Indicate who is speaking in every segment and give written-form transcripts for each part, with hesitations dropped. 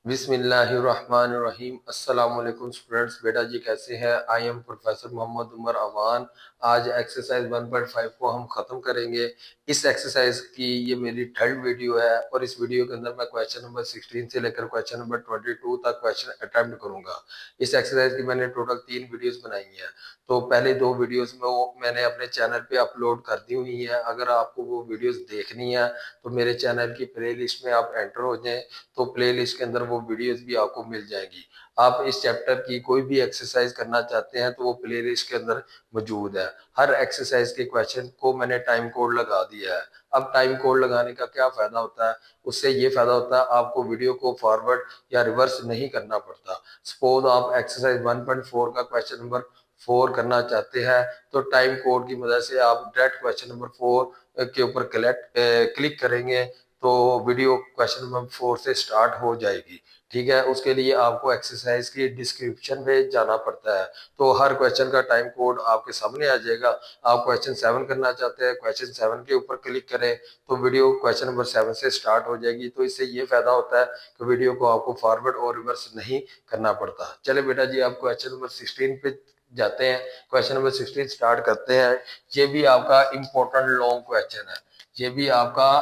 Speaker 1: बिस्मिल्लाहिर्रहमानिर्रहीम। अस्सलाम वालेकुम स्टूडेंट्स। बेटा जी कैसे हैं? I am professor Mohammad Umar Awan. आज एक्सरसाइज 1.5 को हम ख़त्म करेंगे। इस एक्सरसाइज की ये मेरी थर्ड वीडियो है और इस वीडियो के अंदर मैं क्वेश्चन नंबर 16 से लेकर क्वेश्चन नंबर 22 तक क्वेश्चन अटेम्प्ट करूंगा। इस एक्सरसाइज की मैंने टोटल 3 वीडियोस बनाई हैं। तो पहले 2 वीडियोस में वो मैंने अपने चैनल पे अपलोड कर दी हुई है। अगर आपको वो वीडियोस देखनी है तो मेरे चैनल की प्ले लिस्ट में आप एंटर हो जाएं, तो प्लेलिस्ट के अंदर वो वीडियोस भी आपको मिल जाएगी। आप इस चैप्टर की कोई भी एक्सरसाइज करना चाहते हैं तो वो प्लेलिस्ट के अंदर मौजूद है। हर एक्सरसाइज के क्वेश्चन को मैंने टाइम कोड लगा दिया है। अब टाइम कोड लगाने का क्या फायदा होता है? उससे ये फायदा होता है आपको वीडियो को फॉरवर्ड या रिवर्स नहीं करना पड़ता। सपोज आप एक्सरसाइज 1.4 का क्वेश्चन नंबर 4 करना चाहते हैं तो टाइम कोड की मदद से आप डायरेक्ट क्वेश्चन नंबर 4 के ऊपर क्लिक करेंगे तो वीडियो क्वेश्चन नंबर 4 से स्टार्ट हो जाएगी। ठीक है, उसके लिए आपको एक्सरसाइज की डिस्क्रिप्शन में जाना पड़ता है। तो हर क्वेश्चन का टाइम कोड आपके सामने आ जाएगा। आप क्वेश्चन 7 करना चाहते हैं, क्वेश्चन 7 के ऊपर क्लिक करें तो वीडियो क्वेश्चन नंबर 7 से स्टार्ट हो जाएगी। तो इससे ये फायदा होता है कि वीडियो को आपको फॉरवर्ड और रिवर्स नहीं करना पड़ता। चले बेटा जी, आप क्वेश्चन नंबर 16 पे जाते हैं। क्वेश्चन नंबर 16 स्टार्ट करते हैं। ये भी आपका इंपॉर्टेंट लॉन्ग क्वेश्चन है। ये भी आपका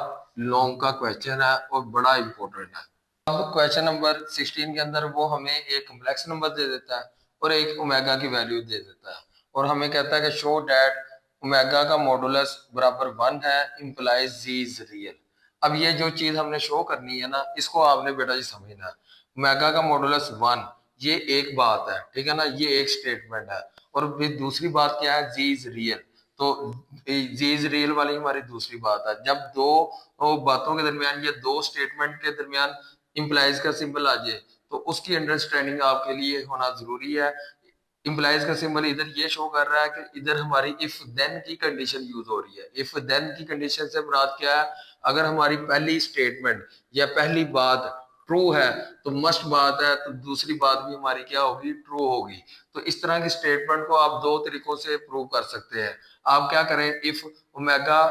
Speaker 1: लॉन्ग का क्वेश्चन है और बड़ा इंपॉर्टेंट है। अब क्वेश्चन नंबर 16 के अंदर वो हमें एक कॉम्प्लेक्स नंबर दे देता है और एक ओमेगा की वैल्यू दे देता है और हमें कहता है कि शो दैट ओमेगा का मॉडुलस बराबर 1 है इंप्लाइज जी इज रियल। अब ये जो चीज हमने शो करनी है ना, इसको आपने बेटा जी समझना है। ओमेगा का मॉडुलस 1, ये एक बात है, ठीक है ना, ये एक स्टेटमेंट है। और फिर दूसरी बात क्या है? जी इज रियल। तो जी इज रियल वाली हमारी दूसरी बात है। जब दो बातों के दरमियान या दो स्टेटमेंट के दरमियान इंप्लाइज का सिंबल आ जाए तो उसकी अंडरस्टैंडिंग आपके लिए होना जरूरी है। इंप्लाइज का सिंबल इधर ये शो कर रहा है कि इधर हमारी इफ देन की कंडीशन यूज हो रही है। इफ देन की कंडीशन से मुराद क्या है? अगर हमारी पहली स्टेटमेंट या पहली बात ट्रू है तो मस्ट बात है, तो दूसरी बात भी हमारी क्या होगी? ट्रू होगी। तो इस तरह की स्टेटमेंट को आप दो तरीकों से प्रूव कर सकते हैं। आप क्या करें? इफ ओमेगा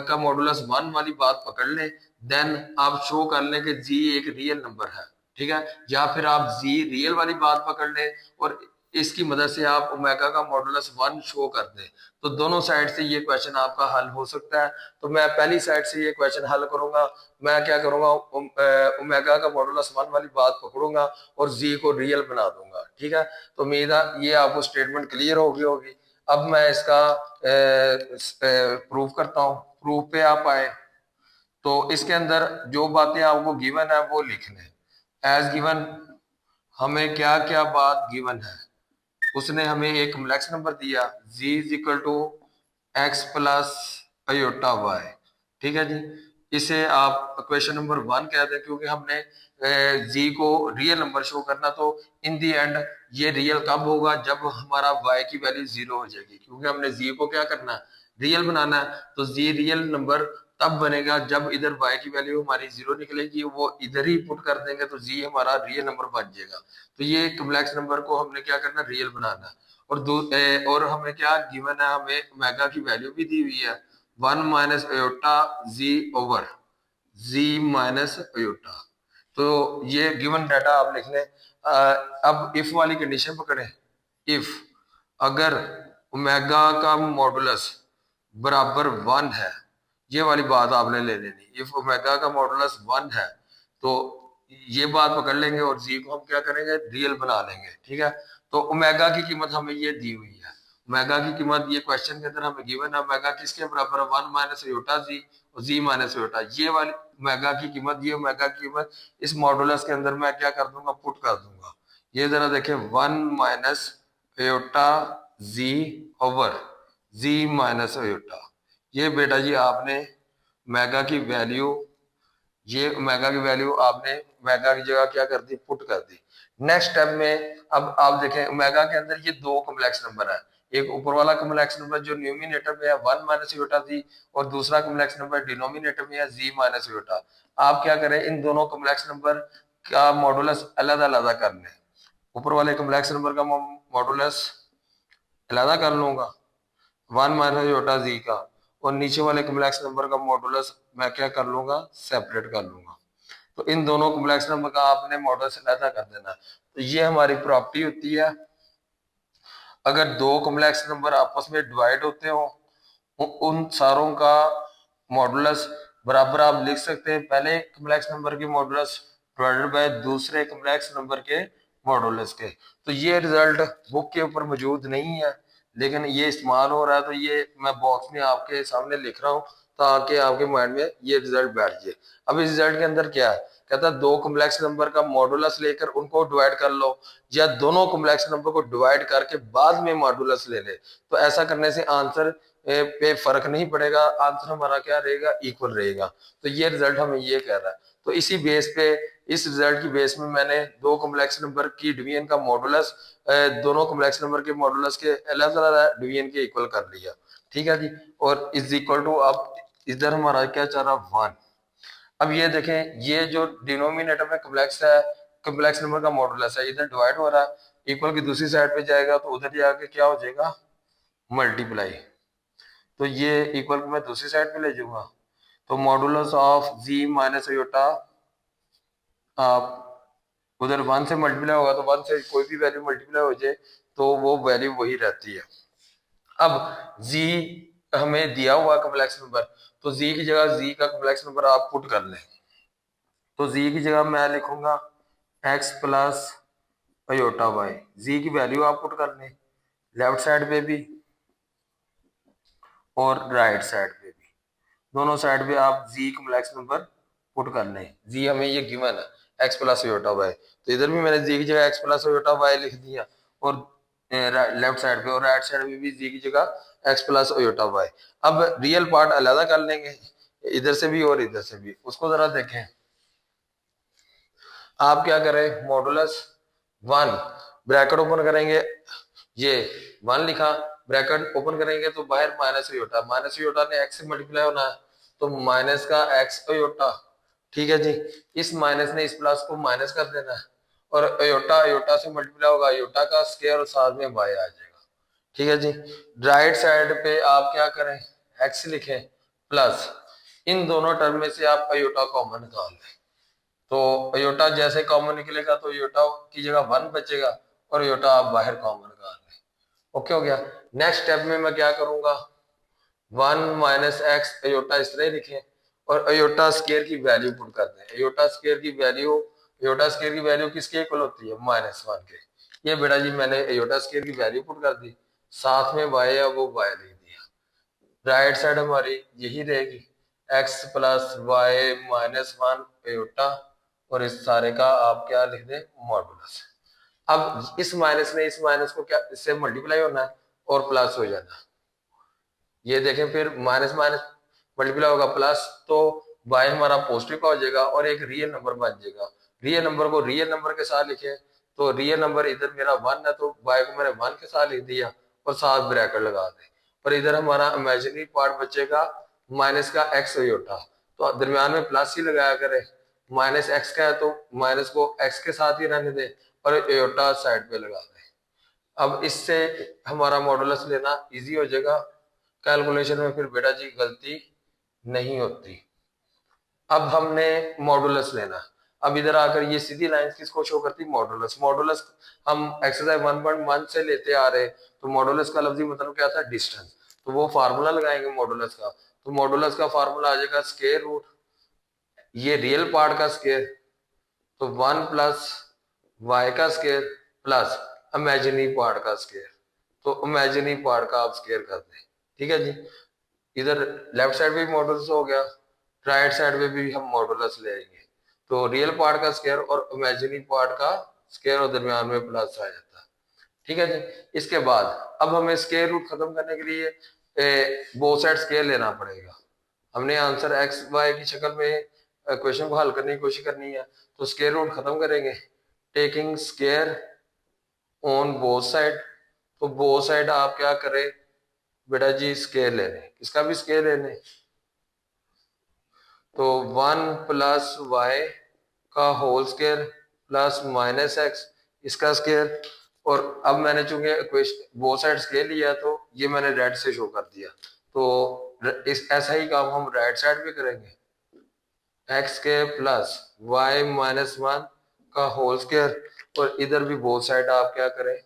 Speaker 1: का मॉडुलस 1 वाली बात पकड़ लें, देन आप शो कर लें कि जी एक रियल नंबर है, ठीक है। या फिर आप जी रियल वाली बात पकड़ लें और इसकी मदद से आप ओमेगा का मॉडुलस 1 शो कर दें। तो दोनों साइड से ये क्वेश्चन आपका हल हो सकता है। तो मैं पहली साइड से ये क्वेश्चन हल करूंगा। मैं क्या करूंगा? ओमेगा का मॉडुलस 1 वाली बात पकड़ूंगा और जी को रियल बना दूंगा, ठीक है। तो उम्मीद है ये आपको स्टेटमेंट क्लियर होगी। अब मैं इसका प्रूफ करता हूँ। प्रूफ पे आप आए तो इसके अंदर जो बातें आपको गिवन है वो लिख लें। एज गिवन हमें क्या क्या बात गिवन है? उसने हमें एक कॉम्प्लेक्स नंबर दिया z is equal to x plus iota y, ठीक है जी। इसे आप क्वेश्चन नंबर 1 कह दें क्योंकि हमने जी को रियल नंबर शो करना। तो इन दी एंड ये रियल कब होगा? जब हमारा y की वैल्यू 0 हो जाएगी, क्योंकि हमने जी को क्या करना है? रियल बनाना है। तो जी रियल नंबर तब बनेगा जब इधर y की वैल्यू हमारी 0 निकलेगी, वो इधर ही पुट कर देंगे तो जी हमारा रियल नंबर बन जाएगा। तो ये कॉम्प्लेक्स नंबर को हमने क्या करना? रियल बनाना है। और हमें क्या गिवन है? हमें ओमेगा की वैल्यू भी दी हुई है 1 माइनस अयोटा जी ओवर जी माइनस अयोटा। तो ये गिवन डाटा आप लिख लें। अब इफ वाली कंडीशन पकड़े। इफ अगर ओमेगा का मॉडुलस बराबर 1 है, ये वाली बात आपने ले लेनी। इफ ओमेगा का मॉडुलस 1 है तो ये बात पकड़ लेंगे और जी को हम क्या करेंगे? रियल बना लेंगे, ठीक है। तो ओमेगा की कीमत हमें ये दी हुई है। ओमेगा की कीमत ये क्वेश्चन के अंदर हमें गिवन है। ओमेगा किसके बराबर है? 1 माइनस अयोटा जी और जी माइनस अयोटा। ये वाली ओमेगा की कीमत, ये ओमेगा की कीमत इस मॉडुलस के अंदर मैं क्या कर दूंगा? पुट कर दूंगा। ये जरा देखें 1 माइनस अयोटा जी ओवर जी माइनस अयोटा। ये बेटा जी आपने ओमेगा की वैल्यू, ये ओमेगा की वैल्यू आपने ओमेगा की जगह क्या कर दी? पुट कर दी। नेक्स्ट स्टेप में अब आप देखें ओमेगा के अंदर ये दो कॉम्प्लेक्स नंबर है। एक ऊपर वाला कॉम्प्लेक्स नंबर जो न्यूमिनेटर में है 1 माइनस योटा जी और दूसरा कॉम्प्लेक्स नंबर डिनोमिनेटर में है जी माइनस योटा। आप क्या करें? इन दोनों कॉम्प्लेक्स नंबर का मॉडुलस अलग अलग कर लें। ऊपर वाले कॉम्प्लेक्स नंबर का मॉडुलस अलग कर लूंगा 1 माइनस योटा जी का, और नीचे वाले कॉम्प्लेक्स नंबर का मॉडुलस मैं क्या कर लूंगा? सेपरेट कर लूंगा। तो इन दोनों कॉम्प्लेक्स नंबर का आपने मॉडुलस अलग कर देना। तो ये हमारी प्रॉपर्टी होती है। अगर दो कॉम्प्लेक्स नंबर आपस में डिवाइड होते हो, उन सारों का मॉडुलस बराबर आप लिख सकते हैं पहले कॉम्प्लेक्स नंबर के मॉडुलस डिवाइडेड बाय दूसरे कॉम्प्लेक्स नंबर के मॉडुलस के। तो ये रिजल्ट बुक के ऊपर मौजूद नहीं है, लेकिन ये इस्तेमाल हो रहा है, तो ये मैं बॉक्स में आपके सामने लिख रहा हूँ ताकि आपके माइंड में ये रिजल्ट बैठ जाए। अब इस रिजल्ट के अंदर क्या है, कहता है दो कॉम्प्लेक्स नंबर का मॉडुलस लेकर उनको डिवाइड कर लो, या दोनों कॉम्प्लेक्स नंबर को डिवाइड करके बाद में मॉडुलस ले ले। तो ऐसा करने से आंसर पे फर्क नहीं पड़ेगा, आंसर हमारा क्या रहेगा, इक्वल रहेगा। तो ये रिजल्ट हमें ये कह रहा है। तो इसी बेस पे, इस रिजल्ट की बेस में मैंने दो कॉम्प्लेक्स नंबर की डिवीजन का मॉडुलस दोनों कॉम्प्लेक्स नंबर के मॉडुलस के अलग अलग डिवीजन के इक्वल कर लिया। ठीक है जी। और इज इक्वल टू, अब इधर हमारा क्या चल रहा, 1। अब ये देखें, ये जो डिनोमिनेटर में कॉम्प्लेक्स है, कॉम्प्लेक्स नंबर का मॉडुलस है, इधर डिवाइड हो रहा है, इक्वल की दूसरी साइड पे जाएगा तो उधर जाके क्या हो जाएगा, मल्टीप्लाई। तो ये इक्वल को मैं दूसरी साइड पे ले जाऊंगा, तो modulus of z minus iota, आप उधर 1 से मल्टीप्लाई होगा तो 1 से कोई भी वैल्यू मल्टीप्लाई हो जाए तो वो वैल्यू वही रहती है। अब जी हमें दिया हुआ कॉम्प्लेक्स नंबर, तो जी की जगह जी का कॉम्प्लेक्स नंबर आप पुट कर लें। तो जी की जगह मैं लिखूंगा एक्स प्लस अयोटा वाई। जी की वैल्यू आप पुट कर लें लेफ्ट साइड पे भी और राइट साइड पे भी, दोनों साइड पे आप जी कॉम्प्लेक्स नंबर पुट कर लें। जी हमें ये गिवन है एक्स प्लस अयोटा वाई, तो इधर भी मैंने जी की जगह एक्स प्लस अयोटा वाई लिख दिया, और लेफ्ट साइड पे और राइट साइड पे भी जी की जगह एक्स प्लस अयोटा वाई। अब रियल पार्ट अलग कर लेंगे, इधर से भी और इधर से भी। उसको जरा देखें, आप क्या करें, मॉडुलस 1 ब्रैकेट ओपन करेंगे, ये 1 लिखा, ब्रैकेट ओपन करेंगे तो बाहर माइनस अयोटा ने एक्स से मल्टीप्लाई होना है, तो माइनस का एक्स अयोटा। ठीक है जी। इस माइनस ने इस प्लस को माइनस कर देना है, और अयोटा अयोटा से मल्टीप्लाई होगा, अयोटा का स्क्वायर और साथ में वाई आ जाएगा। ठीक है जी। राइट साइड पे आप क्या करें, एक्स लिखें प्लस, इन दोनों टर्म में से आप अयोटा कॉमन निकाल लें। तो अयोटा जैसे कॉमन निकलेगा तो अयोटा की जगह 1 बचेगा, और अयोटा आप बाहर कॉमन निकाल लें। ओके हो गया। नेक्स्ट स्टेप में मैं क्या करूंगा, 1 माइनस एक्स अयोटा इस तरह लिखें, और अयोटा स्केयर की वैल्यू पुट कर दें। अयोटा स्केयर की वैल्यू किसके इक्वल होती है, -1 के। ये बेटा जी मैंने अयोटा स्केयर की वैल्यू पुट कर दी, साथ में वाई है वो वाई लिख दिया। राइट साइड हमारी यही रहेगी, एक्स प्लस वाई -1 अयोटा, और इस सारे का आप क्या लिख दें, मॉडुलस। अब इस माइनस ने इस माइनस को क्या, इससे मल्टीप्लाई होना है और प्लस हो जाना। ये देखें, फिर माइनस माइनस मल्टीप्लाई होगा प्लस, तो y हमारा पॉजिटिव का हो जाएगा और एक रियल नंबर बन जाएगा। रियल नंबर को रियल नंबर के साथ लिखे, तो रियल नंबर इधर मेरा 1 है तो y को मैंने 1 के साथ लिख दिया और साथ ब्रैकेट लगा दे। और इधर हमारा इमेजिनरी पार्ट बचेगा माइनस का एक्स अयोटा, तो दरमियान में प्लस ही लगाया करें। माइनस एक्स का है तो माइनस को एक्स के साथ ही रहने दे और अयोटा साइड पे लगा दे। अब इससे हमारा मॉडुलस लेना इजी हो जाएगा, कैलकुलेशन में फिर बेटा जी गलती नहीं होती। अब हमने मॉडुलस लेना, अब इधर आकर ये सीधी लाइन किसको शो करती, मॉडुलस। मॉडुलस हम एक्सरसाइज 1.1 से लेते आ रहे, तो मॉडुलस का लफ्जी मतलब क्या था, डिस्टेंस। तो वो फार्मूला लगाएंगे मॉडुलस का, तो मॉडुलस का फार्मूला आ जाएगा स्क्वायर रूट, ये रियल पार्ट का स्क्वायर, तो 1 प्लस वाई का स्क्वायर प्लस इमेजिनरी पार्ट का स्क्वायर, तो इमेजिनरी पार्ट का आप स्क्वायर कर दें। ठीक है जी। इधर लेफ्ट साइड पे भी मॉडुलस हो गया, राइट साइड पे भी हम मॉडुलस ले आएंगे, तो रियल पार्ट का स्क्वायर और इमेजिनरी पार्ट का स्क्वायर और दरमियान में प्लस आ जाता है। ठीक है जी। इसके बाद अब हमें स्क्वायर रूट खत्म करने के लिए बोथ साइड स्क्वायर लेना पड़ेगा। हमने आंसर एक्स वाई की शक्ल में क्वेश्चन को हल करने की कोशिश करनी है, तो स्क्वायर रूट खत्म करेंगे taking square on both side. तो बोथ साइड आप क्या करें बेटा जी, स्क्वायर ले लें, इसका भी स्क्वायर ले लें, तो 1 प्लस वाई का whole square plus minus x इसका स्क्वायर। और अब मैंने चूंकि बोथ साइड स्क्वायर लिया तो ये मैंने रेड से शो कर दिया, तो इस ऐसा ही काम हम राइट साइड पे करेंगे। X square plus y minus one का होल स्क्वायर, और इधर भी बोथ साइड आप क्या करें,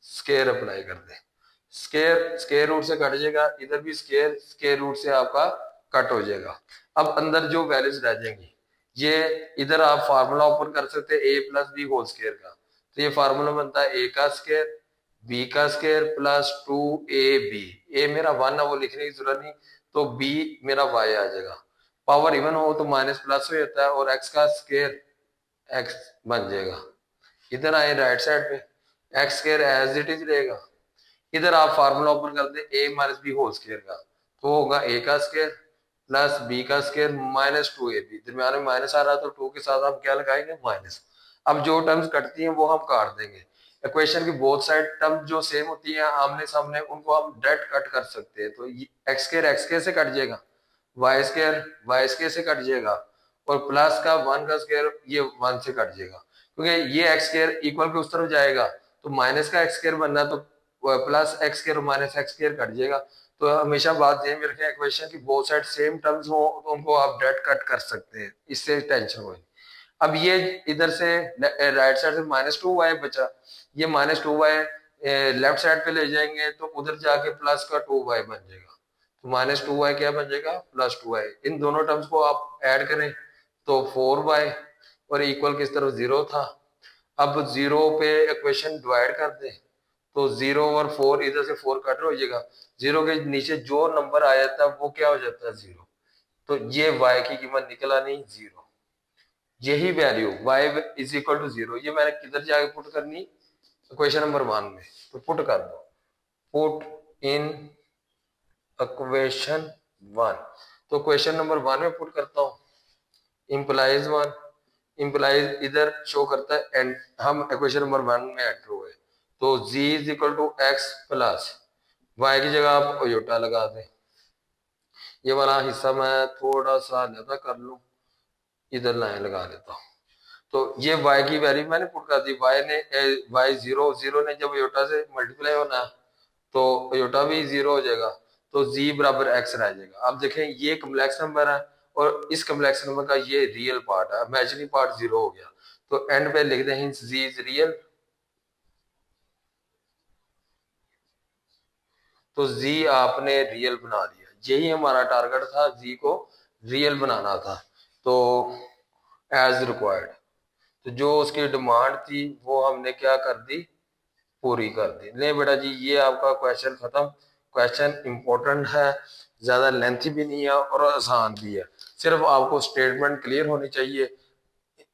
Speaker 1: स्केयर अप्लाई कर दें। स्केयर स्केयर रूट से कट जाएगा, इधर भी स्केयर स्केयर रूट से आपका कट हो जाएगा। अब अंदर जो वैल्यूज रह जाएंगी, ये इधर आप फार्मूला ओपन कर सकते हैं ए प्लस बी होल स्केयर का। तो ये फार्मूला बनता है ए का स्केयर बी का स्केयर प्लस 2ab। ए मेरा 1 है, वो लिखने की जरूरत नहीं, तो बी मेरा वाई आ जाएगा। पावर इवन हो तो माइनस प्लस हो जाता है, और एक्स का स्केयर एक्स बन जाएगा। इधर आए राइट साइड पे, x square as it is रहेगा। इधर आप फार्मूला ओपन कर दे a minus b whole square का, तो होगा ए का स्केयर प्लस बी का स्केयर माइनस 2ab। दरम्यान में माइनस आ रहा है तो 2 के साथ हम क्या लगाएंगे, माइनस। अब जो टर्म्स कटती हैं वो हम काट देंगे। इक्वेशन की बोथ साइड टर्म जो सेम होती है आमने सामने, उनको हम डायरेक्ट कट कर सकते हैं। तो एक्स स्केयर से कट जाएगा, वाई स्केयर से कट जाएगा, और प्लस का 1 का स्केयर ये 1 से कट जाएगा, क्योंकि ये एक्स स्केयर इक्वल के उस तरफ जाएगा, तो माइनस का एक्स स्केयर बनना, तो plus x square minus x square cut जाएगा। तो हमेशा बात ध्यान में रखें, इक्वेशन की बोथ साइड सेम टर्म्स हो तो उनको आप डायरेक्ट कट कर सकते हैं, इससे टेंशन हो। अब ये इधर से राइट साइड से -2y बचा, ये -2y लेफ्ट साइड पे ले जाएंगे तो उधर जाके प्लस का 2y बन जाएगा। तो -2y क्या बन जाएगा, +2y। इन दोनों टर्म्स को आप ऐड करें तो 4y, और इक्वल किस तरफ 0 था। अब 0 पे इक्वेशन डिवाइड कर दें तो 0 और 4, इधर से 4 कट हो जाएगा। 0 के नीचे जो नंबर आ जाता है वो क्या हो जाता है, 0। तो ये y की कीमत निकल आनी 0। यही value y is equal to 0, ये मैंने किधर जाके पुट करनी, क्वेश्चन नंबर 1 में। तो पुट कर दो, पुट इन इक्वेशन 1। तो क्वेश्चन नंबर 1 में पुट करता हूँ, इंप्लाइज 1, इंप्लाइज इधर शो करता है एंड हम इक्वेशन नंबर 1 में एंटर हुए। तो z is equal to x plus y की जगह आप ओयोटा लगा दें। ये वाला हिस्सा मैं थोड़ा सा अलग कर लूं, इधर लाइन लगा लेता हूँ। तो ये y की वैल्यू मैंने पुट कर दी, y 0 ने जब योटा से मल्टीप्लाई होना तो योटा भी 0 हो जाएगा, तो z बराबर x रह जाएगा। अब देखें ये कम्प्लेक्स नंबर है, और इस कम्प्लेक्स नंबर का ये रियल पार्ट है, इमेजिनरी पार्ट 0 हो गया। तो एंड पे लिख दें z इज रियल। तो z आपने रियल बना दिया, यही हमारा टारगेट था, z को रियल बनाना था। तो एज रिक्वायर्ड, तो जो उसकी डिमांड थी वो हमने क्या कर दी, पूरी कर दी। नहीं बेटा जी, ये आपका क्वेश्चन खत्म। क्वेश्चन इंपॉर्टेंट है, ज्यादा लेंथी भी नहीं है और आसान भी है। सिर्फ आपको स्टेटमेंट क्लियर होनी चाहिए।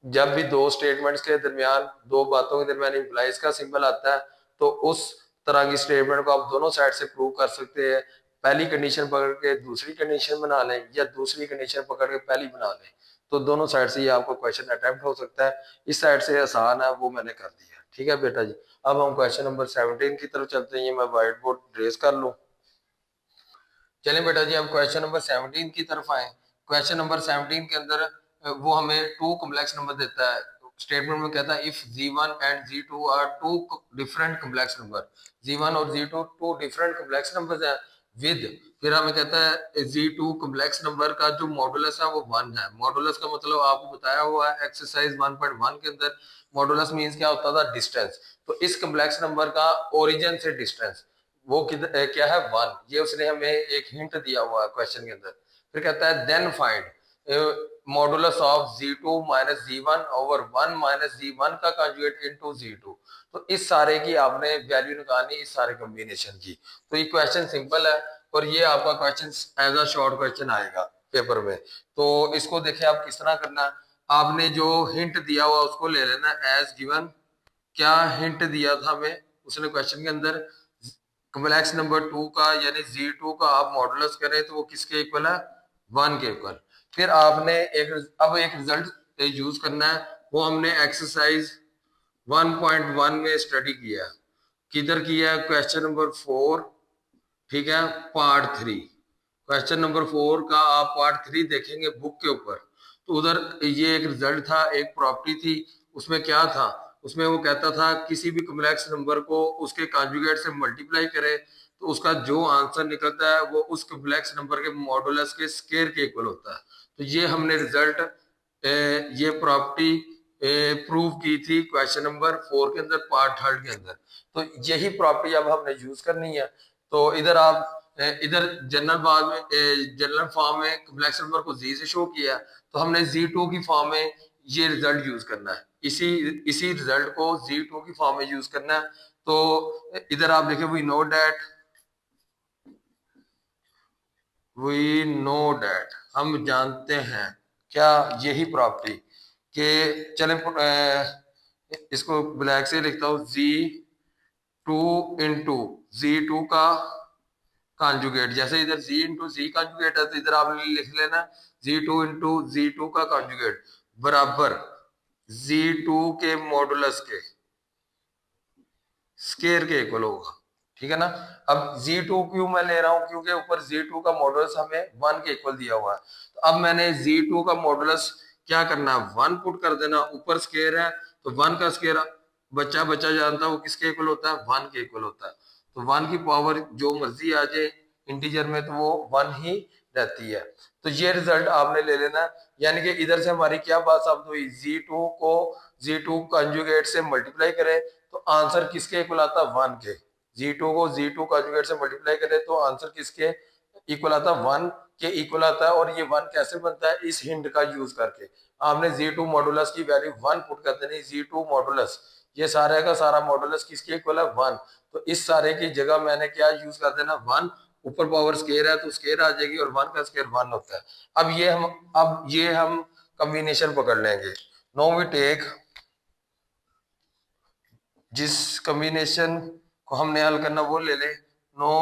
Speaker 1: जब भी दो स्टेटमेंट्स के दरमियान, दो बातों के दरमियान इंप्लाइज का सिंबल आता है, तो उस तरह की स्टेटमेंट को आप दोनों साइड से प्रूव कर सकते हैं। पहली कंडीशन पकड़ के दूसरी कंडीशन बना लें, या दूसरी कंडीशन पकड़ के पहली बना लें, तो दोनों साइड से ये आपको क्वेश्चन अटेम्प्ट हो सकता है। इस साइड से आसान है, वो मैंने कर दिया। ठीक है बेटा जी, अब हम क्वेश्चन नंबर 17 की तरफ चलते हैं। ये मैं व्हाइट बोर्ड ट्रेस कर लूँ। चलें बेटा जी, अब क्वेश्चन नंबर 17 की तरफ आए। क्वेश्चन नंबर 17 के अंदर वो हमें टू कॉम्प्लेक्स नंबर देता है। स्टेटमेंट में कहता है if z1 and z2 are two different complex number, z1 और z2 two different complex numbers हैं विद, फिर हमें कहता है z2 कॉम्प्लेक्स नंबर का जो मॉडुलस है वो 1 है। मॉडुलस का मतलब आपको बताया हुआ है एक्सरसाइज 1.1 के अंदर। मॉडुलस मींस क्या होता था, डिस्टेंस। तो इस कॉम्प्लेक्स नंबर का ओरिजिन से डिस्टेंस वो क्या है, 1। ये उसने हमें एक हिंट दिया हुआ है क्वेश्चन के अंदर। फिर कहता है then find modulus of z2 minus z1 over 1 minus z1 का कंजुगेट इनटू z2। तो इस सारे की आपने वैल्यू निकालनी, इस सारे कॉम्बिनेशन की। तो ये क्वेश्चन सिंपल है, और ये आपका question as a short question आएगा पेपर में। तो इसको देखिए आप किस तरह करना है। आपने जो हिंट दिया हुआ उसको ले लेना एज गिवन। क्या हिंट दिया था हमें उसने क्वेश्चन के अंदर, कॉम्प्लेक्स नंबर 2 का यानी z2 का आप मॉडुलस करें तो वो किसके इक्वल है, 1 के इक्वल। फिर आपने अब एक रिजल्ट यूज करना है, वो हमने एक्सरसाइज 1.1 में स्टडी किया है। किधर किया है, क्वेश्चन नंबर 4, ठीक है, पार्ट 3। क्वेश्चन नंबर 4 का आप पार्ट 3 देखेंगे बुक के ऊपर, तो उधर ये एक रिजल्ट था, एक प्रॉपर्टी थी। उसमें क्या था, उसमें वो कहता था किसी भी कॉम्प्लेक्स नंबर को उसके कॉन्जुगेट से मल्टीप्लाई करे तो उसका जो आंसर निकलता है वो उस कॉम्प्लेक्स नंबर के मॉडुलस के स्क्वायर के इक्वल होता है। तो ये हमने रिजल्ट ये प्रॉपर्टी प्रूव की थी क्वेश्चन नंबर 4 के अंदर, पार्ट थर्ड के अंदर। तो यही प्रॉपर्टी अब हमने यूज करनी है। तो इधर आप इधर जनरल बाग में जनरल फॉर्म में कॉम्प्लेक्स नंबर को जी से शो किया है, तो हमने Z2 की फॉर्म में ये रिजल्ट यूज करना है, इसी इसी रिजल्ट को Z2 की फॉर्म में यूज करना है। तो इधर आप देखें, वी नो डैट हम जानते हैं क्या, यही प्रॉपर्टी के, चले इसको ब्लैक से लिखता हूं, Z2 का कॉन्जुगेट। जैसे इधर Z कॉन्जुगेट है, तो इधर आपने लिख लेना Z2 का कॉन्जुगेट बराबर Z2 के मॉडुलस के स्केयर के इक्वल होगा। ठीक है ना। अब Z2 क्यों मैं ले रहा हूं, क्योंकि ऊपर Z2 का मॉडुलस हमें 1 के इक्वल दिया हुआ है। तो अब मैंने Z2 का मॉडुलस क्या करना है, 1 पुट कर देना। ऊपर स्केयर है तो 1 का स्केयर बच्चा बच्चा जानता है वो किसके इक्वल होता है, 1 के इक्वल होता है। तो 1 की पावर जो मर्जी आ जाए इंटीजर में, तो वो 1 ही रहती है। तो ये रिजल्ट आपने ले लेना है। यानी कि इधर से हमारी क्या बात साबित हुई, Z2 को Z2 कंजुगेट से मल्टीप्लाई करें तो आंसर किसके इक्वल आता है, 1 के। Z2 को Z2 कंजुगेट से मल्टीप्लाई करें तो आंसर किसके इक्वल आता है, 1 के इक्वल आता है। और ये 1 कैसे बनता है, इस हिंट का यूज करके आपने Z2 मॉडुलस की वैल्यू 1 पुट कर देनी। Z2 मॉडुलस, ये सारे का सारा मॉडुलस किसके इक्वल है, 1। तो इस सारे की जगह मैंने क्या यूज कर देना, 1। ऊपर पावर स्केयर है तो स्केयर आ जाएगी, और 1 का स्केयर 1 होता है। अब ये हम कॉम्बिनेशन पकड़ लेंगे। नो वी टेक, जिस कॉम्बिनेशन को हमने हल करना वो ले ले। नो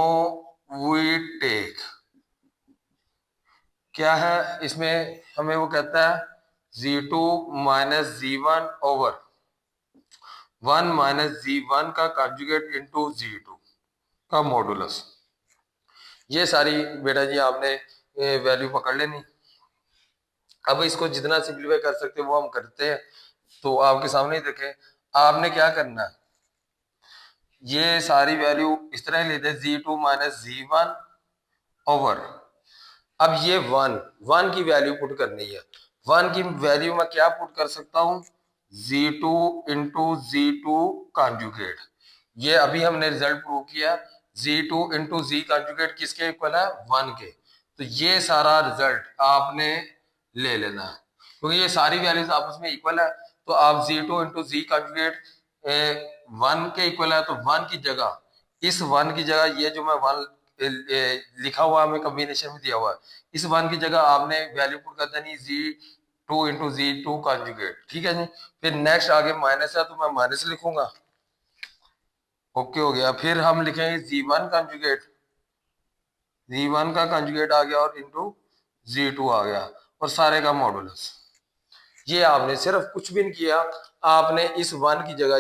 Speaker 1: वी टेक क्या है इसमें, हमें वो कहता है Z2 minus Z1 over 1 minus Z1 का कंजुगेट इंटू Z2 का मॉडुलस। ये सारी बेटा जी आपने वैल्यू पकड़ लेनी। अब इसको जितना सिंप्लीफाई कर सकते हैं वो हम करते हैं। तो आपके सामने ही देखें, आपने क्या करना है, ये सारी वैल्यू इस तरह लेते हैं, Z2 माइनस Z1 ओवर, अब ये 1 की वैल्यू पुट करनी है। 1 की वैल्यू मैं क्या पुट कर सकता हूं, Z2 इंटू Z2 कॉन्जुगेट। ये अभी हमने रिजल्ट प्रूव किया, Z2 इंटू Z कॉन्जुगेट किसके इक्वल है, 1 के। तो ये सारा रिजल्ट आपने ले लेना है, क्योंकि ये सारी वैल्यूज आपस में इक्वल है। तो आप Z2 इंटू Z कॉन्जुगेट 1 के इक्वल है, तो 1 की जगह, इस 1 की जगह ये जो मैं 1 लिखा हुआ हमें कॉम्बिनेशन में दिया हुआ है, इस 1 की जगह आपने वैल्यू पुट कर देनी Z2 इंटू Z2 कॉन्जुगेट। ठीक है जी। फिर नेक्स्ट आगे माइनस है तो मैं माइनस लिखूंगा, ओके हो गया। फिर हम लिखेंगे Z1 कॉन्जुगेट, Z1 का कॉन्जुगेट आ गया और इंटू Z2 आ गया, और सारे का मॉडुलस। ये आपने सिर्फ कुछ भी नहीं किया, आपने इस 1 की जगह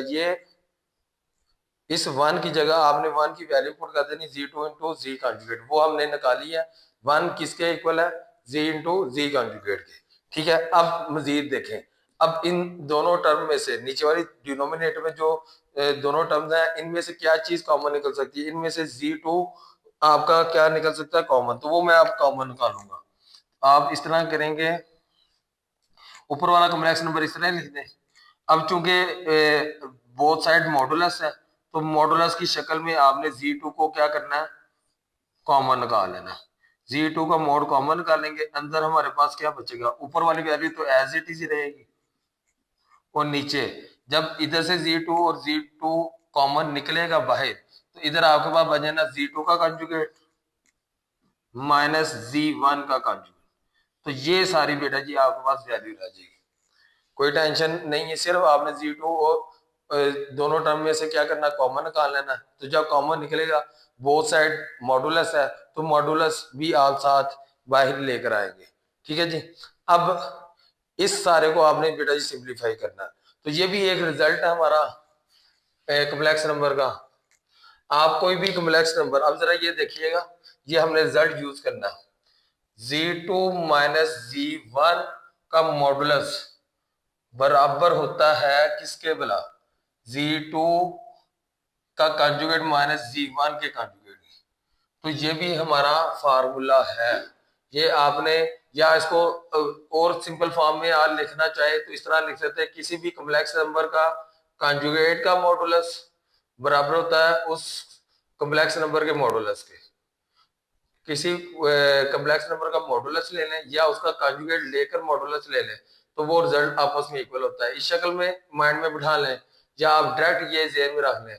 Speaker 1: इस 1 की जगह आपने 1 की वैल्यू पुट कर देनी, Z2 इंटू Z कॉन्जुगेट, वो हमने निकाली है। 1 किसके इक्वल है, Z इंटू Z कॉन्जुगेट के। ठीक है। अब मजीद देखें, अब इन दोनों टर्म में से नीचे वाली डिनोमिनेटर में जो दोनों टर्म्स हैं, इनमें से क्या चीज कॉमन निकल सकती है, इनमें से Z2 आपका क्या निकल सकता है, कॉमन। तो वो मैं आप कॉमन निकालूंगा। आप इस तरह करेंगे, ऊपर वाला कॉम्प्लेक्स नंबर इस तरह लिख दें। अब चूंकि बोथ साइड मॉडुलस है, तो मॉडुलस की शक्ल में आपने Z2 को क्या करना है, कॉमन निकाल लेना। Z2 का मोड कॉमन निकालेंगे, अंदर हमारे पास क्या बचेगा, ऊपर वाली वैल्यू तो एज इट इज रहेगी, और नीचे जब इधर से Z2 और Z2 कॉमन निकलेगा बाहर, तो इधर आपके पास बचेगा Z2 का कंजुगेट माइनस Z1 का कंजुगेट। तो ये सारी बेटा जी आपके पास वैल्यू रह जाएगी, कोई टेंशन नहीं है। सिर्फ आपने Z2 और दोनों टर्म में से क्या करना, कॉमन निकाल लेना। तो जब कॉमन निकलेगा, बोथ साइड मॉडुलस है, तो मॉडुलस भी आप साथ बाहर लेकर आएंगे। ठीक है जी। अब इस सारे को आपने बेटा जी सिंप्लीफाई करना। तो ये भी एक रिजल्ट है हमारा कॉम्प्लेक्स नंबर का। आप कोई भी कॉम्प्लेक्स नंबर, अब जरा ये देखिएगा, ये हमने रिजल्ट यूज करना है, Z2 माइनस Z1 का मॉडुलस बराबर होता है किसके, भला Z2 का कंजुगेट माइनस Z1 के कंजुगेट। तो ये भी हमारा फार्मूला है। ये आपने या इसको और सिंपल फॉर्म में आप लिखना चाहे तो इस तरह लिख सकते हैं, किसी भी कॉम्प्लेक्स नंबर का कॉन्जुगेट का मॉडुलस बराबर होता है उस कॉम्प्लेक्स नंबर के मॉडुलस के। किसी कॉम्प्लेक्स नंबर का मॉडुलस ले लें या उसका कॉन्जुगेट लेकर मॉडुलस ले लें तो वो रिजल्ट आपस में इक्वल होता है। इस शक्ल में माइंड में बिठा लें या आप डायरेक्ट ये ज़हन में रख लें।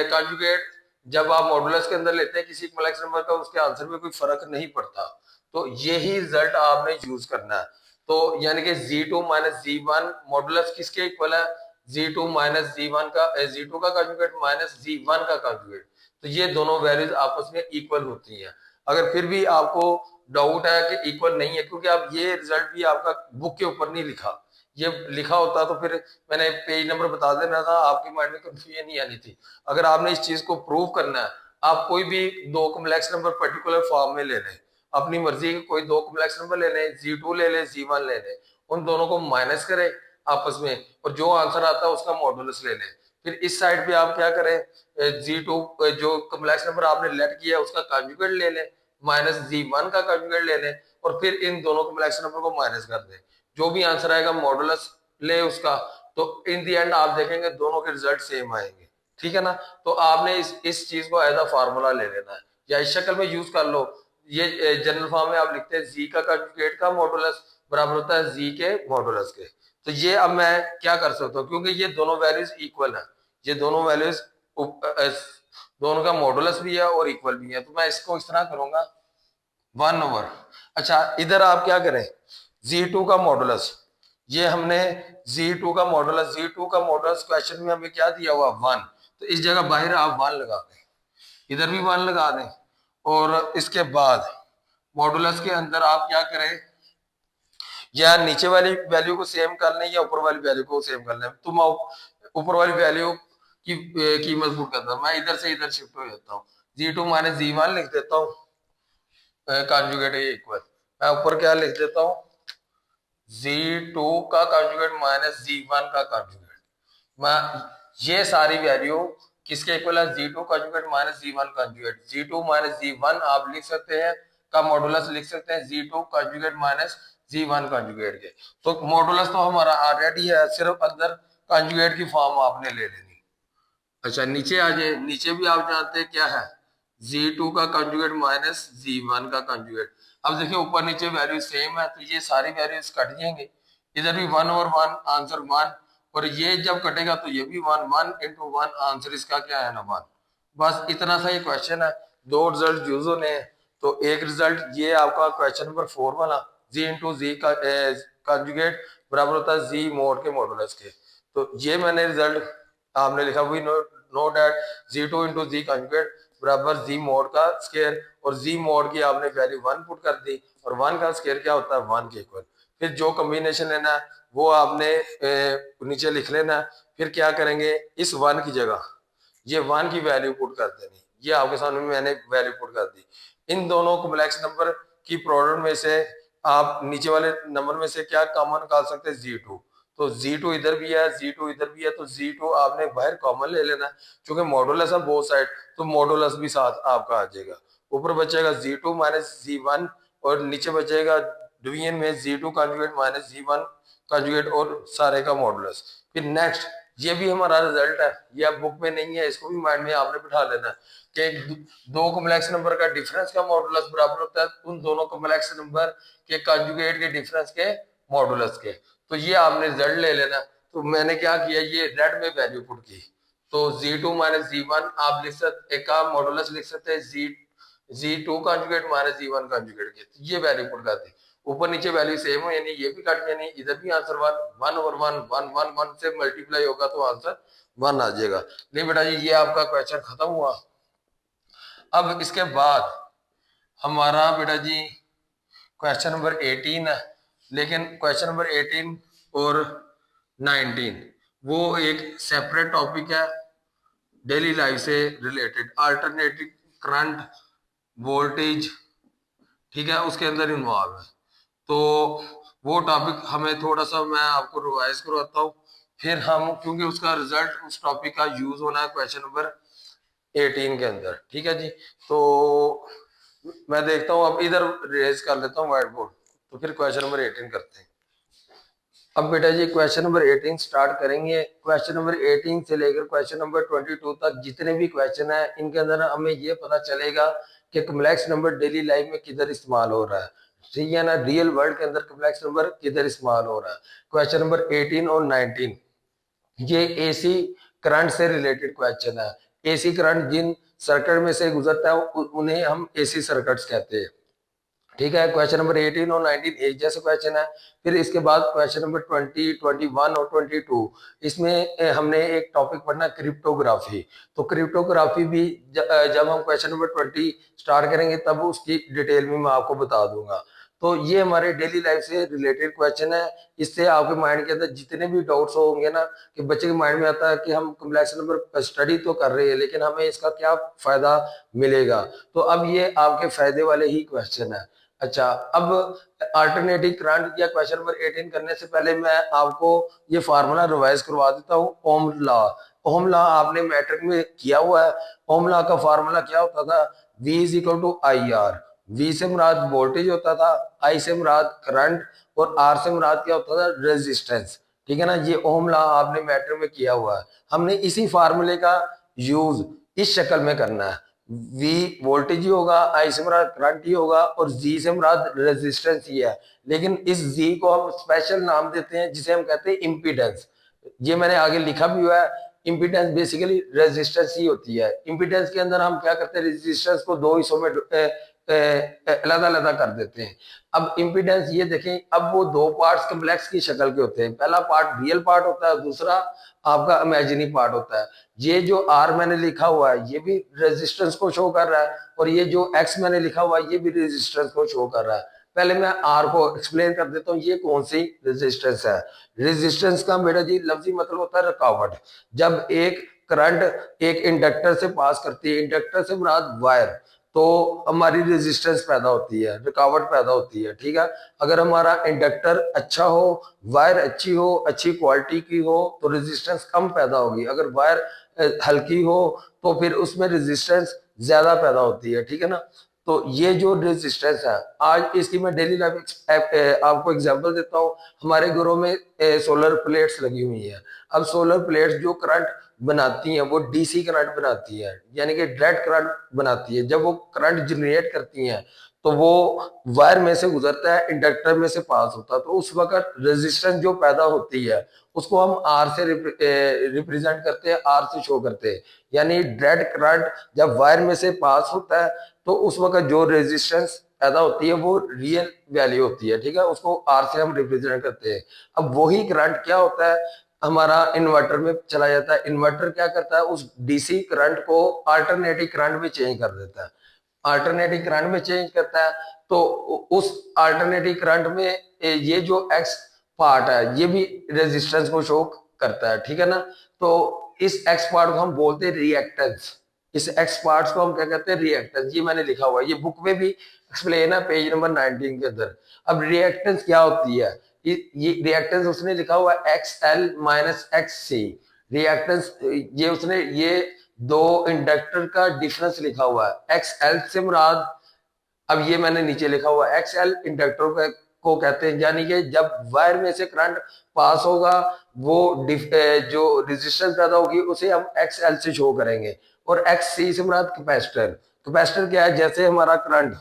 Speaker 1: कॉन्जुगेट जब आप मॉडुलस के अंदर लेते हैं किसी कॉम्प्लेक्स नंबर का, उसके आंसर में कोई फर्क नहीं पड़ता, तो यही रिजल्ट आपने यूज करना है। तो यानी कि Z2 माइनस Z1 मॉडुलस किसके इक्वल है? Z2 माइनस Z1 का, Z2 का कॉन्जुगेट माइनस Z1 का कॉन्जुगेट। तो ये दोनों वैल्यूज आपस में इक्वल होती हैं। अगर फिर भी आपको डाउट है कि इक्वल नहीं है, क्योंकि आप ये रिजल्ट भी आपका बुक के ऊपर नहीं लिखा, ये लिखा होता तो फिर मैंने पेज नंबर बता देना था, आपकी माइंड में कंफ्यूजन नहीं आनी थी। अगर आपने इस चीज को प्रूव करना है, आप कोई भी दो कॉम्प्लेक्स नंबर पर्टिकुलर फॉर्म में ले लें, अपनी मर्जी के कोई दो कॉम्प्लेक्स नंबर ले लें, Z2 ले लें, Z1 ले लें, उन दोनों को माइनस करें आपस में और जो आंसर आता है उसका मॉडुलस ले लें। फिर इस साइड पे आप क्या करें, Z2 जो कॉम्प्लेक्स नंबर आपने लेट किया है उसका कॉन्जुगेट ले लें, माइनस Z1 का कॉन्जुगेट ले लें और फिर इन दोनों कॉम्प्लेक्स नंबर को माइनस कर दें। जो भी आंसर आएगा मॉडुलस ले उसका, तो इन दी एंड आप देखेंगे दोनों के रिजल्ट सेम आएंगे। ठीक है ना? तो आपने इस चीज को एज अ फार्मूला ले लेना है या इस शक्ल में यूज कर लो। ये जनरल फॉर्म में आप लिखते हैं जी का कॉन्जुगेट का मॉडुलस बराबर होता है जी के मॉडुलस के। तो ये अब मैं क्या कर सकता हूँ, क्योंकि ये दोनों वैल्यूज इक्वल है, ये दोनों वैल्यूज दोनों का मॉडुलस भी है और इक्वल भी है, तो मैं इसको इस तरह करूंगा 1/। अच्छा इधर आप क्या करें, Z2 का मॉडुलस, ये हमने Z2 का मॉडुलस क्वेश्चन में हमें क्या दिया हुआ 1, तो इस जगह बाहर आप 1 लगा दें, इधर भी 1 लगा दें और इसके बाद मॉडुलस के अंदर आप क्या करें, या नीचे वाली वैल्यू को सेम कर लें या ऊपर वाली वैल्यू को सेम कर लें। तो मैं ऊपर वाली वैल्यू की कीमत पुट करता हूँ, मैं इधर से इधर शिफ्ट हो जाता हूँ, Z2 माइनस Z1 लिख देता हूँ कॉन्जुगेट इक्वल, मैं ऊपर क्या लिख देता हूँ Z2 का कॉन्जुगेट माइनस Z1 का कॉन्जुगेट। मैं ये सारी वैल्यू किसके इक्वल है, Z2 conjugate minus Z1 conjugate. Z2 minus Z1 आप लिख सकते हैं का मॉडुलस लिख सकते हैं Z2 conjugate minus Z1 conjugate के। तो मॉडुलस तो हमारा ऑलरेडी है, सिर्फ अंदर कॉन्जुगेट की फॉर्म आपने ले लेनी। अच्छा नीचे आ जाए, नीचे भी आप जानते हैं क्या है, Z2 का कंजुगेट माइनस Z1 का कंजुगेट। अब देखिए ऊपर नीचे वैल्यू सेम है तो ये सारी वैल्यूज कट जाएंगे, इधर भी 1 और 1 आंसर 1, और ये जब कटेगा तो ये भी 1, 1 इंटू 1 आंसर इसका क्या है ना 1। बस इतना सा ये क्वेश्चन है, दो रिजल्ट यूज होने हैं। तो एक रिजल्ट ये आपका क्वेश्चन नंबर 4 वाला, जी इंटू जी का कंजुगेट बराबर होता है जी मोड के मॉडुलस के। तो ये मैंने रिजल्ट आपने लिखा we know that Z2 into z conjugate बराबर जी मोड का स्केयर, और जी मोड की आपने वैल्यू 1 पुट कर दी और 1 का स्केयर क्या होता है 1 के इक्वल। फिर जो कॉम्बिनेशन लेना है वो आपने नीचे लिख लेना है। फिर क्या करेंगे, इस 1 की जगह ये 1 की वैल्यू पुट कर देनी, ये आपके सामने मैंने वैल्यू पुट कर दी। इन दोनों कॉम्प्लेक्स नंबर की प्रोडक्ट में से आप नीचे वाले नंबर में से क्या कॉमन निकाल सकते हैं, Z2। तो Z2 इधर भी है, Z2 इधर भी है, तो Z2 आपने बाहर कॉमन ले लेना, क्योंकि मॉडुलस है बोथ साइड, तो मॉडुलस भी साथ आपका आ जाएगा। ऊपर बचेगा Z2 माइनस Z1 और नीचे बचेगा डिवीजन में Z2 conjugate minus Z1 conjugate और सारे का मॉडुलस। फिर नेक्स्ट ये भी हमारा रिजल्ट है, ये अब बुक में नहीं है, इसको भी माइंड में आपने बिठा लेना कि दो कॉम्प्लेक्स नंबर का डिफरेंस का मॉडुलस बराबर होता है उन दोनों कॉम्प्लेक्स नंबर के कॉन्जुगेट के डिफरेंस के मॉडुलस के। तो ये आपने रिजल्ट ले लेना। तो मैंने क्या किया, ये रेड में वैल्यू पुट की, तो Z2 माइनस Z1 आप लिख सकते, एक का मॉडुलस लिख सकते हैं Z2 conjugate minus Z1 conjugate के, ये वैल्यू पुट कर दी। ऊपर नीचे वैल्यू सेम हो, यानी ये भी काट यानी इधर भी आंसर 1, 1 और 1, 1 1 1 से मल्टीप्लाई होगा तो आंसर 1 आ जाएगा। नहीं बेटा जी ये आपका क्वेश्चन खत्म हुआ। अब इसके बाद हमारा बेटा जी क्वेश्चन नंबर 18 है, लेकिन क्वेश्चन नंबर 18 और 19 वो एक सेपरेट टॉपिक है, डेली लाइफ से रिलेटेड, अल्टरनेटिव करंट वोल्टेज, ठीक है, उसके अंदर इन्वॉल्व है। तो वो टॉपिक हमें थोड़ा सा मैं आपको रिवाइज करवाता हूँ, फिर हम क्योंकि उसका रिजल्ट उस टॉपिक का यूज होना है क्वेश्चन नंबर 18 के अंदर। ठीक है जी, तो मैं देखता हूँ अब इधर रेज कर लेता हूँ व्हाइट बोर्ड। तो फिर क्वेश्चन नंबर 18 करते हैं। अब बेटा जी क्वेश्चन नंबर 18 स्टार्ट करेंगे। क्वेश्चन नंबर 18 से लेकर क्वेश्चन नंबर 22 तक जितने भी क्वेश्चन है इनके अंदर हमें ये पता चलेगा कि कम्प्लेक्स नंबर डेली लाइफ में किधर इस्तेमाल हो रहा है, ठीक है ना। रियल वर्ल्ड के अंदर कम्प्लेक्स नंबर किधर इस्तेमाल हो रहा है। क्वेश्चन नंबर 18 और 19 ये एसी करंट से रिलेटेड क्वेश्चन है। एसी करंट जिन सर्किट में से गुजरता है उन्हें हम एसी सर्किट्स कहते हैं, ठीक है। क्वेश्चन नंबर 18 और 19 एक जैसे क्वेश्चन है। फिर इसके बाद क्वेश्चन नंबर 20, 21 और 22 इसमें हमने एक टॉपिक पढ़ना क्रिप्टोग्राफी। तो क्रिप्टोग्राफी भी जब हम क्वेश्चन नंबर 20 स्टार्ट करेंगे तब उसकी डिटेल में मैं आपको बता दूंगा। तो ये हमारे डेली लाइफ से रिलेटेड क्वेश्चन है। इससे आपके माइंड के अंदर जितने भी डाउट्स होंगे ना, कि बच्चे के माइंड में आता है कि हम कॉम्प्लेक्स नंबर स्टडी तो कर रहे हैं लेकिन हमें इसका क्या फायदा मिलेगा, तो अब ये आपके फायदे वाले ही क्वेश्चन है। अच्छा, अब अल्टरनेटिव करंट या क्वेश्चन नंबर 18 करने से पहले मैं आपको ये फार्मूला रिवाइज करवा देता हूँ। ओम लॉ, ओम लॉ आपने मैट्रिक में किया हुआ है। ओम लॉ का फार्मूला क्या होता था, V is equal to I R. V से मुराद वोल्टेज होता था, I से मुराद करंट और R से मुराद क्या होता था, रेजिस्टेंस, ठीक है ना। ये ओम लॉ आपने मैट्रिक में किया हुआ है। हमने इसी फार्मूले का यूज इस शक्ल में करना है। V वोल्टेज ही होगा, I से मुराद करंट ही होगा और G से मुराद रेजिस्टेंस ही है। लेकिन इस G को हम स्पेशल नाम देते हैं जिसे हम कहते हैं इम्पीडेंस। ये मैंने आगे लिखा भी हुआ है। इम्पीडेंस बेसिकली रेजिस्टेंस ही होती है। इम्पीडेंस के अंदर हम क्या करते हैं, रेजिस्टेंस को दो हिस्सों में अलग अलग कर देते हैं। अब इम्पीडेंस ये देखें, अब वो दो पार्ट्स कम्प्लेक्स की शक्ल के होते हैं। पहला पार्ट रियल पार्ट होता है, दूसरा आपका इमेजिनरी पार्ट होता है। ये जो आर मैंने लिखा हुआ है ये भी रेजिस्टेंस को शो कर रहा है और ये जो एक्स मैंने लिखा हुआ है ये भी रेजिस्टेंस को शो कर रहा है। पहले मैं आर को एक्सप्लेन कर देता हूँ, ये कौन सी रेजिस्टेंस है। रेजिस्टेंस का बेटा जी लफ्जी मतलब होता है रुकावट। जब एक करंट एक इंडक्टर से पास करती है, इंडक्टर से मुराद वायर, तो हमारी रेजिस्टेंस पैदा होती है, रुकावट पैदा होती है, ठीक है। अगर हमारा इंडक्टर अच्छा हो, वायर अच्छी हो, अच्छी क्वालिटी की हो तो रेजिस्टेंस कम पैदा होगी। अगर वायर हल्की हो तो फिर उसमें रेजिस्टेंस ज्यादा पैदा होती है, ठीक है ना। तो ये जो रेजिस्टेंस है, आज इसकी मैं डेली लाइफ आपको एग्जांपल देता हूँ। हमारे घरों में सोलर प्लेट्स लगी हुई है। अब सोलर प्लेट्स जो करंट बनाती हैं वो डीसी करंट बनाती है, यानी कि डायरेक्ट करंट बनाती है। जब वो करंट जनरेट करती हैं तो वो वायर में से गुजरता है, इंडक्टर में से पास होता है, तो उस वक्त रेजिस्टेंस जो पैदा होती है उसको हम आर से रिप्रेजेंट करते हैं, आर से शो करते हैं। यानी डायरेक्ट करंट जब वायर में से पास होता है तो उस वक्त जो रेजिस्टेंस पैदा होती है वो रियल वैल्यू होती है, ठीक है। उसको आर से हम रिप्रेजेंट करते हैं। अब वही करंट क्या होता है, हमारा इन्वर्टर में चला जाता है। इन्वर्टर क्या करता है, उस डीसी करंट को अल्टरनेटिव करंट में चेंज कर देता है। अल्टरनेटिव करंट में चेंज करता है तो उस अल्टरनेटिव करंट में ये जो एक्स पार्ट है ये भी रेजिस्टेंस को शो करता है, ठीक है ना। तो इस एक्स पार्ट को हम बोलते हैं रिएक्टेंस। इस एक्स पार्ट्स को हम क्या कहते हैं, रिएक्टेंस। ये मैंने लिखा हुआ है, ये बुक में भी एक्सप्लेन है पेज नंबर 19 के अंदर। अब रिएक्टेंस क्या होती है, ये रिएक्टेंस उसने लिखा हुआ है एक्स एल माइनस एक्स सी। रिएक्टेंस ये उसने ये दो इंडक्टर का डिफरेंस लिखा हुआ है। एक्स एल से मुराद, अब ये मैंने नीचे लिखा हुआ एक्स एल इंडक्टर को कहते हैं, यानी कि जब वायर में से करंट पास होगा वो जो रेजिस्टेंस पैदा होगी उसे हम एक्स एल से शो करेंगे। और एक्स सी से मुराद कैपेसिटर। कैपेसिटर क्या है, जैसे हमारा करंट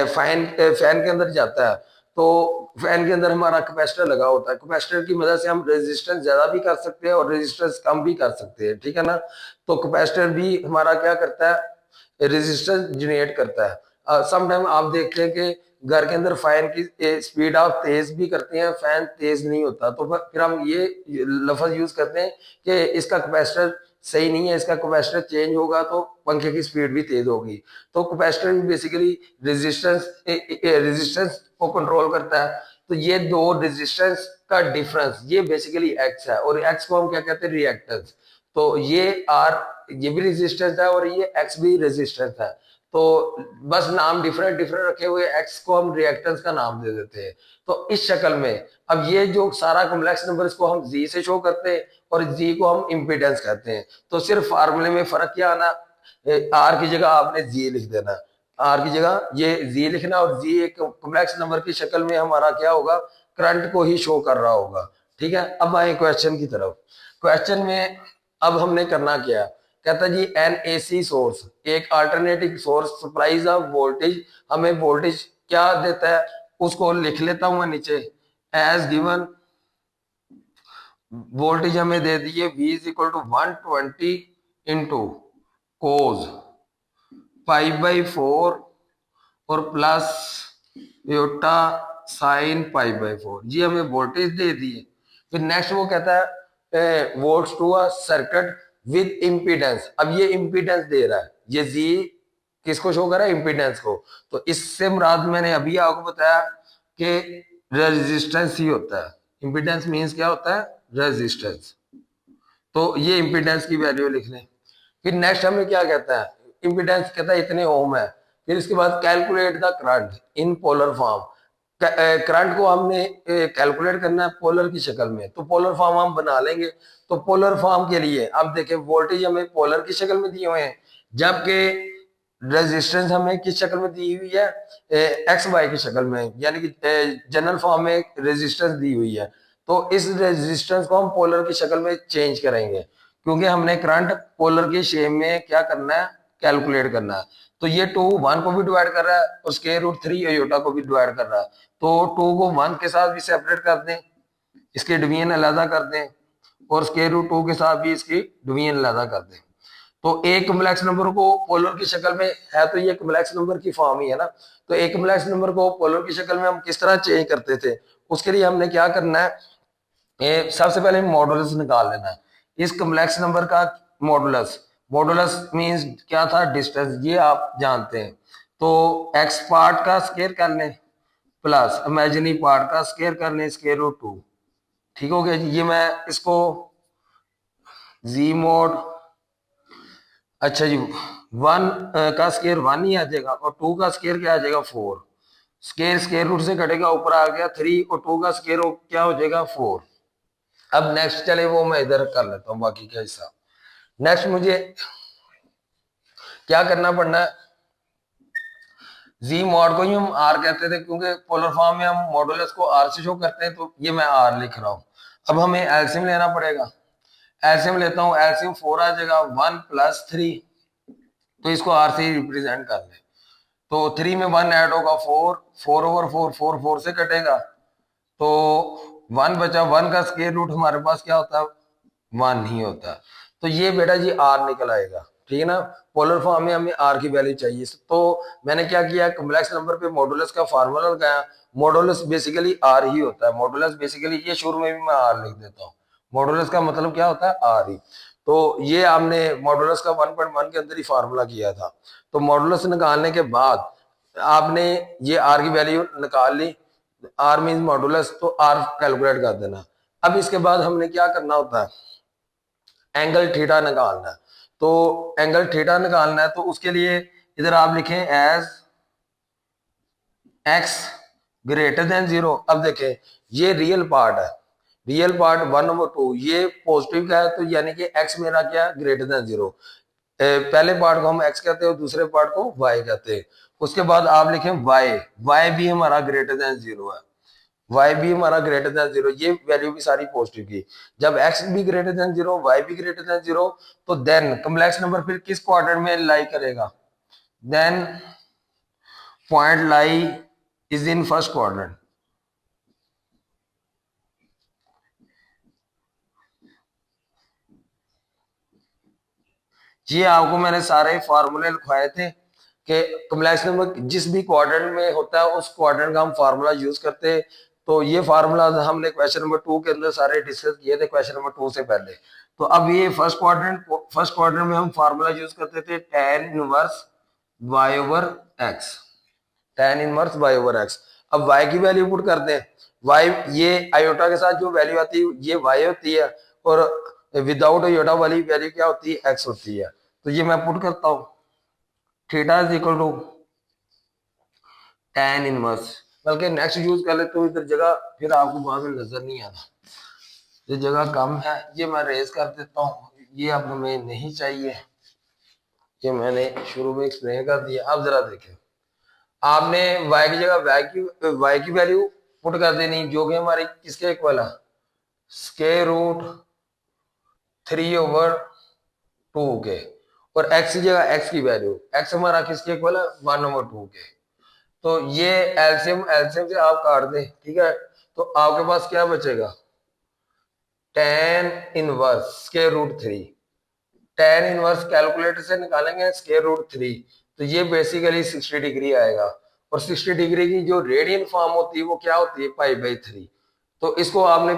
Speaker 1: फैन के अंदर जाता है तो फैन के अंदर हमारा कैपेसिटर लगा होता है। कैपेसिटर की मदद से हम रेजिस्टेंस ज्यादा भी कर सकते हैं और रेजिस्टेंस कम भी कर सकते हैं, ठीक है ना। तो कैपेसिटर भी हमारा क्या करता है, रेजिस्टेंस जनरेट करता है। समटाइम आप देखते हैं कि घर के अंदर फैन की स्पीड आप तेज भी करते हैं, फैन तेज नहीं होता, तो फिर हम ये लफ्ज यूज करते हैं कि इसका कैपेसिटर सही नहीं है, इसका कैपेसिटर चेंज होगा तो पंखे की स्पीड भी तेज होगी। तो कैपेसिटर भी बेसिकली रेजिस्टेंस को कंट्रोल करता है। तो ये दो रेजिस्टेंस का डिफरेंस ये बेसिकली एक्स है और एक्स को हम क्या कहते हैं, रिएक्टेंस। तो ये आर ये भी रेजिस्टेंस है और ये एक्स भी रेजिस्टेंस है। तो बस नाम डिफरेंट डिफरेंट रखे हुए, एक्स को हम रिएक्टेंस का नाम दे देते हैं। तो इस शक्ल में अब ये जो सारा कॉम्प्लेक्स नंबर इसको हम जी से शो करते हैं और जी को हम इम्पीडेंस कहते हैं। तो सिर्फ फार्मूले में फर्क क्या आना, आर की जगह आपने जी लिख देना। आर की जगह ये जी लिखना, और जी एक कॉम्प्लेक्स नंबर की शक्ल में हमारा क्या होगा, करंट को ही शो कर रहा होगा। ठीक है, अब आए क्वेश्चन की तरफ। क्वेश्चन में अब हमने करना क्या है, कहता है जी एन एसी सोर्स, एक alternative source supplies of voltage, हमें वोल्टेज क्या देता है उसको लिख लेता हूं मैं नीचे, एज गिवन वोल्टेज हमें दे दिए V is equal to 120 into cos 5/4 और प्लस योटा साइन π/4, जी हमें वोल्टेज दे दिए। फिर नेक्स्ट वो कहता है volts to a circuit with impedance, अब ये इम्पीडेंस दे रहा है, ये जी किसको शो कर रहा है, इम्पीडेंस को। तो इससे मुराद मैंने अभी आपको बताया कि रेजिस्टेंस ही होता है, इम्पीडेंस मीन्स क्या होता है, रेजिस्टेंस। तो ये इम्पीडेंस की वैल्यू लिख लें। फिर नेक्स्ट हमें क्या कहता है, इम्पीडेंस कहता है इतने ओम है। फिर इसके बाद calculate the current in polar form, current को हमने कैलकुलेट करना है पोलर की शक्ल में, तो पोलर फॉर्म हम बना लेंगे। तो पोलर फॉर्म के लिए अब देखें, वोल्टेज हमें पोलर की शक्ल में दिए हुए हैं, जबकि रेजिस्टेंस हमें किस शक्ल में दी हुई है, एक्स वाई की शक्ल में, यानी कि जनरल फॉर्म में रेजिस्टेंस दी हुई है। तो इस रेजिस्टेंस को हम पोलर की शक्ल में चेंज करेंगे, क्योंकि हमने करंट पोलर की शेप में क्या करना है, कैलकुलेट करना है। तो ये 2 1 को भी डिवाइड कर रहा है और स्क्वायर रूट 3 योटा को भी डिवाइड कर रहा है। तो 2 को 1 के साथ भी सेपरेट कर दें, इसके डिवीजन अलग कर दें, और स्क्वायर रूट 2 के साथ भी इसकी डिवीजन अलग कर दें। तो एक कॉम्प्लेक्स नंबर को पोलर की शक्ल में है, तो ये कॉम्प्लेक्स नंबर की फॉर्म ही है ना। तो एक कॉम्प्लेक्स नंबर को पोलर की शक्ल में हम किस तरह चेंज करते थे, उसके लिए हमने क्या करना है, सबसे पहले मॉडुलस निकाल लेना है इस कॉम्प्लेक्स नंबर का। मॉडुलस, मॉडुलस मींस क्या था, डिस्टेंस, ये आप जानते हैं। तो एक्स पार्ट का स्क्वायर कर लें प्लस इमेजिनरी पार्ट का स्क्वायर कर लें स्क्वायर रूट 2। ठीक हो गया जी, ये मैं इसको जी मोड, अच्छा जी 1 का स्क्वायर 1 ही आ जाएगा, और 2 का स्क्वायर क्या आ जाएगा 4, स्क्वायर स्क्वायर रूट से कटेगा, ऊपर आ गया 3, और 2 का स्क्वायर क्या हो जाएगा 4। अब नेक्स्ट चले वो मैं इधर कर लेता हूँ बाकी का हिस्सा। नेक्स्ट मुझे क्या करना पड़ना है, जी मॉड को ही हम आर कहते थे, क्योंकि पोलर फॉर्म में हम मॉडुलस को आर से शो करते हैं, तो ये मैं आर लिख रहा हूँ। अब हमें एलसीएम लेना पड़ेगा, एलसीएम लेता हूँ, एलसीएम 4 आ जाएगा 1 + 3, तो इसको आर से ही रिप्रेजेंट कर ले। तो 3 में 1 ऐड होगा 4, 4/4, 4 4 से कटेगा, तो 1 बचा, 1 का स्क्वायर रूट हमारे पास क्या होता है, 1 ही होता है। तो ये बेटा जी आर निकल आएगा, ठीक है ना। पोलर फॉर्म में हमें आर की वैल्यू चाहिए, तो मैंने क्या किया, कॉम्प्लेक्स नंबर पे मॉडुलस का फार्मूला लगाया। मॉडुलस बेसिकली आर ही होता है, मॉडुलस बेसिकली, ये शुरू में भी मैं आर लिख देता हूँ, मॉडुलस का मतलब क्या होता है, आर ही। तो ये हमने मॉडुलस का 1.1 के अंदर ही फार्मूला किया था। तो मॉडुलस निकालने के बाद आपने ये आर की वैल्यू निकाल ली, आर मीन मॉडुलस, तो आर कैलकुलेट कर देना। अब इसके बाद हमने क्या करना होता है, एंगल थीटा निकालना है। तो एंगल थीटा निकालना है, तो उसके लिए इधर आप लिखें एज एक्स ग्रेटर देन 0। अब देखें, ये रियल पार्ट है, रियल पार्ट 1/2, ये पॉजिटिव का है, तो यानी कि एक्स मेरा क्या, ग्रेटर देन 0। पहले पार्ट को हम एक्स कहते हैं और दूसरे पार्ट को वाई कहते हैं। उसके बाद आप लिखें वाई, वाई भी हमारा ग्रेटर देन 0 है, वाई भी हमारा ग्रेटर देन 0, ये वैल्यू भी सारी पॉजिटिव की। जब एक्स भी ग्रेटर देन 0, वाई भी ग्रेटर देन 0, तो देन कॉम्प्लेक्स नंबर फिर किस क्वाड्रेंट में लाई करेगा, then point lie is in first quadrant. ये आपको मैंने सारे फार्मूले लिखवाए थे कि कॉम्प्लेक्स नंबर जिस भी क्वाड्रेंट में होता है उस क्वाड्रेंट का हम फार्मूला यूज करते हैं। तो ये फार्मूला हमने क्वेश्चन नंबर 2 के अंदर सारे डिस्कस किए थे, क्वेश्चन नंबर 2 से पहले। तो अब ये फर्स्ट क्वाड्रेंट में हम फार्मूला यूज करते थे tan inverse y/x, tan inverse y/x। अब y की वैल्यू पुट कर दें, y ये आयोटा के साथ जो वैल्यू आती है ये y होती है, और विदाउट आयोटा वाली वैल्यू क्या होती है, x होती है। तो ये मैं पुट करता हूँ, theta is equal to tan inverse, बल्कि नेक्स्ट यूज कर लेते हो इधर जगह, फिर आपको बाद में नजर नहीं आना, ये जगह कम है, ये मैं रेज कर देता हूँ, ये अब हमें नहीं चाहिए, ये मैंने शुरू में एक्सप्लेन कर दिया। अब जरा देखें, आपने y की जगह y की वैल्यू पुट कर देनी, जो कि हमारी किसके इक्वल है, स्क्वायर रूट 3/2 के। और x की जगह x की वैल्यू, x हमारा किसके इक्वल है, 1/2 के। तो ये एलसीएम एलसीएम से आप काट दें, ठीक है, तो आपके पास क्या बचेगा, tan inverse square root 3। tan inverse calculator से निकालेंगे स्क्वायर रूट 3, तो ये बेसिकली 60 डिग्री आएगा। और 60 डिग्री की जो रेडियन फॉर्म होती है वो क्या होती है, पाई/3। तो इसको आपने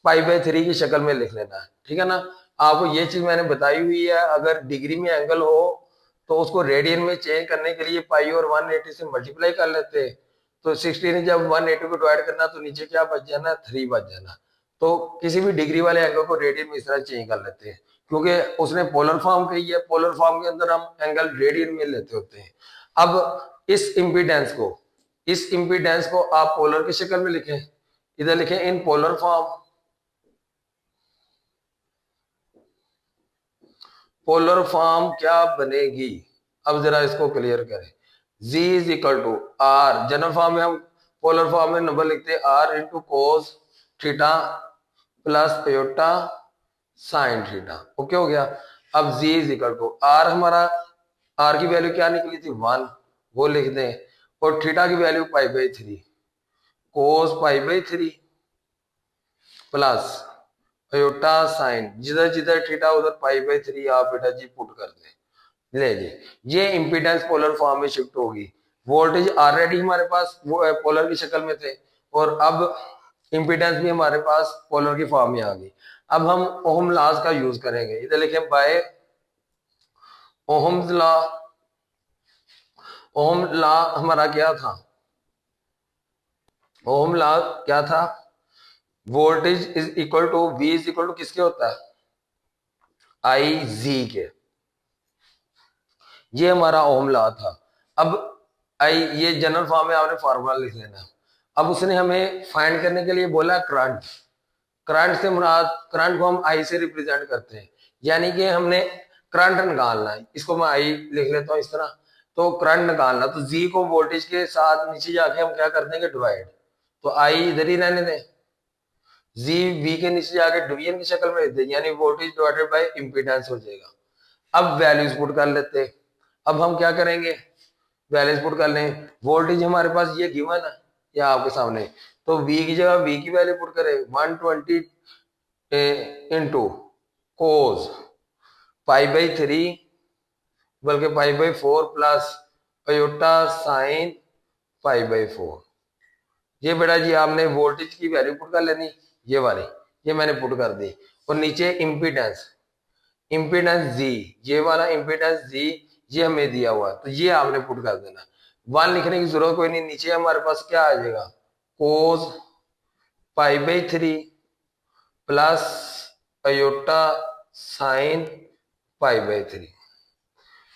Speaker 1: पाई/3 की शक्ल में लिख लेना है, ठीक है ना। आपको ये चीज मैंने बताई हुई है, अगर डिग्री में एंगल हो तो उसको रेडियन में चेंज करने के लिए पाई और 180 से मल्टीप्लाई कर लेते हैं। तो 60 ने जब 180 को डिवाइड करना तो नीचे क्या बच जाना, 3 बच जाना। तो किसी भी डिग्री वाले एंगल को रेडियन में इस तरह चेंज कर लेते हैं, क्योंकि उसने पोलर फॉर्म कही है, पोलर फॉर्म के अंदर हम एंगल रेडियन में लेते होते हैं। अब इस इंपीडेंस को आप पोलर की शक्ल में लिखें, इधर लिखें in polar form. Polar form क्या बनेगी, अब जरा इसको क्लियर करें। z is equal to r, general form में हम पोलर फॉर्म में नंबर लिखते हैं r into cos theta plus iota sine theta. Okay हो गया। अब z is equal to r, हमारा r की वैल्यू क्या निकली थी, 1, वो लिख दें। और थीटा की वैल्यू पाई/3, कोस पाई/3 प्लस आयोटा साइन, जिधर जिधर थीटा उधर पाई/3 आप बेटा जी पुट कर दें। ले जी, ये इंपीडेंस पोलर फॉर्म में शिफ्ट होगी। वोल्टेज ऑलरेडी हमारे पास वो पोलर की शक्ल में थे, और अब इंपीडेंस भी हमारे पास पोलर की फॉर्म में आ गई। अब हम ओहम लॉज का यूज करेंगे, इधर लिखें by Ohm's law. Ohm law हमारा क्या था, ओहम लॉ क्या था, voltage is equal to V is equal to किसके होता है, आई जी के। ये हमारा ओहम लॉ था। अब आई, ये जनरल फॉर्म में आपने फार्मूला लिख लेना। अब उसने हमें फाइंड करने के लिए बोला करंट। करंट से मुराद, करंट को हम आई से रिप्रेजेंट करते हैं, यानी कि हमने करंट निकालना है। इसको मैं आई लिख लेता हूँ इस तरह। तो करंट निकालना, तो जी को वोल्टेज के साथ नीचे जाके हम क्या कर देंगे, डिवाइड। तो आई इधर ही रहने दें, जी वी के नीचे जाके डिवीजन की शक्ल में दे, यानी वोल्टेज डिवाइडेड बाय इंपीडेंस हो जाएगा। अब वैल्यूज पुट कर लेते हैं। अब हम क्या करेंगे, वैल्यूज पुट कर लें। वोल्टेज हमारे पास ये गिवन है या आपके सामने, तो v की जगह v की वैल्यू पुट करें, 120 इंटू कोस पाई/3 बल्कि पाई/4 प्लस आयोटा साइन पाई/4। ये बेटा जी आपने वोल्टेज की वैल्यू पुट कर लेनी, ये वाली, ये मैंने पुट कर दी। और नीचे इम्पीडेंस, इम्पीडेंस जी, ये वाला इम्पीडेंस जी, ये हमें दिया हुआ, तो ये आपने पुट कर देना। 1 लिखने की जरूरत कोई नहीं, नीचे हमारे पास क्या आ जाएगा, कोस पाई/3 प्लस आयोटा साइन पाई/3।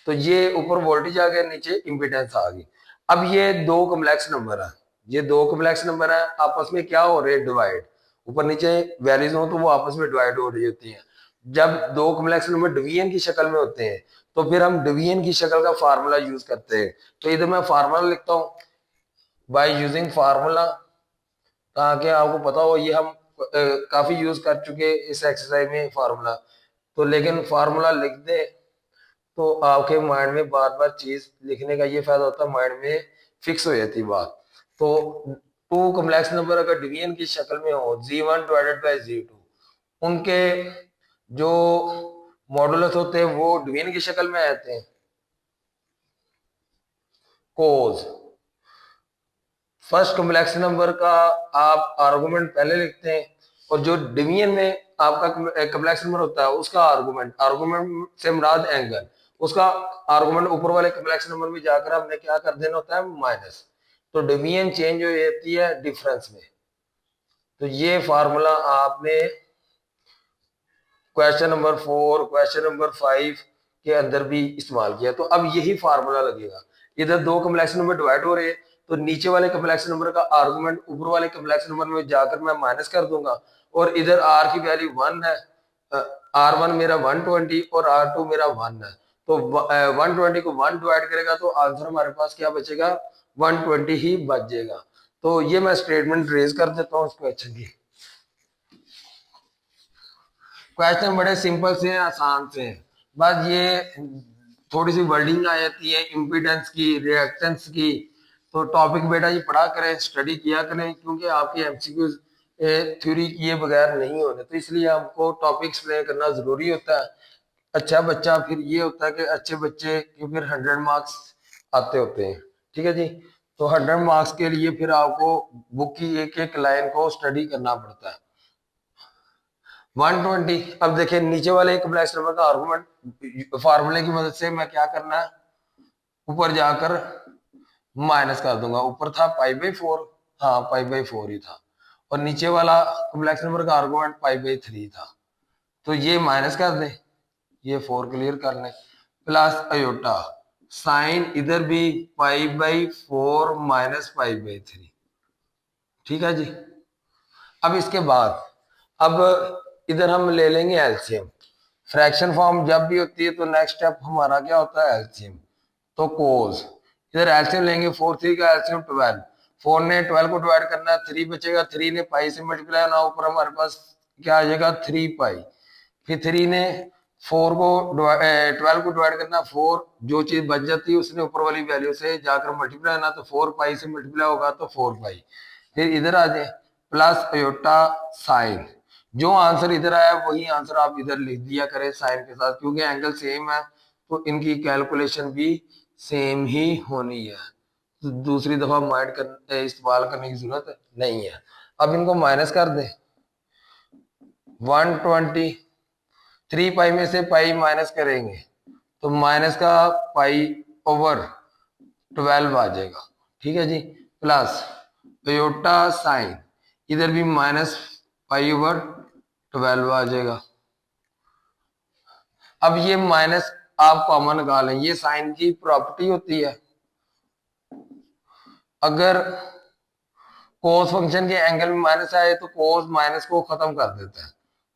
Speaker 1: तो ये ऊपर वोल्टेज आ गया, नीचे इम्पीडेंस आ गई। अब ये दो कॉम्प्लेक्स नंबर है, ये दो कॉम्प्लेक्स नंबर है, आपस में क्या हो रहे हैं, डिवाइड। ऊपर नीचे वैल्यूज हो तो वो आपस में डिवाइड हो रही होती हैं। जब दो कॉम्प्लेक्स नंबर डिवीजन की शक्ल में होते हैं तो फिर हम डिवीजन की शक्ल का फार्मूला यूज करते हैं। तो इधर मैं फार्मूला लिखता हूँ, बाय यूजिंग फार्मूला, ताकि आपको पता हो। ये हम काफी यूज कर चुके इस एक्सरसाइज में फार्मूला, तो लेकिन फार्मूला लिख दे तो आपके माइंड में बार बार चीज लिखने का ये फायदा होता है, माइंड में फिक्स हो जाती बात। तो टू कॉम्प्लेक्स नंबर अगर डिवीजन की शक्ल में हो, जी1 डिवाइडेड बाय जी2, उनके जो मॉडुलस होते हैं वो डिवीजन की शक्ल में आते हैं, कोस। फर्स्ट कॉम्प्लेक्स नंबर का आप आर्गुमेंट पहले लिखते हैं, और जो डिवीजन में आपका कॉम्प्लेक्स नंबर होता है उसका आर्गुमेंट, आर्गुमेंट से मुराद एंगल, उसका आर्गुमेंट ऊपर वाले कॉम्प्लेक्स नंबर में जाकर हमने क्या कर देना होता है, माइनस। तो डिवीजन चेंज हो जाती है डिफरेंस में। तो ये फार्मूला आपने क्वेश्चन नंबर 4, क्वेश्चन नंबर 5 के अंदर भी इस्तेमाल किया। तो अब यही फार्मूला लगेगा। इधर दो कॉम्प्लेक्स नंबर डिवाइड हो रहे हैं, तो नीचे वाले कॉम्प्लेक्स नंबर का आर्गुमेंट ऊपर वाले कॉम्प्लेक्स नंबर में जाकर मैं माइनस कर दूंगा। और इधर r की वैल्यू 1 है, r1 मेरा 120 और r2 मेरा 1 है, तो 120 को 1 डिवाइड करेगा तो आंसर हमारे पास क्या बचेगा, 120 ही बच जाएगा। तो ये मैं स्टेटमेंट रेज कर देता हूँ इस क्वेश्चन की। क्वेश्चन बड़े सिंपल से हैं, आसान से हैं, बस ये थोड़ी सी वर्डिंग आ जाती है इम्पीडेंस की, रिएक्टेंस की। तो टॉपिक बेटा जी पढ़ा करें, स्टडी किया करें, क्योंकि आपके एमसीक्यू थ्योरी किए बगैर नहीं होने, तो इसलिए आपको टॉपिक एक्सप्लेन करना जरूरी होता है। अच्छा बच्चा फिर ये होता है कि अच्छे बच्चे की फिर 100 मार्क्स आते होते हैं। ठीक है जी। तो 100 मार्क्स के लिए फिर आपको बुक की एक एक लाइन को स्टडी करना पड़ता है। 120, अब देखिए नीचे वाले एक ब्लैक नंबर का आर्गुमेंट फार्मूले की मदद से मैं क्या करना है, ऊपर जाकर माइनस कर दूंगा। ऊपर था π/4, हाँ π/4 ही था, और नीचे वाला कॉम्प्लेक्स नंबर का आर्गुमेंट π/3 था। तो ये माइनस कर दे, ये 4 क्लियर कर ले, प्लस अयोटा साइन इधर भी π/4 माइनस π/3। ठीक है जी। अब इसके बाद अब इधर हम ले लेंगे एलसीएम। फ्रैक्शन फॉर्म जब भी होती है तो नेक्स्ट स्टेप हमारा क्या होता है, एलसीएम। तो कोस इधर एलसीएम लेंगे, 4 3 का एलसीएम 12, 4 ने 12 को डिवाइड करना है, 3 बचेगा, 3 ने पाई से मल्टीप्लाई होना, ऊपर हमारे पास क्या आ जाएगा 3 पाई। फिर 3 ने 4 को 12 को डिवाइड करना, 4 जो चीज बच जाती है उसने ऊपर वाली वैल्यू से जाकर मल्टीप्लाई होना, तो 4 पाई से मल्टीप्लाई होगा तो 4 पाई। फिर इधर आ जाए प्लस अयोटा साइन, जो आंसर इधर आया वही आंसर आप इधर लिख दिया करें साइन के साथ, क्योंकि एंगल सेम है तो इनकी कैलकुलेशन भी सेम ही होनी है। तो दूसरी दफा माइंड कर इस्तेमाल करने की जरूरत नहीं है। अब इनको माइनस कर दे, 120, 3 पाई में से पाई माइनस करेंगे तो माइनस का π/12 आ जाएगा। ठीक है जी। प्लस अयोटा साइन, इधर भी माइनस π/12 आ जाएगा। अब ये माइनस आप कॉमन निकालें, ये साइन की प्रॉपर्टी होती है, अगर कोस फंक्शन के एंगल में माइनस आए तो कोस माइनस को खत्म कर देता है,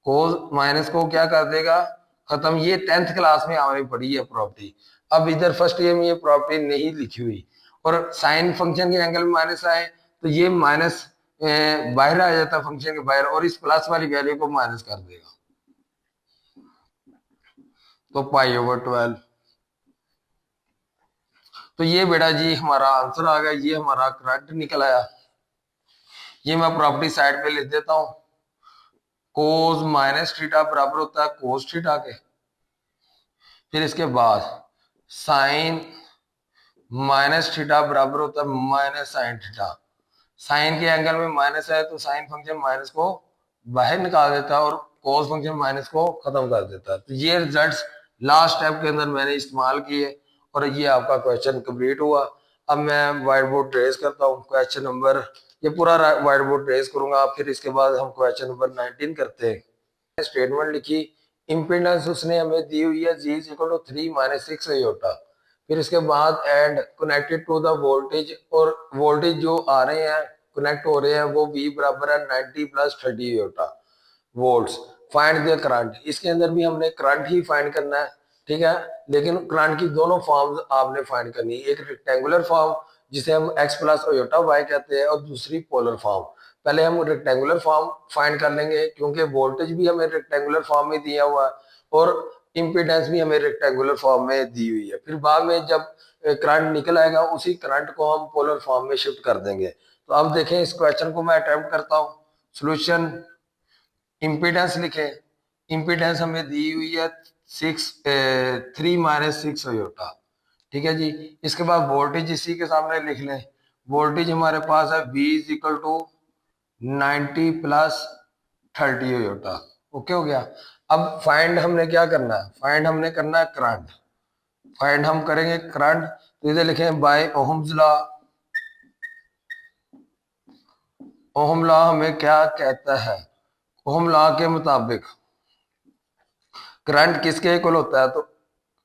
Speaker 1: कोस माइनस को क्या कर देगा, खत्म। ये 10th क्लास में हमें पढ़ी है प्रॉपर्टी। अब इधर फर्स्ट ईयर में ये प्रॉपर्टी नहीं लिखी हुई, और साइन फंक्शन के एंगल में माइनस आए तो ये माइनस बाहर आ जाता है फंक्शन के बाहर, और इस प्लस वाली वैल्यू को माइनस कर देगा, तो π/12। तो ये बेटा जी हमारा आंसर आ गया, ये हमारा करेक्ट निकल आया। ये मैं प्रॉपर्टी साइड पे लिख देता हूं, कोस माइनस थीटा बराबर होता है कोस थीटा के। फिर इसके बाद साइन माइनस थीटा बराबर होता है माइनस साइन थीटा। साइन के एंगल में माइनस है तो साइन फंक्शन माइनस को बाहर निकाल देता है और कोस फंक्शन माइनस को खत्म कर देता है। तो ये रिजल्ट्स लास्ट स्टेप के अंदर मैंने इस्तेमाल किए और ये आपका क्वेश्चन कंप्लीट हुआ। अब मैं व्हाइट बोर्ड ट्रेस करता हूँ, क्वेश्चन नंबर, ये पूरा व्हाइट बोर्ड ट्रेस करूंगा, फिर इसके बाद हम क्वेश्चन नंबर 19 करते हैं। स्टेटमेंट लिखी, इम्पीडेंस उसने हमें दी हुई है G = 3 - 6 अयोटा। फिर इसके बाद and connected to the voltage, और वोल्टेज जो आ रहे हैं कनेक्ट हो रहे हैं वो V बराबर है 90 + 30 iota volts. Find the current, इसके अंदर भी हमने करंट ही फाइंड करना है। ठीक है, लेकिन करंट की दोनों फॉर्म्स आपने फाइंड करनी है, एक रेक्टेंगुलर फॉर्म जिसे हम x + अयोटा y कहते हैं, और दूसरी पोलर फॉर्म। पहले हम रेक्टेंगुलर फॉर्म फाइंड कर लेंगे, क्योंकि वोल्टेज भी हमें रेक्टेंगुलर फॉर्म में दिया हुआ है और इम्पीडेंस भी हमें रेक्टेंगुलर फॉर्म में दी हुई है। फिर बाद में जब करंट निकल आएगा उसी करंट को हम पोलर फॉर्म में शिफ्ट कर देंगे। तो अब देखें इस क्वेश्चन को मैं अटेम्प्ट करता हूँ। सॉल्यूशन, इम्पीडेंस लिखे, इम्पीडेंस हमें दी हुई है 3 - 6 अयोटा। ठीक है जी। इसके बाद वोल्टेज इसी के सामने लिख लें, वोल्टेज हमारे पास है V = 90 + 30 अयोटा। ओके हो गया। अब फाइंड हमने क्या करना है, फाइंड हमने करना है करंट, फाइंड हम करेंगे करंट। तो इधर लिखें by Ohm's law. Ohm law हमें क्या कहता है, ओहम लॉ के मुताबिक करंट किसके इक्वल होता है, तो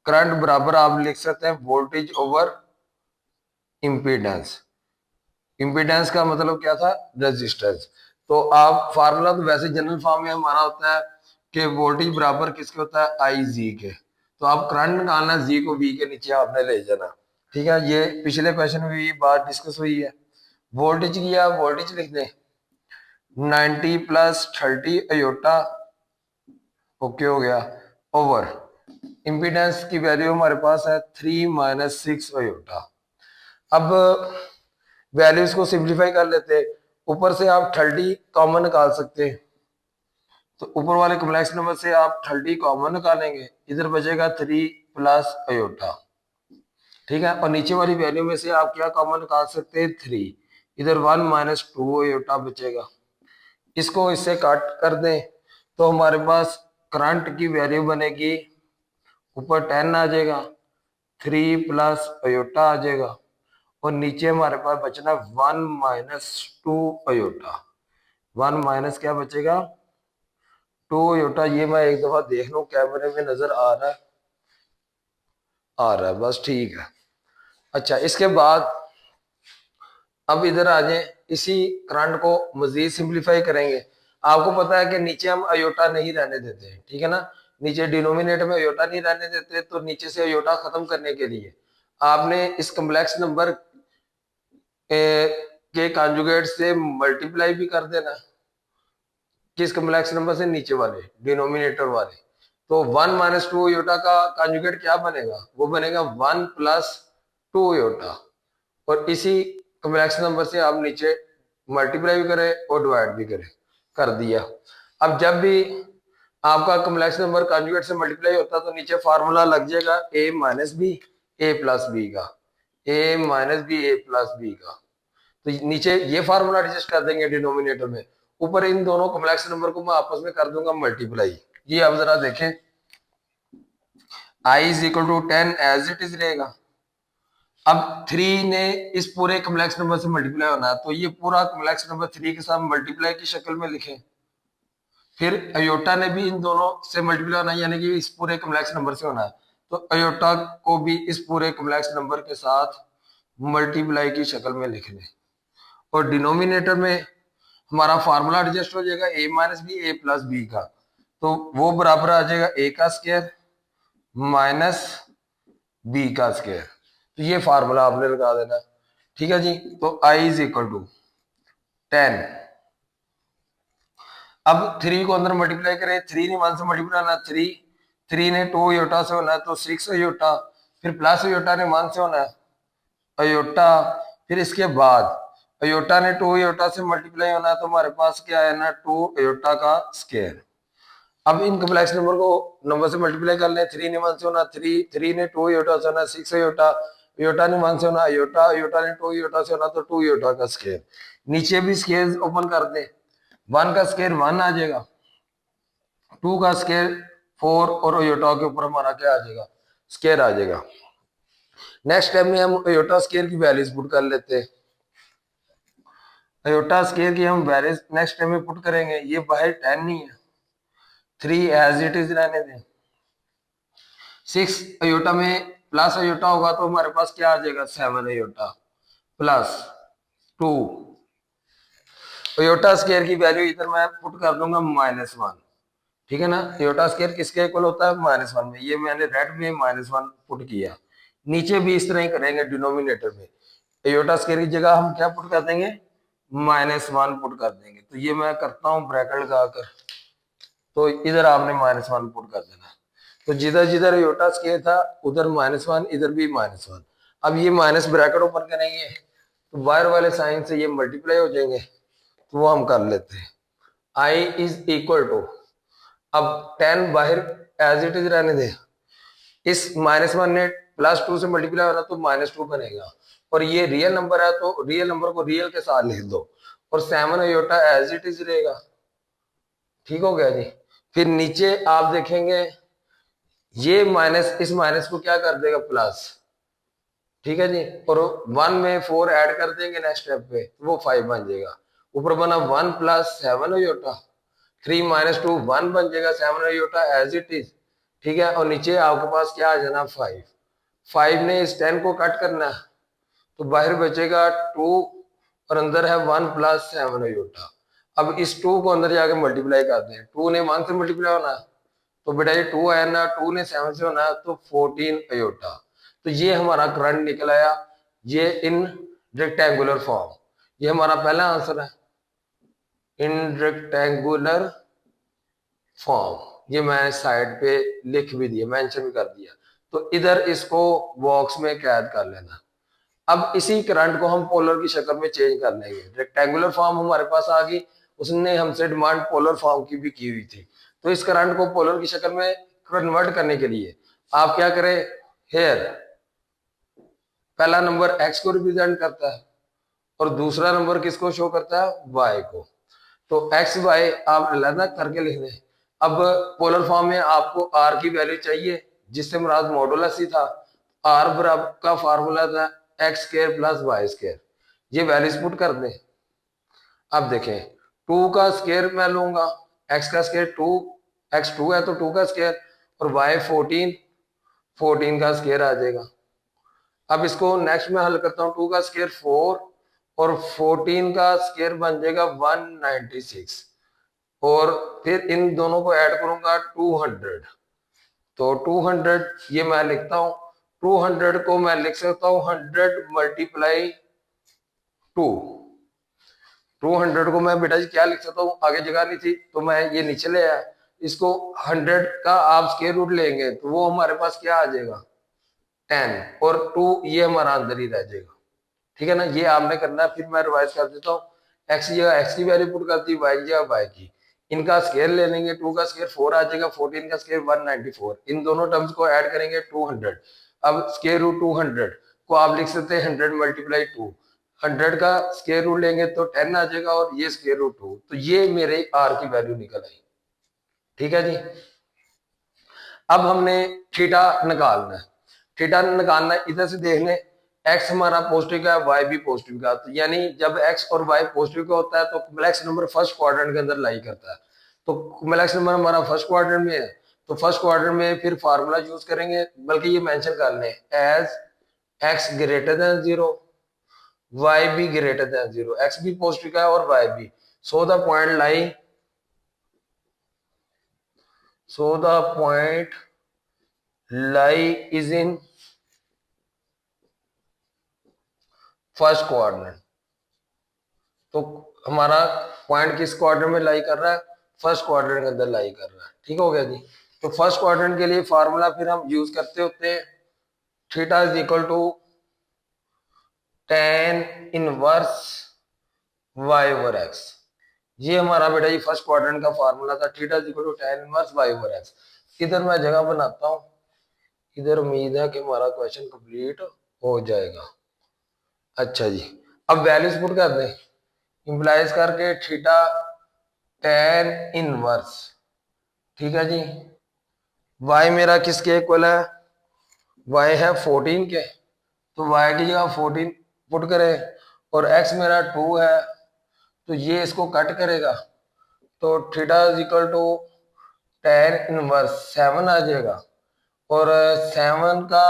Speaker 1: करंट बराबर आप लिख सकते हैं वोल्टेज ओवर इम्पीडेंस। इम्पीडेंस का मतलब क्या था, रेजिस्टेंस। तो आप फार्मूला तो वैसे जनरल फॉर्म में हमारा होता है कि वोल्टेज बराबर किसके होता है, I G के। तो आप करंट निकालना, जी को वी के नीचे आपने ले जाना। ठीक है, ये पिछले क्वेश्चन में भी बात डिस्कस हुई है। वोल्टेज किया, वोल्टेज लिख दें 90 प्लस 30 अयोटा, ओके हो गया, ओवर इम्पीडेंस की वैल्यू हमारे पास है 3 माइनस 6 अयोटा। अब वैल्यूज को सिंप्लीफाई कर लेते हैं। ऊपर से आप 30 कॉमन निकाल सकते हैं, तो ऊपर वाले कॉम्प्लेक्स नंबर से आप 30 कॉमन निकालेंगे, इधर बचेगा 3 प्लस अयोटा। ठीक है, और नीचे वाली वैल्यू में से आप क्या कॉमन निकाल सकते हैं, 3, इधर 1 माइनस 2 अयोटा बचेगा। इसको इससे काट कर दें तो हमारे पास करंट की वैल्यू बनेगी, ऊपर 10 आ जाएगा, 3 प्लस अयोटा आ जाएगा, और नीचे हमारे पास बचना 1 माइनस 2 अयोटा। 1 माइनस क्या बचेगा, 2 अयोटा। ये मैं एक दफा देख लूं कैमरे में नजर आ रहा है, आ रहा है, बस ठीक है। अच्छा, इसके बाद अब इधर आ जाए, इसी करंट को मजीद सिंप्लीफाई करेंगे। आपको पता है कि नीचे हम अयोटा नहीं रहने देते हैं, ठीक है ना, नीचे डिनोमिनेटर में अयोटा नहीं रहने देते, तो नीचे से अयोटा खत्म करने के लिए आपने इस कम्प्लेक्स नंबर के कॉन्जुगेट से मल्टीप्लाई भी कर देना, किस कम्प्लेक्स नंबर से, नीचे वाले डिनोमिनेटर वाले। तो 1 माइनस 2 अयोटा का कॉन्जुगेट क्या बनेगा, वो बनेगा 1 प्लस 2 अयोटा, और इसी कॉम्प्लेक्स नंबर से आप नीचे मल्टीप्लाई भी करें और डिवाइड भी करें, कर दिया। अब जब भी आपका कॉम्प्लेक्स नंबर कॉन्जुगेट से मल्टीप्लाई होता है तो नीचे फार्मूला लग जाएगा a minus b a plus b का, a minus b a plus b का। तो नीचे ये फार्मूला एडजस्ट कर देंगे डिनोमिनेटर में, ऊपर इन दोनों कॉम्प्लेक्स नंबर को मैं आपस में कर दूंगा मल्टीप्लाई। ये अब जरा देखें, i is equal to 10 as it is रहेगा। अब 3 ने इस पूरे कॉम्प्लेक्स नंबर से मल्टीप्लाई होना है, तो ये पूरा कॉम्प्लेक्स नंबर 3 के साथ मल्टीप्लाई की शक्ल में लिखें। फिर अयोटा ने भी इन दोनों से मल्टीप्लाई होना है, यानी कि इस पूरे कॉम्प्लेक्स नंबर से होना है, तो अयोटा को भी इस पूरे कॉम्प्लेक्स नंबर के साथ मल्टीप्लाई की शक्ल में लिख लें, और डिनोमिनेटर में हमारा फार्मूला एडजस्ट हो जाएगा a minus b a plus b का, तो वो बराबर आ जाएगा a का स्क्वायर माइनस बी का स्क्वायर। तो ये फार्मूला आपने लगा देना, ठीक है जी। तो i इज इक्वल टू 10। अब 3 को अंदर मल्टीप्लाई करें, 3 ने 1 से मल्टीप्लाई होना, 3 ने 2 अयोटा से होना है तो 6 अयोटा, फिर प्लस अयोटा ने 1 से होना है अयोटा, फिर इसके बाद अयोटा ने 2 अयोटा से मल्टीप्लाई होना है, तो हमारे पास क्या है ना, 2 अयोटा का स्क्वायर। अब इन कॉम्प्लेक्स नंबर को नंबर से मल्टीप्लाई कर लें, 3 ने 1 से होना 3 ने 2 अयोटा से होना 6 अयोटा, अयोटा ने 1 से होना अयोटा, अयोटा ने 2 अयोटा से होना तो 2 अयोटा का स्क्वायर। नीचे भी स्क्वायर ओपन कर दें, 1 का स्क्वायर 1 आ जाएगा, 2 का स्क्वायर 4, और अयोटा के ऊपर हमारा क्या आ जाएगा, स्क्वायर आ जाएगा। नेक्स्ट स्टेप में हम अयोटा स्क्वायर की वैल्यूज पुट कर लेते हैं। अयोटा स्क्वायर की हम वैल्यूज नेक्स्ट स्टेप में पुट करेंगे। ये बाहर 10 नहीं है, 3 एज इट इज रहने दें। 6 अयोटा में प्लस अयोटा होगा तो हमारे पास क्या आ जाएगा, 7 अयोटा प्लस 2 अयोटा स्क्वायर की वैल्यू इधर मैं पुट कर दूंगा -1, ठीक है ना। अयोटा स्क्वायर किसके इक्वल होता है, -1 में, ये मैंने रेड में -1 पुट किया। नीचे भी इस तरह ही करेंगे, डिनोमिनेटर में अयोटा स्क्वायर की जगह हम क्या पुट कर देंगे, -1 पुट कर देंगे। तो ये मैं करता हूँ ब्रैकेट लगाकर, तो इधर आपने -1 पुट कर देना। तो जिधर जिधर अयोटा स्क्वायर था उधर -1, इधर भी -1। अब ये माइनस ब्रैकेट ओपन करेंगे तो बाहर वाले साइन से ये मल्टीप्लाई हो जाएंगे, तो वो हम कर लेते हैं। आई इज इक्वल टू, अब 10 बाहर एज इट इज रहने दे, इस -1 ने +2 से मल्टीप्लाई हो रहा तो -2 बनेगा, और ये रियल नंबर है तो रियल नंबर को रियल के साथ लिख दो, और 7 अयोटा एज इट इज रहेगा। ठीक हो गया जी। फिर नीचे आप देखेंगे ये माइनस इस माइनस को क्या कर देगा, प्लस, ठीक है जी, और 1 में 4 ऐड कर देंगे नेक्स्ट स्टेप पे तो वो 5 बन जाएगा। ऊपर बना 1 प्लस 7 अयोटा, 3 माइनस 2 1 बन जाएगा, 7 अयोटा एज इट इज, ठीक है। और नीचे आपके पास क्या आ जाना, 5 ने इस 10 को कट करना है तो बाहर बचेगा 2, और अंदर है 1 प्लस 7 अयोटा। अब इस 2 को अंदर जाके मल्टीप्लाई कर दें, 2 ने 1 से मल्टीप्लाई होना तो बेटा ये 2 आया ना, 2 ने 7 से होना है तो 14 अयोटा। तो ये हमारा करंट निकल आया, ये इन रेक्टेंगुलर फॉर्म। ये हमारा पहला आंसर है, इन रेक्टेंगुलर फॉर्म। ये मैंने साइड पे लिख भी दिया, मेंशन भी कर दिया। तो इधर इसको बॉक्स में कैद कर लेना। अब इसी करंट को हम पोलर की शक्ल में चेंज कर लेंगे। रेक्टेंगुलर फॉर्म हमारे पास आ गई, उसने हमसे डिमांड पोलर फॉर्म की भी की हुई थी। तो इस करंट को पोलर की शक्ल में कन्वर्ट करने के लिए आप क्या करें, हेयर पहला नंबर एक्स को रिप्रेजेंट करता है और दूसरा नंबर किसको शो करता है, वाई को। तो एक्स वाई आप अलग करके लिख दें। अब पोलर फॉर्म में आपको आर की वैल्यू चाहिए, जिससे मुराद मॉडुलस ही था। आर बराबर का फार्मूला था x square plus y square. ये वैल्यूज पुट कर दें। अब देखें, 2 का स्क्वायर मैं लूंगा, एक्स का स्क्वायर 2, एक्स 2 है तो 2 का स्क्वायर, और वाई 14, 14 का स्क्वायर आ जाएगा। अब इसको नेक्स्ट में हल करता हूँ, 2 का स्क्वायर 4 और 14 का स्क्वायर बन जाएगा 196, और फिर इन दोनों को ऐड करूंगा 200। तो 200 ये मैं लिखता हूं, 200 को मैं लिख सकता हूं 100 मल्टीप्लाई 2। 200 को मैं बेटा जी क्या लिख सकता हूँ, आगे जगह नहीं थी तो मैं ये नीचे ले आया। इसको 100 का आप स्क्वायर रूट लेंगे तो वो हमारे पास क्या आ जाएगा, 10, और 2 ये हमारा अंदर ही रह जाएगा। ठीक है ना, ये आपने करना है। फिर मैं रिवाइज कर देता हूँ, एक्स की जगह एक्स की वैल्यू पुट कर दी, वाई की जगह वाई की। इनका स्केयर ले लेंगे, 2 का स्केयर 4 आ जाएगा, 14 का स्केयर 194। इन दोनों टर्म्स को ऐड करेंगे 200। अब स्केयर रूट 200 को आप लिख सकते हैं 100 मल्टीप्लाई 2। 100 का स्केयर रूट लेंगे तो 10 आ जाएगा, और ये स्केयर रूट 2। तो ये मेरे आर की वैल्यू निकल आई। ठीक है जी। अब हमने थीटा निकालना है। थीटा निकालना है, इधर से देख लें, एक्स हमारा पॉजिटिव का है, वाई भी पॉजिटिव का, तो यानी जब एक्स और वाई पॉजिटिव का होता है तो कॉम्प्लेक्स नंबर फर्स्ट क्वाड्रेंट के अंदर लाई करता है। तो कॉम्प्लेक्स नंबर हमारा फर्स्ट क्वाड्रेंट में है, तो फर्स्ट क्वाड्रेंट में फिर फार्मूला यूज करेंगे, बल्कि ये मेंशन कर लें, as x greater than 0, y भी ग्रेटर देन 0। एक्स भी पॉजिटिव का है और वाई भी। So the point lie, so the point lie is in first quadrant. तो हमारा पॉइंट किस क्वाड्रेंट में लाई कर रहा है, फर्स्ट क्वाड्रेंट के अंदर लाई कर रहा है। ठीक हो गया जी। तो फर्स्ट क्वाड्रेंट के लिए फार्मूला फिर हम यूज करते होते हैं, theta is equal to tan inverse y over x। ये हमारा बेटा ये फर्स्ट क्वाड्रेंट का फार्मूला था, theta is equal to tan inverse y over x। इधर मैं जगह बनाता हूं, इधर उम्मीद है कि हमारा क्वेश्चन कंप्लीट हो जाएगा। अच्छा जी, अब वैल्यूज पुट कर दें, इंप्लाइज करके थीटा tan इनवर्स। ठीक है जी, y मेरा किसके इक्वल है, y है 14 के, तो y की जगह 14 पुट करें, और x मेरा 2 है तो ये इसको कट करेगा, तो theta is equal to tan inverse 7 आ जाएगा। और 7 का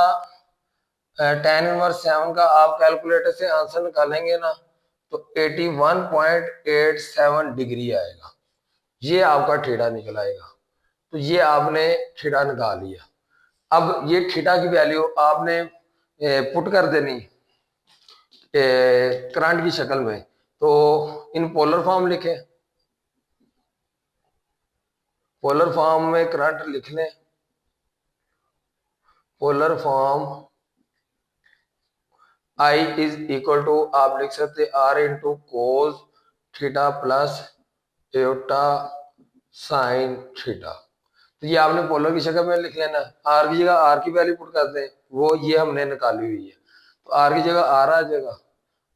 Speaker 1: tan इनवर्स 7 का आप कैलकुलेटर से आंसर निकालेंगे ना तो 81.87 डिग्री आएगा। ये आपका थीटा निकल आएगा। तो ये आपने थीटा निकाल लिया। अब ये थीटा की वैल्यू आपने पुट कर देनी करंट की शक्ल में। तो इन पोलर फॉर्म लिखें, पोलर फॉर्म में करंट लिख लें। Polar form I is equal to आप लिख सकते R into cos theta plus iota sine theta. तो ये आपने पोलर की शक्ल में लिख लेना। R की जगह R की वैल्यू पुट कर दें, वो ये हमने निकाली हुई है, तो R की जगह R आ जाएगा।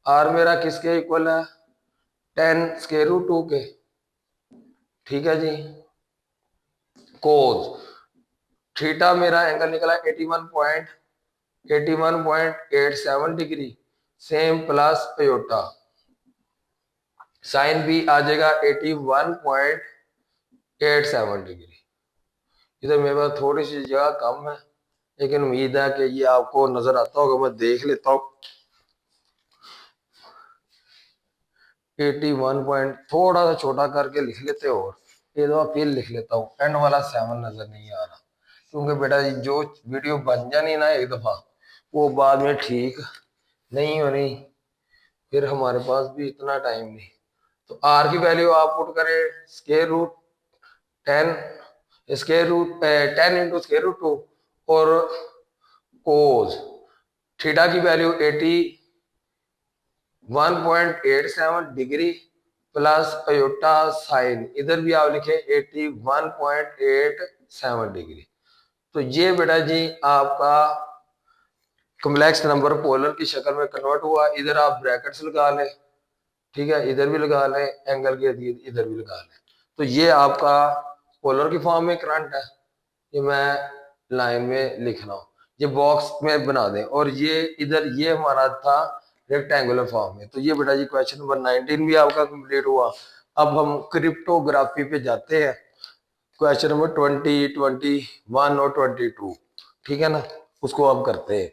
Speaker 1: R मेरा किसके इक्वल है, 10 स्क्वायर रूट 2 के। ठीक है जी, कोस थीटा मेरा एंगल निकला 81.87 degree, same plus iota. Sine भी आ जाएगा 81.87 डिग्री। इधर मेरे पास थोड़ी सी जगह कम है, लेकिन उम्मीद है कि ये आपको नजर आता होगा। मैं देख लेता हूँ, 81 पॉइंट थोड़ा सा छोटा करके लिख लेते हो, एक दफा फिर लिख लेता हूँ, एंड वाला 7 नजर नहीं आ रहा, क्योंकि बेटा जी जो वीडियो बन जानी ना एक दफा, वो बाद में ठीक नहीं होनी, फिर हमारे पास भी इतना टाइम नहीं। तो आर की वैल्यू आप पुट करें square root 10, square root 10 into square root 2, और कोस थीटा की value 81.87 degree plus iota sine, इधर भी आप लिखे 81.87 डिग्री। तो ये बेटा जी आपका कॉम्प्लेक्स नंबर पोलर की शक्ल में कन्वर्ट हुआ। इधर आप ब्रैकेट्स लगा लें, ठीक है, इधर भी लगा लें, एंगल के इधर भी लगा लें। तो ये आपका पोलर की फॉर्म में करंट है, ये मैं लाइन में लिख रहा हूँ, ये बॉक्स में बना दें, और ये इधर ये हमारा था रेक्टेंगुलर फॉर्म में। तो ये बेटा जी क्वेश्चन नंबर 19 भी आपका कंप्लीट हुआ। अब हम क्रिप्टोग्राफी पे जाते हैं, क्वेश्चन नंबर 20, 21 और 22, ठीक है ना, उसको अब करते हैं।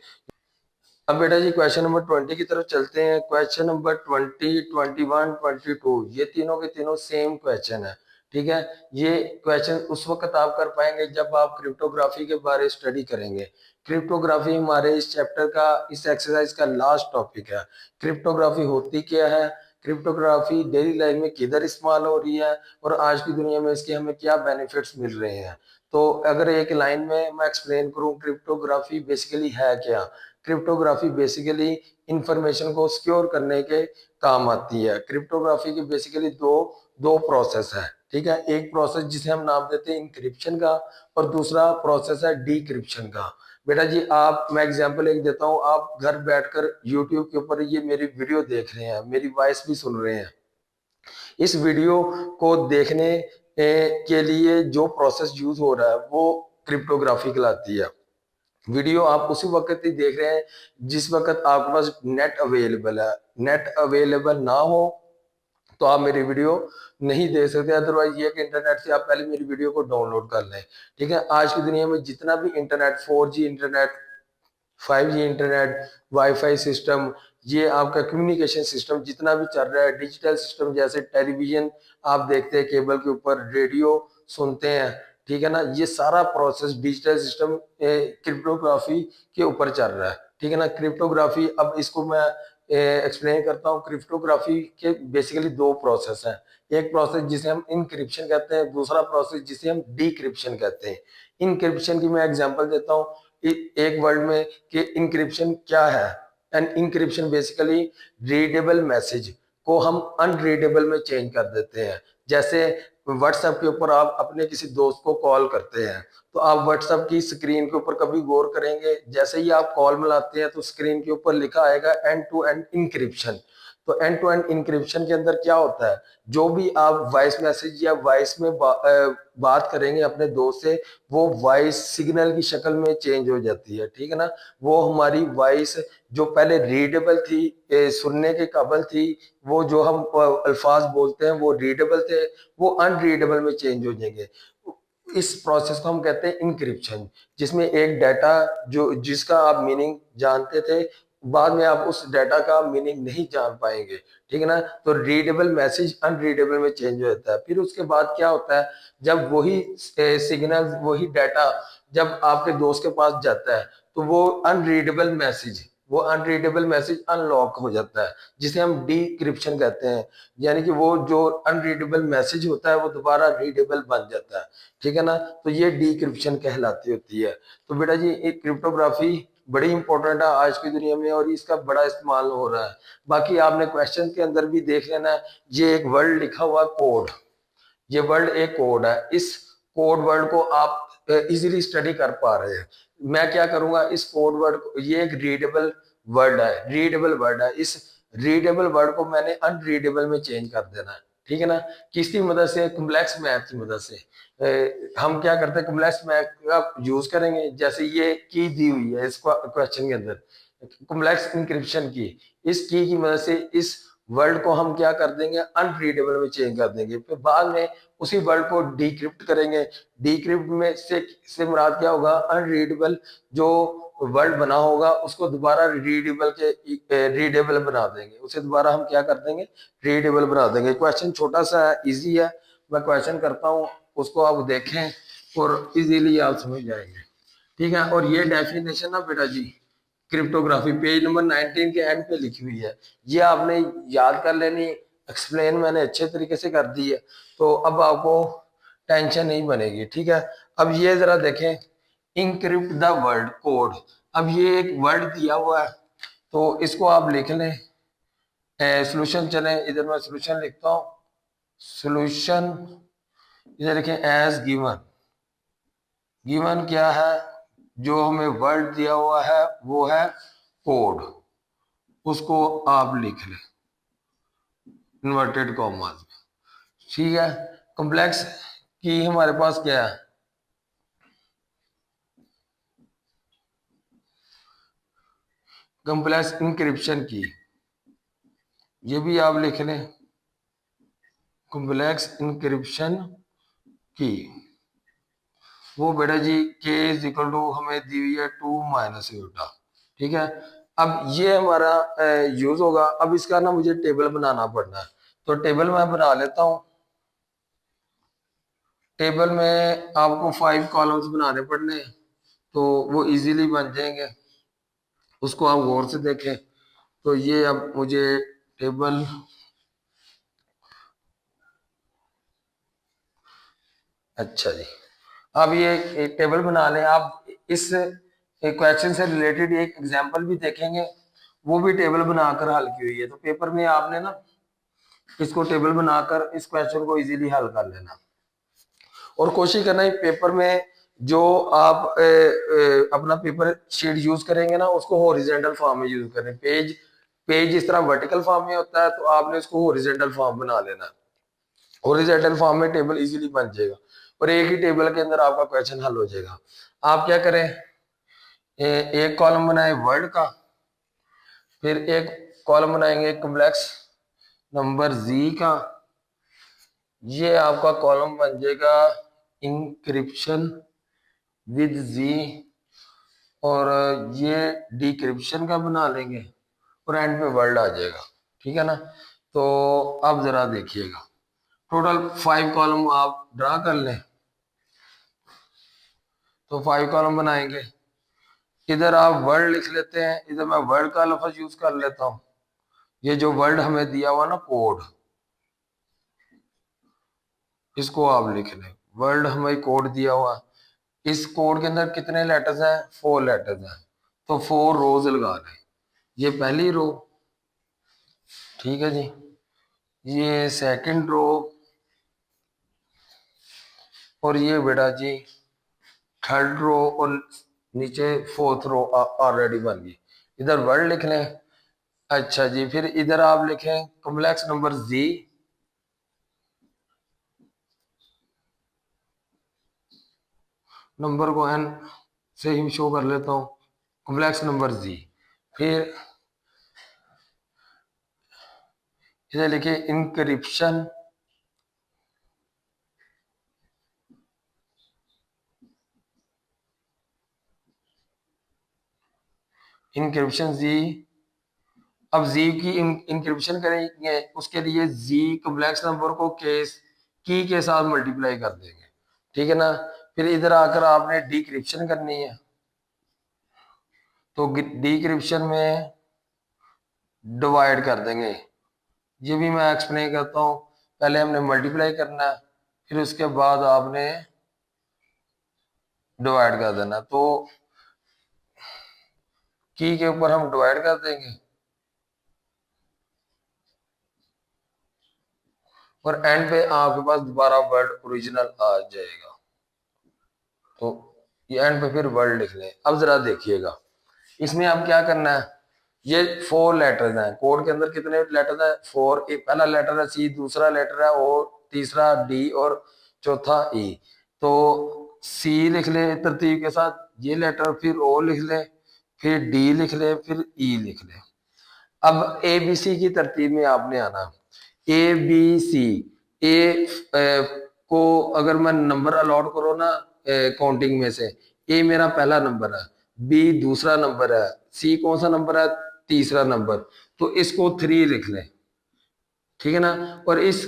Speaker 1: अब बेटा जी क्वेश्चन नंबर 20 की तरफ चलते हैं। क्वेश्चन नंबर 20, 21, 22 ये तीनों के तीनों सेम क्वेश्चन है, ठीक है। ये क्वेश्चन उस वक्त आप कर पाएंगे जब आप क्रिप्टोग्राफी के बारे स्टडी करेंगे। क्रिप्टोग्राफी हमारे इस चैप्टर का, इस एक्सरसाइज का लास्ट टॉपिक है। क्रिप्टोग्राफी होती क्या है, क्रिप्टोग्राफी डेली लाइफ में किधर इस्तेमाल हो रही है, और आज की दुनिया में इसके हमें क्या बेनिफिट्स मिल रहे हैं। तो अगर एक लाइन में मैं एक्सप्लेन करूं क्रिप्टोग्राफी बेसिकली है क्या। क्रिप्टोग्राफी बेसिकली इंफॉर्मेशन को सिक्योर करने के काम आती है। क्रिप्टोग्राफी की बेसिकली दो दो प्रोसेस है, ठीक है। एक प्रोसेस जिसे हम नाम देते हैं इंक्रिप्शन का, और दूसरा प्रोसेस है डिक्रिप्शन का। बेटा जी आप, मैं एग्जांपल एक देता हूँ, आप घर बैठकर यूट्यूब के ऊपर ये मेरी वीडियो देख रहे हैं, मेरी वॉइस भी सुन रहे हैं। इस वीडियो को देखने के लिए जो प्रोसेस यूज हो रहा है वो क्रिप्टोग्राफी कहलाती है। वीडियो आप उसी वक्त ही देख रहे हैं जिस वक्त आपके पास नेट अवेलेबल है। नेट अवेलेबल ना हो तो आप मेरी वीडियो नहीं देख सकते, अदरवाइज ये कि इंटरनेट से आप पहले मेरी वीडियो को डाउनलोड कर लें, ठीक है। आज की दुनिया में जितना भी internet, 4G internet, 5G internet, wifi system, ये आपका कम्युनिकेशन सिस्टम जितना भी चल रहा है, डिजिटल सिस्टम जैसे टेलीविजन आप देखते हैं केबल के ऊपर, रेडियो सुनते हैं, ठीक है ना, ये सारा प्रोसेस डिजिटल सिस्टम क्रिप्टोग्राफी के ऊपर चल रहा है, ठीक है ना। क्रिप्टोग्राफी, अब इसको मैं एक्सप्लेन करता हूँ। क्रिप्टोग्राफी के बेसिकली दो प्रोसेस हैं। एक प्रोसेस जिसे हम इनक्रिप्शन कहते हैं, दूसरा प्रोसेस जिसे हम डिक्रिप्शन कहते हैं। इनक्रिप्शन की मैं एग्जांपल देता हूँ एक वर्ड में कि इनक्रिप्शन क्या है। And encryption basically readable message को हम अनरीडेबल में चेंज कर देते हैं। जैसे व्हाट्सएप के ऊपर आप अपने किसी दोस्त को कॉल करते हैं, तो आप व्हाट्सएप की स्क्रीन के ऊपर कभी गौर करेंगे, जैसे ही आप कॉल मिलाते हैं तो स्क्रीन के ऊपर लिखा आएगा एंड टू एंड इनक्रिप्शन। तो एंड टू एंड इनक्रिप्शन के अंदर क्या होता है, जो भी आप वॉइस मैसेज या वॉइस में बात करेंगे अपने दोस्त से, वो वॉइस सिग्नल की शक्ल में चेंज हो जाती है, ठीक है ना। वो हमारी वॉइस जो पहले रीडेबल थी, सुनने के काबिल थी, वो जो हम अल्फाज बोलते हैं वो रीडेबल थे, वो अनरीडेबल में चेंज हो जाएंगे। इस प्रोसेस को हम कहते हैं इनक्रिप्शन, जिसमें एक डाटा जो जिसका आप मीनिंग जानते थे, बाद में आप उस डाटा का मीनिंग नहीं जान पाएंगे, ठीक है ना। तो रीडेबल मैसेज अनरीडेबल में चेंज हो जाता है। फिर उसके बाद क्या होता है, जब वही सिग्नल, वही डाटा जब आपके दोस्त के पास जाता है, तो वो अनरीडेबल मैसेज अनलॉक हो जाता है, जिसे हम डिक्रिप्शन कहते हैं। यानी कि वो जो अनरीडेबल मैसेज होता है वो दोबारा रीडेबल बन जाता है, ठीक है ना। तो ये डिक्रिप्शन कहलाती होती है। तो बेटा जी एक क्रिप्टोग्राफी बड़ी इंपॉर्टेंट है आज की दुनिया में, और इसका बड़ा इस्तेमाल हो रहा है। बाकी आपने क्वेश्चन के अंदर भी देख लेना है, ये एक वर्ड लिखा हुआ कोड, ये वर्ड एक कोड है। इस कोड वर्ड को आप इजीली स्टडी कर पा रहे हैं। मैं क्या करूंगा, इस कोड वर्ड को, ये एक रीडेबल वर्ड है, इस रीडेबल वर्ड को मैंने अनरीडेबल में चेंज कर देना है, ठीक है ना। किसकी मदद से, कॉम्प्लेक्स मैथ की मदद से। हम क्या करते हैं, कॉम्प्लेक्स मैथ का यूज करेंगे। जैसे ये की दी हुई है इस क्वेश्चन के अंदर, कॉम्प्लेक्स इंक्रिप्शन की, इस की मदद से इस वर्ड को हम क्या कर देंगे, अनरीडेबल में चेंज कर देंगे। फिर बाद में उसी वर्ड को डिक्रिप्ट करेंगे। डिक्रिप्ट में से मुराद क्या होगा, अनरीडेबल जो वर्ड बना होगा उसको दोबारा रीडेबल बना देंगे, उसे दोबारा हम क्या कर देंगे, रीडेबल बना देंगे। क्वेश्चन छोटा सा है, इजी है, मैं क्वेश्चन करता हूँ, उसको आप देखें और इजीली आप समझ जाएंगे। ठीक है, और ये डेफिनेशन ना बेटा जी क्रिप्टोग्राफी पेज नंबर 19 के एंड पे लिखी हुई है, ये आपने याद कर लेनी। एक्सप्लेन मैंने अच्छे तरीके से कर दी है, तो अब आपको टेंशन नहीं बनेगी। ठीक है, अब ये जरा देखें, इनक्रिप्ट द वर्ड कोड। अब ये एक वर्ड दिया हुआ है, तो इसको आप लिख लें। सोल्यूशन चले, इधर मैं सोल्यूशन लिखता हूँ। सोल्यूशन इधर लिखें एज गिवन। गिवन क्या है, जो हमें वर्ड दिया हुआ है वो है कोड, उसको आप लिख लें इन्वर्टेड कॉमास में। ठीक है, कॉम्प्लेक्स की हमारे पास क्या है, कॉम्प्लेक्स इंक्रिप्शन की, ये भी आप लिख लें कॉम्प्लेक्स इंक्रिप्शन की। वो बेटा जी के इज इक्वल टू हमें दी हुई है 2 माइनस बीटा। ठीक है, अब ये हमारा यूज होगा। अब इसका ना मुझे टेबल बनाना पड़ना है, तो टेबल मैं बना लेता हूँ। टेबल में आपको 5 कॉलम्स बनाने पड़ने हैं, तो वो इजीली बन जाएंगे, उसको आप गौर से देखें। तो ये अब मुझे टेबल, अच्छा जी, अब ये एक टेबल बना लें आप। इस क्वेश्चन से रिलेटेड एक एग्जांपल भी देखेंगे, वो भी टेबल बनाकर हल की हुई है। तो पेपर में आपने ना इसको टेबल बनाकर इस क्वेश्चन को इजीली हल कर लेना, और कोशिश करना है पेपर में जो आप अपना पेपर शीट यूज करेंगे ना, उसको हॉरिजॉन्टल फॉर्म में यूज करें। पेज पेज इस तरह वर्टिकल फॉर्म में होता है, तो आपने इसको हॉरिजॉन्टल फॉर्म बना लेना। हॉरिजॉन्टल फॉर्म में टेबल इजीली बन जाएगा, और एक ही टेबल के अंदर आपका क्वेश्चन हल हो जाएगा। आप क्या करें, एक कॉलम बनाए वर्ड का, फिर एक कॉलम बनाएंगे कॉम्प्लेक्स नंबर जी का। ये आपका कॉलम बन जाएगा इंक्रिप्शन विद जी, और ये डिक्रिप्शन का बना लेंगे, और एंड पे वर्ड आ जाएगा। ठीक है ना, तो अब जरा देखिएगा, टोटल 5 कॉलम आप ड्रा कर लें। तो 5 कॉलम बनाएंगे, इधर आप वर्ड लिख लेते हैं, इधर मैं वर्ड का लफ्ज यूज कर लेता हूं। ये जो वर्ड हमें दिया हुआ ना कोड, इसको आप लिख लें। वर्ड हमें कोड दिया हुआ, इस कोड के अंदर कितने लेटर्स हैं, 4 लेटर्स हैं, तो 4 रोज लगा लें। ये पहली रो, ठीक है जी, ये सेकंड रो, और ये बेटा जी थर्ड रो, और नीचे फोर्थ रो ऑलरेडी बन गई। इधर वर्ड लिख लें। अच्छा जी, फिर इधर आप लिखें कॉम्प्लेक्स नंबर जी, नंबर को एन से ही शो कर लेता हूं, कॉम्प्लेक्स नंबर जी। फिर इधर लिखिए इंक्रिप्शन, इंक्रिप्शन जी। अब जी की इंक्रिप्शन करेंगे, उसके लिए जी कॉम्प्लेक्स नंबर को केस की के साथ मल्टीप्लाई कर देंगे। ठीक है ना, फिर इधर आकर आपने डिक्रिप्शन करनी है, तो डिक्रिप्शन में डिवाइड कर देंगे। ये भी मैं एक्सप्लेन करता हूँ। पहले हमने मल्टीप्लाई करना है, फिर उसके बाद आपने डिवाइड कर देना। तो की के ऊपर हम डिवाइड कर देंगे, और एंड पे आपके पास दोबारा वर्ड ओरिजिनल आ जाएगा। तो ये एंड पे फिर वर्ड लिख लें। अब जरा देखिएगा, इसमें अब क्या करना है, ये 4 लेटर्स हैं कोड के अंदर। कितने लेटर्स हैं, 4। पहला लेटर है सी, दूसरा लेटर है ओ, तीसरा डी, और चौथा ई। तो सी लिख ले तरतीब के साथ, ये लेटर, फिर ओ लिख ले, फिर डी लिख ले, फिर ई लिख ले। अब ए बी सी की तरतीब में आपने आना, ए बी सी। ए को अगर मैं नंबर अलॉट करो ना काउंटिंग में से, ए मेरा पहला नंबर है, बी दूसरा नंबर है, सी कौन सा नंबर है, तीसरा नंबर। तो इसको 3 लिख लें। ठीक है ना। और इस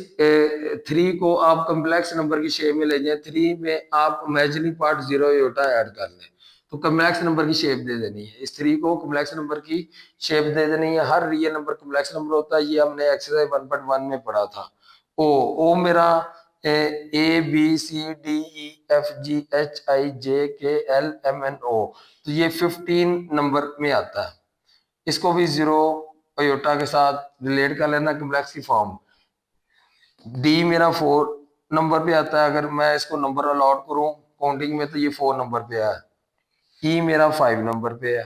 Speaker 1: 3 को आप कम्प्लेक्स नंबर की शेप में ले जाए, 3 में आप इमेजिनरी पार्ट 0 योटा ऐड कर लें, तो कम्प्लेक्स नंबर की शेप दे देनी है। इस 3 को कम्प्लेक्स नंबर की शेप दे देनी है। हर रियल नंबर कम्प्लेक्स नंबर होता है, ये हमने एक्सरसाइज 1.1 में पढ़ा था। ओ मेरा A B C D E F G H I J K L M N ओ, तो ये 15 नंबर में आता है। इसको भी 0 अयोटा के साथ रिलेट कर लेना कम्प्लेक्स की फॉर्म। डी मेरा 4 नंबर पे आता है, अगर मैं इसको नंबर अलॉट करूं काउंटिंग में तो ये 4 नंबर पे है। ई मेरा 5 नंबर पे है।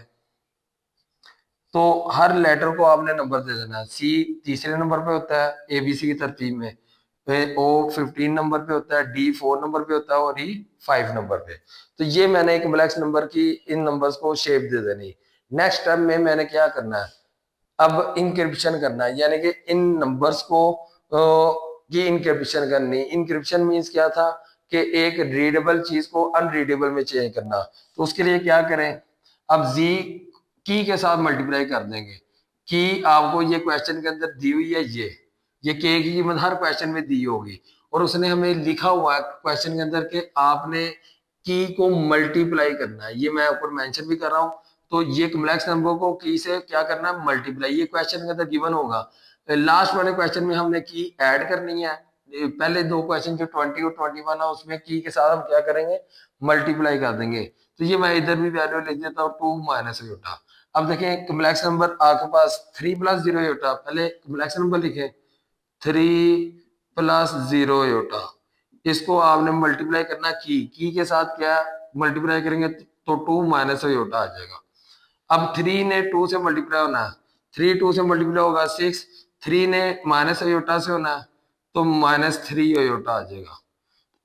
Speaker 1: तो हर लेटर को आपने नंबर दे देना है। सी तीसरे नंबर पे होता है एबीसी की तरतीब में, ओ 15 नंबर पे होता है, डी 4 नंबर पे होता है और ई 5 नंबर पे। तो ये मैंने एक कम्प्लेक्स नंबर की इन नंबर्स को शेप दे देनी। नेक्स्ट स्टेप में मैंने क्या करना है, अब इंक्रिप्शन करना है, यानी कि इन नंबर्स को की इंक्रिप्शन करनी। इंक्रिप्शन मींस क्या था कि एक रीडेबल चीज को अनरीडेबल में चेंज करना। तो उसके लिए क्या करें, अब जी की के साथ मल्टीप्लाई कर देंगे। की आपको ये क्वेश्चन के अंदर दी हुई है, ये के की कीमत हर क्वेश्चन में दी होगी, और उसने हमें लिखा हुआ है क्वेश्चन के अंदर कि आपने की को मल्टीप्लाई करना है। ये मैं ऊपर मेंशन भी कर रहा हूँ। तो ये कम्प्लेक्स नंबर को की से क्या करना है, मल्टीप्लाई। ये क्वेश्चन के अंदर गिवन होगा। लास्ट वाले क्वेश्चन में हमने की ऐड करनी है। पहले दो क्वेश्चन जो 20 और 21 है उसमें की के साथ हम क्या करेंगे, मल्टीप्लाई कर देंगे। तो ये मैं इधर भी वैल्यू लिख देता हूँ 2 माइनस योटा। अब देखें कम्प्लेक्स नंबर आपके पास 3 प्लस 0 योटा, पहले कम्प्लेक्स नंबर लिखे 3 प्लस 0 योटा। इसको आपने मल्टीप्लाई करना की के साथ क्या मल्टीप्लाई करेंगे तो 2 माइनस योटा आ जाएगा। अब 3 ने 2 से मल्टीप्लाई होना है, 3 2 से मल्टीप्लाई होगा 6, 3 ने माइनस अयोटा से होना है तो -3 अयोटा आ जाएगा।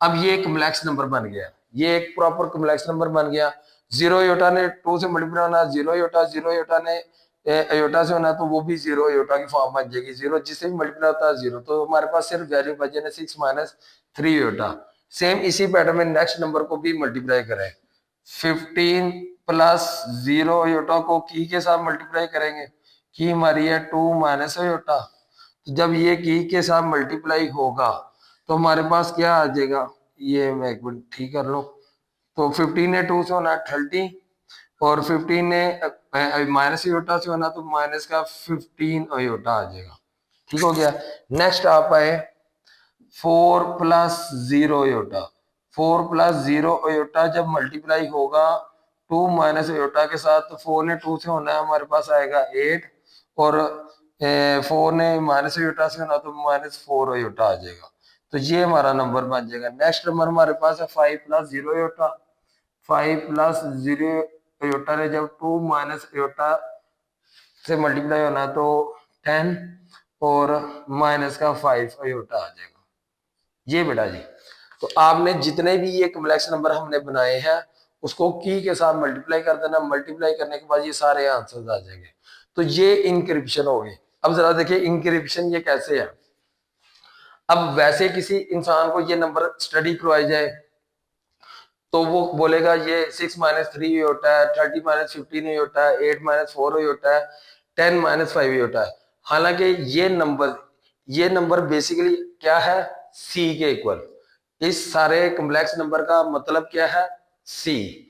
Speaker 1: अब ये कम्प्लेक्स नंबर बन गया, ये एक प्रॉपर कम्प्लेक्स नंबर बन गया। 0 अयोटा ने 2 से मल्टीप्लाई होना, 0 अयोटा, 0 अयोटा ने अयोटा से होना तो वो भी 0 अयोटा की फॉर्म बन जाएगी। 0 जिससे भी मल्टीप्लाई होता है 0, तो हमारे पास सिर्फ वैल्यू बचे ना 6 माइनस 3 अयोटा। सेम इसी पैटर्न में नेक्स्ट नंबर को भी मल्टीप्लाई करें। 15 प्लस 0 अयोटा को की के साथ मल्टीप्लाई करेंगे, की हमारी है 2 माइनस अयोटा। तो जब ये की के साथ मल्टीप्लाई होगा तो हमारे पास क्या आ जाएगा, ये मैं एक मिनट ठीक कर लूं। तो 15 ने 2 से होना 30, और 15 ने माइनस अयोटा से होना तो माइनस का 15 अयोटा आ जाएगा। ठीक हो गया। नेक्स्ट आप आए 4 प्लस 0 अयोटा। 4 प्लस 0 अयोटा जब मल्टीप्लाई होगा 2 माइनस अयोटा के साथ, तो 4 ने 2 से होना है हमारे पास आएगा 8, और 4 ने माइनस अयोटा से होना तो -4 अयोटा आ जाएगा। तो ये हमारा नंबर बन जाएगा। नेक्स्ट नंबर हमारे पास है 5 प्लस 0 अयोटा। 5 प्लस 0 अयोटा ने जब 2 माइनस अयोटा से मल्टीप्लाई होना तो 10, और माइनस का 5 अयोटा आ जाएगा। ये बेटा जी, तो आपने जितने भी ये कम्प्लेक्स नंबर हमने बनाए हैं उसको की के साथ मल्टीप्लाई कर देना। मल्टीप्लाई करने के बाद ये सारे आंसर्स आ जाएंगे। तो ये इंक्रिप्शन हो गई। अब जरा देखिए इंक्रिप्शन ये कैसे है। अब वैसे किसी इंसान को ये नंबर स्टडी करवाई जाए तो वो बोलेगा ये 6 माइनस 3 होता है, 30 माइनस 15 होता है, 8 माइनस 4 होता है, 10 माइनस 5 होता है। हालांकि ये नंबर बेसिकली क्या है, सी के इक्वल। इस सारे कम्प्लेक्स नंबर का मतलब क्या है, सी।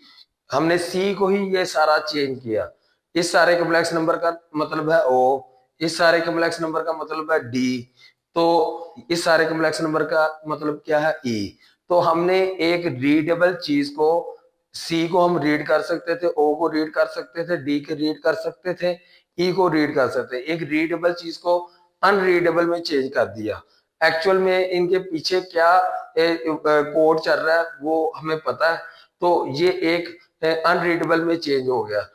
Speaker 1: हमने सी को ही ये सारा चेंज किया। इस सारे कम्प्लेक्स नंबर का मतलब है ओ, इस सारे कम्प्लेक्स नंबर का मतलब है डी, तो इस सारे कम्प्लेक्स नंबर का मतलब क्या है, ई। तो हमने एक रीडेबल चीज को, सी को हम रीड कर सकते थे, ओ को रीड कर सकते थे, डी के रीड कर सकते थे, ई को रीड कर सकते थे। एक रीडेबल चीज को अनरीडेबल में चेंज कर दिया। एक्चुअल में इनके पीछे क्या कोड चल रहा है वो हमें पता है। तो ये एक अनरीडेबल में चेंज हो गया।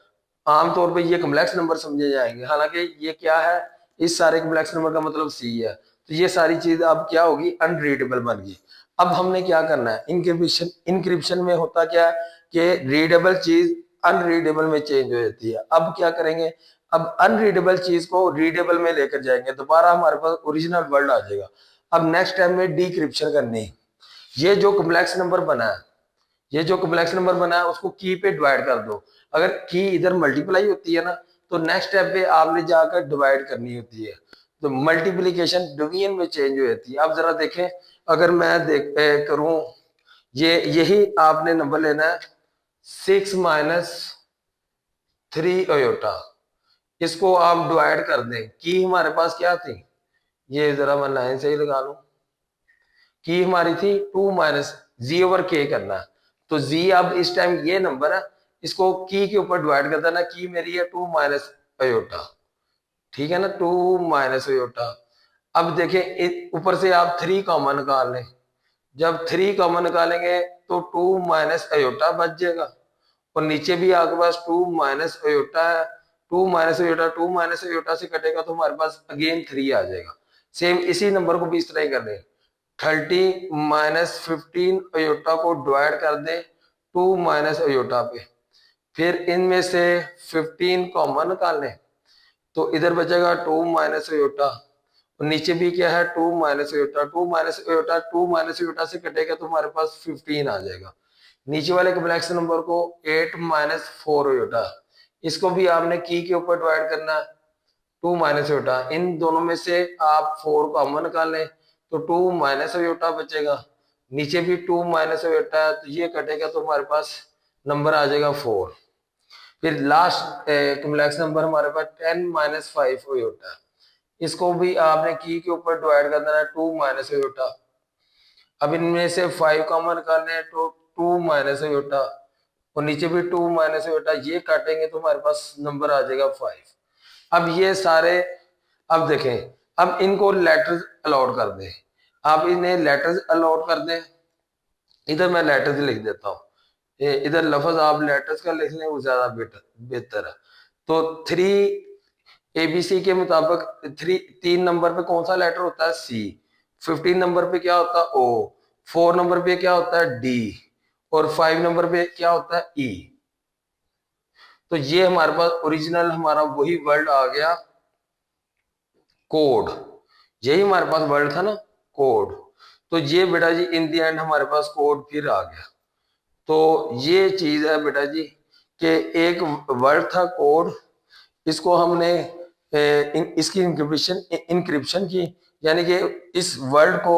Speaker 1: आमतौर पे ये कम्प्लेक्स नंबर समझे जाएंगे, हालांकि ये क्या है, इस सारे कम्प्लेक्स नंबर का मतलब सी है। तो ये सारी चीज अब क्या होगी, अनरीडेबल बन गई। अब हमने क्या करना है, इंक्रिप्शन में होता क्या है कि रीडेबल चीज अनरीडेबल में चेंज हो जाती है। अब क्या करेंगे, अब अनरीडेबल चीज को रीडेबल में लेकर जाएंगे, दोबारा हमारे पास ओरिजिनल वर्ड आ जाएगा। अब नेक्स्ट टाइम में डिक्रिप्शन करनी है। ये जो कम्प्लेक्स नंबर बना है, ये जो कम्प्लेक्स नंबर बना है उसको की पे डिवाइड कर दो। अगर की इधर मल्टीप्लाई होती है ना तो नेक्स्ट स्टेप पे आपने जाकर डिवाइड करनी होती है। तो मल्टीप्लीकेशन डिवीजन में चेंज हो जाती है। अब जरा देखें, अगर मैं करूं, ये यही आपने नंबर लेना है 6 - 3 अयोटा, इसको आप डिवाइड कर दें। की हमारे पास क्या थी, ये जरा मैं लाइन से ही लगा लूं, की हमारी थी 2 - जी/k करना है। तो जी अब इस टाइम ये नंबर है, इसको की के ऊपर डिवाइड कर देना। की मेरी है 2 - अयोटा, ठीक है ना, 2 - अयोटा। अब देखें ऊपर से आप 3 कॉमन निकाल लें। जब 3 कॉमन निकालेंगे तो 2 - अयोटा बच जाएगा, और नीचे भी आपके पास 2 - अयोटा है। 2 - अयोटा 2 - अयोटा से कटेगा तो हमारे पास अगेन 3 आ जाएगा। सेम इसी नंबर को भी इस तरह ही कर दें। 30 - 15 अयोटा को डिवाइड कर दें 2 - अयोटा पे, फिर इनमें से 15 कॉमन निकाल लें, तो इधर बचेगा 2 - अयोटा, और नीचे भी क्या है 2 - अयोटा। 2 - अयोटा 2 - अयोटा से कटेगा तो हमारे पास 15 आ जाएगा। नीचे वाले कॉम्प्लेक्स नंबर को 8 - 4 अयोटा, इसको भी आपने की के ऊपर डिवाइड करना है। 2 - अयोटा, इन दोनों में से आप 4 कॉमन निकाल लें तो 2 - अयोटा बचेगा। नीचे भी 2 - अयोटा है, तो ये कटेगा तो हमारे पास नंबर आ जाएगा 4। फिर लास्ट कॉम्प्लेक्स नंबर हमारे पास 10 - 5 अयोटा, इसको भी आपने की के ऊपर डिवाइड कर देना है 2 - अयोटा। अब इनमें से 5 कॉमन निकालने हैं तो 2 - अयोटा, और नीचे भी 2 - अयोटा, ये काटेंगे तो हमारे पास नंबर आ जाएगा 5। अब ये सारे, अब देखें, अब इनको लेटर्स अलॉट कर दें। आप इन्हें लेटर्स अलॉट कर दें, इधर मैं लेटर्स लिख देता हूँ, इधर लफ्ज आप लेटर्स का लिख लें, वो ज्यादा बेहतर है। तो 3 ABC के मुताबिक 3 नंबर पे कौन सा लेटर होता है, सी। 15 नंबर पे क्या होता है, ओ। 4 नंबर पे क्या होता है, डी। और 5 नंबर पे क्या होता है, ई। तो ये हमारे पास ओरिजिनल हमारा वही वर्ड आ गया, कोड। यही हमारे पास वर्ड था ना, कोड। तो ये बेटा जी इन दी एंड हमारे पास कोड फिर आ गया। तो ये चीज है बेटा जी कि एक वर्ड था कोड, इसको हमने इसकी इंक्रिप्शन की, यानी कि इस वर्ड को,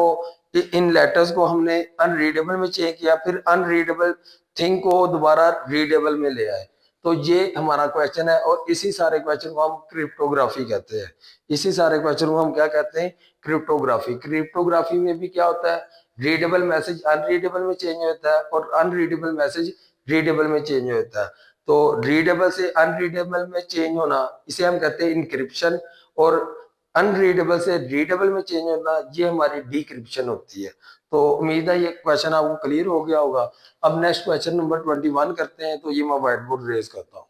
Speaker 1: इन लेटर्स को हमने अनरीडेबल में चेंज किया, फिर अनरीडेबल थिंग को दोबारा रीडेबल में ले आए। तो ये हमारा क्वेश्चन है, और इसी सारे क्वेश्चन को हम क्रिप्टोग्राफी कहते हैं। इसी सारे क्वेश्चन को हम क्या कहते हैं, क्रिप्टोग्राफी। क्रिप्टोग्राफी में भी क्या होता है, रीडेबल मैसेज अनरीडेबल में चेंज होता है, और अनरीडेबल मैसेज रीडेबल में चेंज होता है। तो रीडेबल से अनरीडेबल में चेंज होना, इसे हम कहते हैं इनक्रिप्शन, और अनरीडेबल से रीडेबल में चेंज होना, ये हमारी डिक्रिप्शन होती है। तो उम्मीद है ये क्वेश्चन आपको क्लियर हो गया होगा। अब नेक्स्ट क्वेश्चन नंबर 21 करते हैं, तो ये मैं व्हाइट बोर्ड रेज करता हूँ।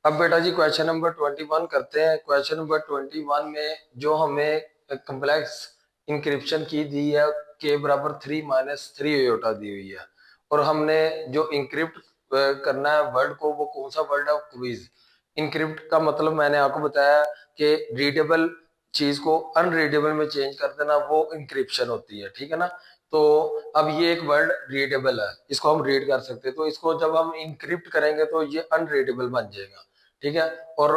Speaker 1: अब बेटा जी क्वेश्चन नंबर 21 करते हैं। क्वेश्चन नंबर 21 में जो हमें कम्प्लेक्स इंक्रिप्शन की दी है, के बराबर 3 - 3 अयोटा दी हुई है, और हमने जो इंक्रिप्ट करना है वर्ड को, वो कौन सा वर्ड है, क्विज। इंक्रिप्ट का मतलब मैंने आपको बताया कि रीडेबल चीज को अनरीडेबल में चेंज कर देना, वो इंक्रिप्शन होती है, ठीक है ना। तो अब ये एक वर्ड रीडेबल है, इसको हम रीड कर सकते हैं, तो इसको जब हम इंक्रिप्ट करेंगे तो ये अनरीडेबल बन जाएगा, ठीक है। और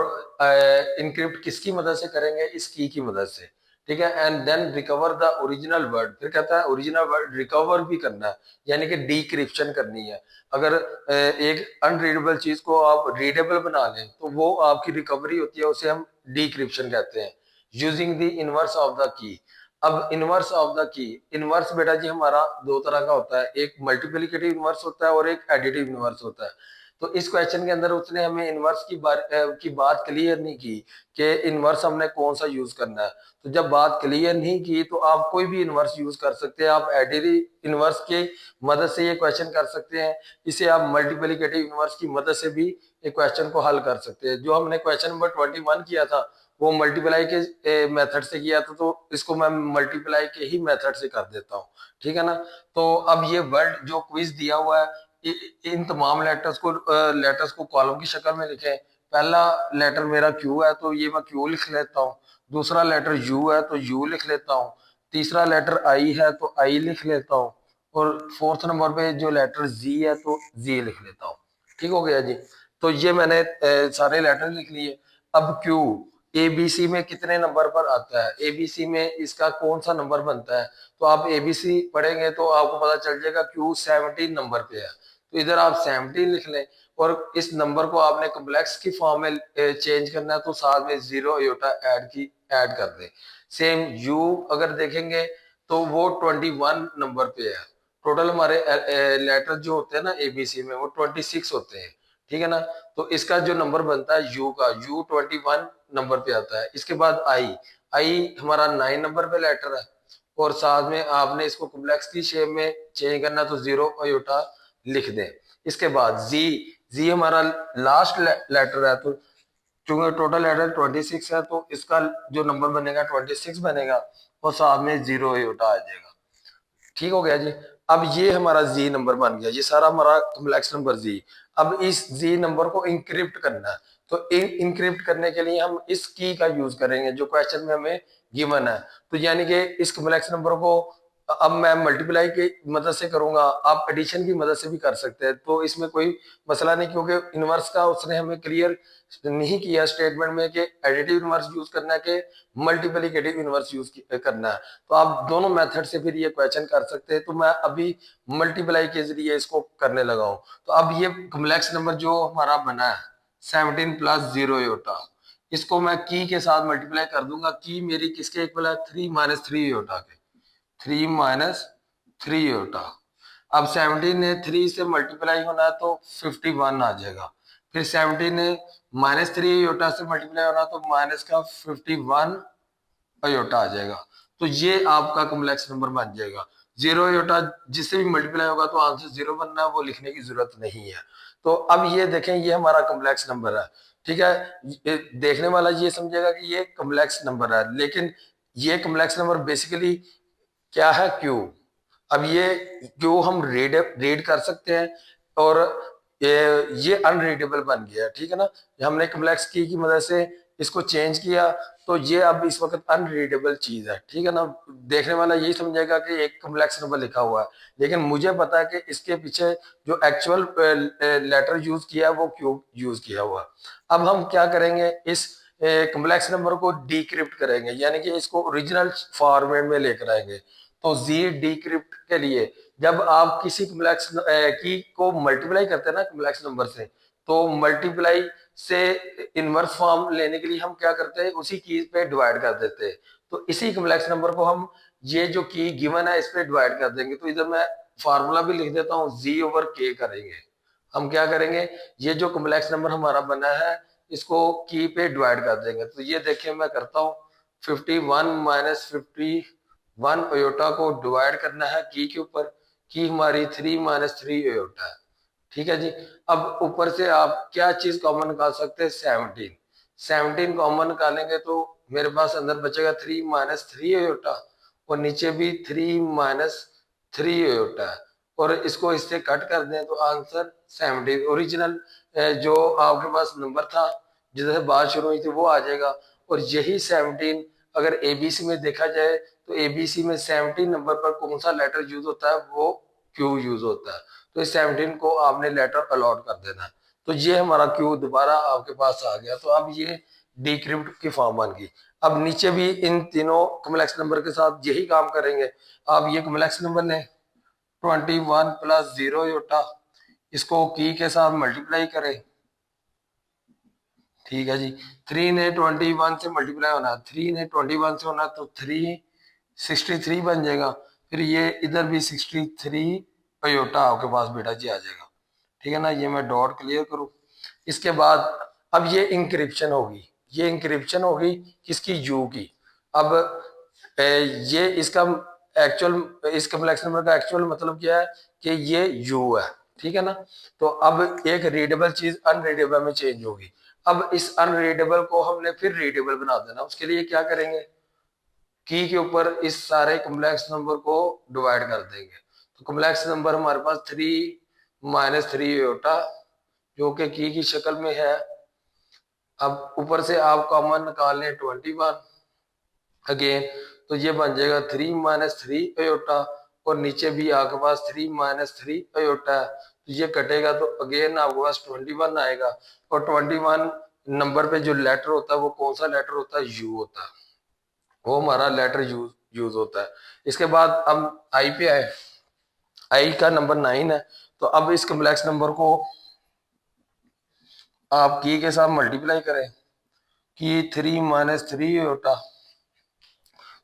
Speaker 1: इनक्रिप्ट किसकी मदद से करेंगे, इस की मदद से, ठीक है। And then recover the original word, फिर कहता है ओरिजिनल वर्ड रिकवर भी करना है, यानी कि डिक्रिप्शन करनी है। अगर एक अनरीडेबल चीज को आप रीडेबल बना लें तो वो आपकी रिकवरी होती है, उसे हम डिक्रिप्शन कहते हैं, using the inverse of the key. अब inverse of the key, inverse बेटा जी हमारा दो तरह का होता है, एक मल्टीप्लिकेटिव इनवर्स होता है और एक एडिटिव इनवर्स होता है। तो इस क्वेश्चन के अंदर उसने हमें इनवर्स की बात क्लियर नहीं की कि इनवर्स हमने कौन सा यूज करना है। तो जब बात क्लियर नहीं की तो आप कोई भी इनवर्स यूज कर सकते हैं, आप एडिटिव इनवर्स की मदद से ये क्वेश्चन कर सकते हैं, इसे आप मल्टीप्लिकेटिव इनवर्स की मदद से भी एक क्वेश्चन को हल कर सकते हैं। जो हमने क्वेश्चन नंबर 21 किया था वो मल्टीप्लाई के मेथड से किया था, तो इसको मैं मल्टीप्लाई के ही मेथड से कर देता हूँ, ठीक है ना। तो अब ये वर्ड जो क्विज दिया हुआ है, इन तमाम लेटर्स को कॉलम की शक्ल में लिखें। पहला लेटर मेरा क्यू है, तो ये मैं क्यू लिख लेता हूँ। दूसरा लेटर यू है तो यू लिख लेता हूँ। तीसरा लेटर आई है तो आई लिख लेता हूँ। और फोर्थ नंबर पे जो लेटर जी है तो जी लिख लेता हूँ। ठीक हो गया जी। तो ये मैंने सारे लेटर लिख लिए। अब क्यू, एबीसी में कितने नंबर पर आता है, एबीसी में इसका कौन सा नंबर बनता है। तो आप एबीसी पढ़ेंगे तो आपको पता चल जाएगा क्यू 17 नंबर पे है, तो इधर आप 17 लिख लें। और इस नंबर को आपने कॉम्प्लेक्स की फॉर्म में चेंज करना है, तो साथ में जीरो योटा ऐड कर दें। सेम यू अगर देखेंगे तो वो 21 नंबर पे है। टोटल हमारे लेटर जो होते हैं ना एबीसी में वो 26 होते हैं, ठीक है ना। तो इसका जो नंबर बनता है यू का, यू 21 नंबर पे आता है। इसके बाद आई, आई हमारा 9 नंबर पे लेटर है, और साथ में आपने इसको कॉम्प्लेक्स की शेप में चेंज करना, तो जीरो अयोटा लिख दें। इसके बाद जी, जी हमारा लास्ट लेटर है, तो चूंकि टोटल लेटर 26 है तो इसका जो नंबर बनेगा 26 बनेगा, और साथ में जीरो अयोटा आ जाएगा। ठीक हो गया जी। अब ये हमारा जी नंबर बन गया, ये सारा हमारा कॉम्प्लेक्स नंबर जी। अब इस जी नंबर को इंक्रिप्ट करना है, तो इंक्रिप्ट करने के लिए हम इस की का यूज करेंगे जो क्वेश्चन में हमें गिवन है। तो यानी कि इस कॉम्प्लेक्स नंबर को अब मैं मल्टीप्लाई की मदद से करूंगा, आप एडिशन की मदद से भी कर सकते हैं, तो इसमें कोई मसला नहीं, क्योंकि इनवर्स का उसने हमें क्लियर नहीं किया स्टेटमेंट में कि एडिटिव इनवर्स यूज करना है कि मल्टीप्लिकेटिव इनवर्स यूज करना है। तो आप दोनों मेथड से फिर ये क्वेश्चन कर सकते हैं, तो मैं अभी मल्टीप्लाई के जरिए इसको करने लगा हूं। तो अब ये कॉम्प्लेक्स नंबर जो हमारा बना है 17 प्लस जीरो योटा, इसको मैं की के साथ मल्टीप्लाई कर दूंगा। की मेरी किसके इक्वल है, 3 माइनस थ्री योटा के, 3 माइनस थ्री योटा। अब 17 ने 3 से मल्टीप्लाई होना है तो 51 आ जाएगा। फिर 17 ने माइनस थ्री योटा से मल्टीप्लाई होना तो माइनस का 51 अयोटा आ जाएगा। तो ये आपका कॉम्प्लेक्स नंबर बन जाएगा। जीरो अयोटा जिससे भी मल्टीप्लाई होगा तो आंसर जीरो बनना है, वो लिखने की जरूरत नहीं है। तो अब ये देखें, ये हमारा कॉम्प्लेक्स नंबर है, ठीक है। देखने वाला ये समझेगा कि ये कॉम्प्लेक्स नंबर है, लेकिन ये कॉम्प्लेक्स नंबर बेसिकली क्या है, क्यू। अब ये क्यू हम रीड कर सकते हैं, और ये अनरीडेबल बन गया, ठीक है ना। हमने कॉम्प्लेक्स की मदद से इसको चेंज किया, तो ये अब इस वक्त अनरीडेबल चीज है, ठीक है ना। देखने वाला यही समझेगा कि एक कॉम्प्लेक्स नंबर लिखा हुआ है, लेकिन मुझे पता है कि इसके पीछे जो एक्चुअल लेटर यूज किया है वो क्यू यूज किया हुआ। अब हम क्या करेंगे, इस कॉम्प्लेक्स नंबर को डिक्रिप्ट करेंगे, यानी कि इसको ओरिजिनल फॉर्मेट में लेकर आएंगे। तो जी डिक्रिप्ट के लिए जब आप किसी कॉम्प्लेक्स की को मल्टीप्लाई करते हैं ना कॉम्प्लेक्स नंबर से, तो मल्टीप्लाई से इनवर्स फॉर्म लेने के लिए हम क्या करते हैं, उसी की पे डिवाइड कर देते हैं। तो इसी कॉम्प्लेक्स नंबर को हम ये जो की गिवन है इस पे डिवाइड कर देंगे। तो इधर मैं फार्मूला भी लिख देता हूँ, जी ओवर के करेंगे। हम क्या करेंगे, ये जो कॉम्प्लेक्स नंबर हमारा बना है इसको की पे डिवाइड कर देंगे। तो ये देखिए मैं करता हूँ, 51 माइनस 51 अयोटा को डिवाइड करना है की के ऊपर, की हमारी 3 माइनस थ्री अयोटा है, ठीक है जी। अब ऊपर से आप क्या चीज कॉमन निकाल सकते हैं, 17, 17 कॉमन निकालेंगे तो मेरे पास अंदर बचेगा 3 माइनस थ्री अयोटा, और नीचे भी 3 माइनस थ्री अयोटा है, और इसको इससे कट कर दें तो आंसर 17 ओरिजिनल जो आपके पास नंबर था जिससे बात शुरू हुई थी वो आ जाएगा। और यही 17 अगर एबीसी में देखा जाए तो एबीसी में 17 नंबर पर कौन सा लेटर यूज होता है, वो क्यू यूज होता है। तो इस 17 को आपने लेटर अलॉट कर देना है। तो ये हमारा क्यू दोबारा आपके पास आ गया। तो अब ये डिक्रिप्ट की फॉर्म बन गई। अब नीचे भी इन तीनों कॉम्प्लेक्स नंबर के साथ यही काम करेंगे। आप ये कॉम्प्लेक्स नंबर लें 21 प्लस जीरो योटा, इसको की के साथ मल्टीप्लाई करें, ठीक है जी। 3 ने 21 से मल्टीप्लाई होना, 3 ने 21 से होना तो 363 बन जाएगा। फिर ये इधर भी 63 अयोटा आपके पास बेटा जी आ जाएगा, ठीक है ना। ये मैं डॉट क्लियर करूं। इसके बाद अब ये इंक्रिप्शन होगी, ये इंक्रिप्शन होगी किसकी, यू की। अब ये इसका एक्चुअल, इस कॉम्प्लेक्स नंबर का एक्चुअल मतलब क्या है कि ये यू है, ठीक है ना। तो अब एक रीडेबल चीज अनरीडेबल में चेंज होगी। अब इस अनरीडेबल को हमने फिर रीडेबल बना देना, उसके लिए क्या करेंगे, की के ऊपर इस सारे कॉम्प्लेक्स नंबर को डिवाइड कर देंगे। तो कॉम्प्लेक्स नंबर हमारे पास 3 माइनस थ्री योटा जो कि की शक्ल में है। अब ऊपर से आप कॉमन निकाल लें 21 अगेन, तो ये बन जाएगा 3 माइनस थ्री अयोटा, और नीचे भी आपके पास 3 माइनस थ्री अयोटा है। तो ये कटेगा तो अगेन आपके पास 21 आएगा, और 21 नंबर पे जो लेटर होता है वो कौन सा लेटर होता है, यू होता है, वो हमारा लेटर यूज यूज होता है। इसके बाद हम आई पे आए, आई का नंबर 9 है। तो अब इस कम्प्लेक्स नंबर को आप की के साथ मल्टीप्लाई करें, की 3 - 3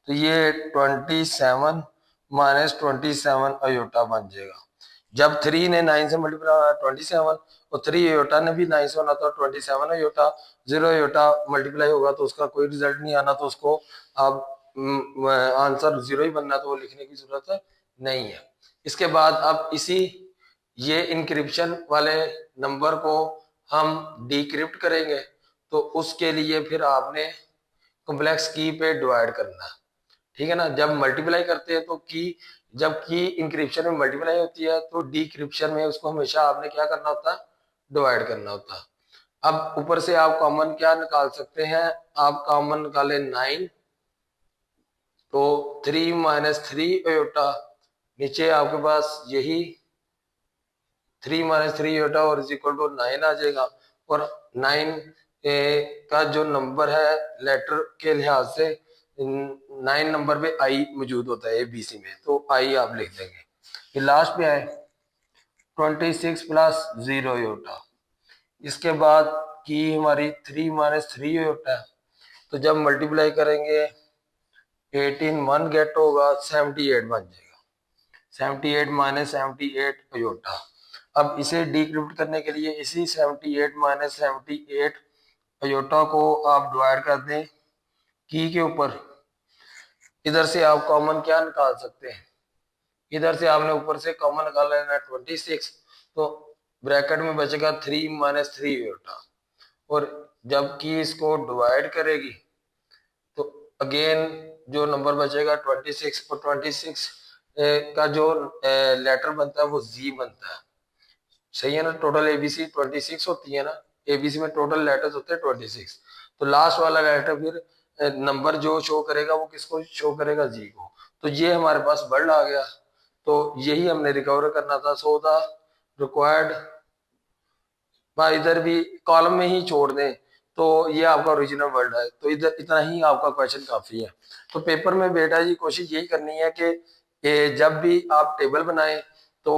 Speaker 1: तो ये 27 - 27 बन जाएगा। जब 3 ने 9 से मल्टीप्लाई होना 27 और 3 अयोटा ने भी 9 से होना तो 27 अयोटा, 0 अयोटा मल्टीप्लाई होगा तो उसका कोई रिजल्ट नहीं आना, तो उसको अब आंसर 0 ही बनना, तो वो लिखने की जरूरत नहीं है। इसके बाद अब इसी ये इंक्रिप्शन वाले नंबर को हम डिक्रिप्ट करेंगे, तो उसके लिए फिर आपने कॉम्प्लेक्स की पे डिवाइड करना है, ठीक है ना। जब मल्टीप्लाई करते हैं तो की, जब की इंक्रिप्शन में मल्टीप्लाई होती है तो डिक्रिप्शन में उसको हमेशा आपने क्या करना होता है, डिवाइड करना होता है। अब ऊपर से आप कॉमन क्या निकाल सकते हैं, आप कॉमन निकाले 9, तो 3 - 3 अयोटा, नीचे आपके पास यही 3 - 3 अयोटा और इज इक्वल टू 9 आ जाएगा। और 9 का जो नंबर है लेटर के लिहाज से 9 नंबर पे आई मौजूद होता है एबीसी में, तो आई आप लिख देंगे। फिर लास्ट पे आए 26 प्लस 0 अयोटा, इसके बाद की हमारी 3 - 3 अयोटा, तो जब मल्टीप्लाई करेंगे 18 1 गेट होगा 78 बन जाएगा, 78 - 78 अयोटा। अब इसे डिक्रिप्ट करने के लिए इसी 78 - 78 अयोटा को आप डिवाइड कर दें की के ऊपर। इधर से आप कॉमन क्या निकाल सकते हैं, इधर से आपने ऊपर से कॉमन निकाल लेना 26, तो ब्रैकेट में बचेगा 3 - 3 अयोटा। और जब की इसको डिवाइड करेगी तो अगेन जो नंबर बचेगा 26, और 26 का जो लेटर बनता है वो जी बनता है, सही है ना। टोटल एबीसी 26 होती है ना, एबीसी में टोटल लेटर्स होते हैं 26, तो लास्ट वाला लेटर फिर नंबर जो शो करेगा वो किसको शो करेगा, जी को। तो ये हमारे पास वर्ड आ गया, तो यही हमने रिकवर करना था। सो द रिक्वायर्ड, इधर भी कॉलम में ही छोड़ दें तो ये आपका ओरिजिनल वर्ड है, तो इधर इतना ही आपका क्वेश्चन काफी है। तो पेपर में बेटा जी कोशिश यही करनी है कि जब भी आप टेबल बनाएं तो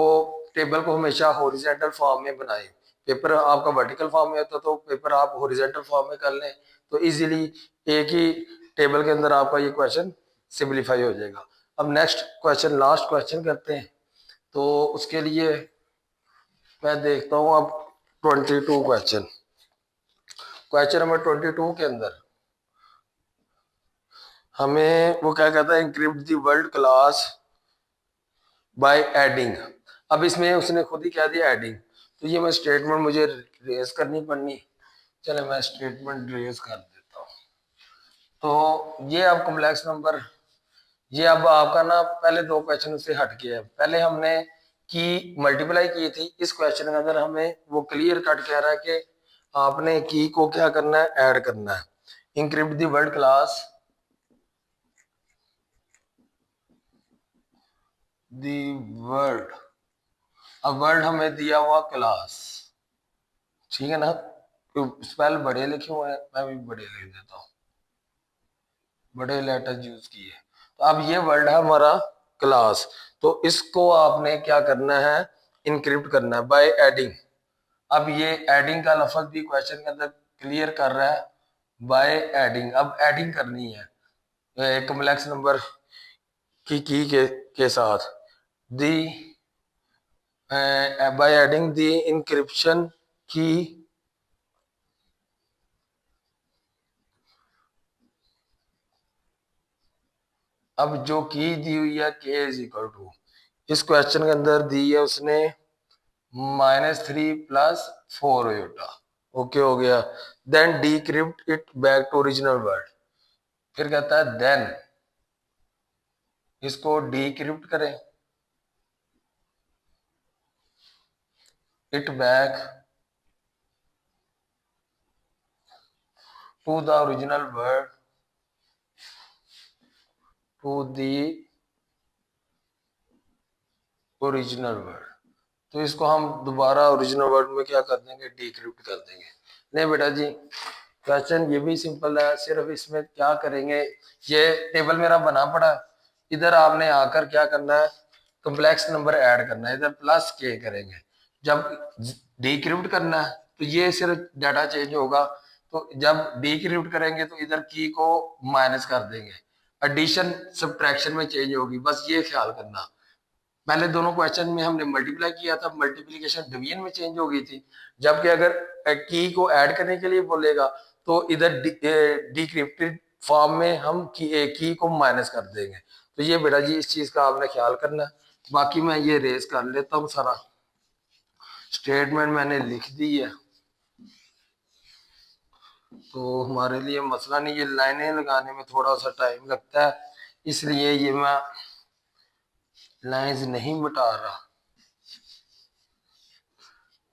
Speaker 1: टेबल को हमेशा हॉरिजॉन्टल फॉर्म में बनाएं। पेपर आपका वर्टिकल फॉर्म में होता तो पेपर आप हॉरिजॉन्टल फॉर्म में कर लें, तो इजीली एक ही टेबल के अंदर आपका ये क्वेश्चन सिंप्लीफाई हो जाएगा। अब नेक्स्ट क्वेश्चन, लास्ट क्वेश्चन करते हैं। तो उसके लिए मैं देखता हूँ अब 22 क्वेश्चन, क्वेश्चन नंबर 22 के अंदर हमें वो क्या कहता है, encrypt the world class by adding. अब इसमें उसने खुद ही कह दिया एडिंग, तो ये मैं स्टेटमेंट मुझे रेज करनी पड़नी, चले मैं स्टेटमेंट रेज कर देता हूँ। तो ये अब कॉम्प्लेक्स नंबर, ये अब आपका ना पहले दो क्वेश्चन से हट के है। पहले हमने की मल्टीप्लाई की थी, इस क्वेश्चन के अंदर हमें वो क्लियर कट कह रहा है कि आपने की को क्या करना है, ऐड करना है। Encrypt the world class the world, अब वर्ल्ड हमें दिया हुआ क्लास, ठीक है ना। तो स्पेल बड़े लिखे हुए हैं, मैं भी बड़े लिख देता हूँ, बड़े लेटर यूज किए। तो अब ये वर्ड है हमारा क्लास, तो इसको आपने क्या करना है, इनक्रिप्ट करना है बाय एडिंग। अब ये एडिंग का लफ्ज भी क्वेश्चन के अंदर क्लियर कर रहा है, बाय एडिंग। अब एडिंग करनी है कॉम्प्लेक्स नंबर की के साथ दी, बाय एडिंग दी इनक्रिप्शन की, अब जो की दी हुई है के इज इक्वल टू, इस क्वेश्चन के अंदर दी है उसने -3 प्लस 4 अयोटा, ओके हो गया। Then decrypt it back to original word, फिर कहता है देन इसको डिक्रिप्ट करें it back to the original word, to the original word. तो इसको हम दोबारा ओरिजिनल वर्ड में क्या कर देंगे, डिक्रिप्ट कर देंगे। नहीं बेटा जी, क्वेश्चन ये भी सिंपल है, सिर्फ इसमें क्या करेंगे, ये टेबल मेरा बना पड़ा, इधर आपने आकर क्या करना है, कम्प्लेक्स नंबर ऐड करना है, इधर प्लस के करेंगे। जब डिक्रिप्ट करना है तो ये सिर्फ डाटा चेंज होगा, तो जब डिक्रिप्ट करेंगे तो इधर की को माइनस कर देंगे, एडिशन सब्ट्रैक्शन में चेंज होगी, बस ये ख्याल करना। पहले दोनों क्वेश्चन में हमने मल्टीप्लाई किया था, मल्टीप्लिकेशन डिवीजन में चेंज हो गई थी, जबकि अगर की को ऐड करने के लिए बोलेगा तो इधर डिक्रिप्टेड फॉर्म में हम की को माइनस कर देंगे। तो ये बेटा जी इस चीज का आपने ख्याल करना है। बाकी मैं ये रेस कर लेता हूँ, सारा स्टेटमेंट मैंने लिख दी है, तो हमारे लिए मसला नहीं, ये लाइनें लगाने में थोड़ा सा टाइम लगता है, इसलिए ये मैं लाइंस नहीं मिटा रहा,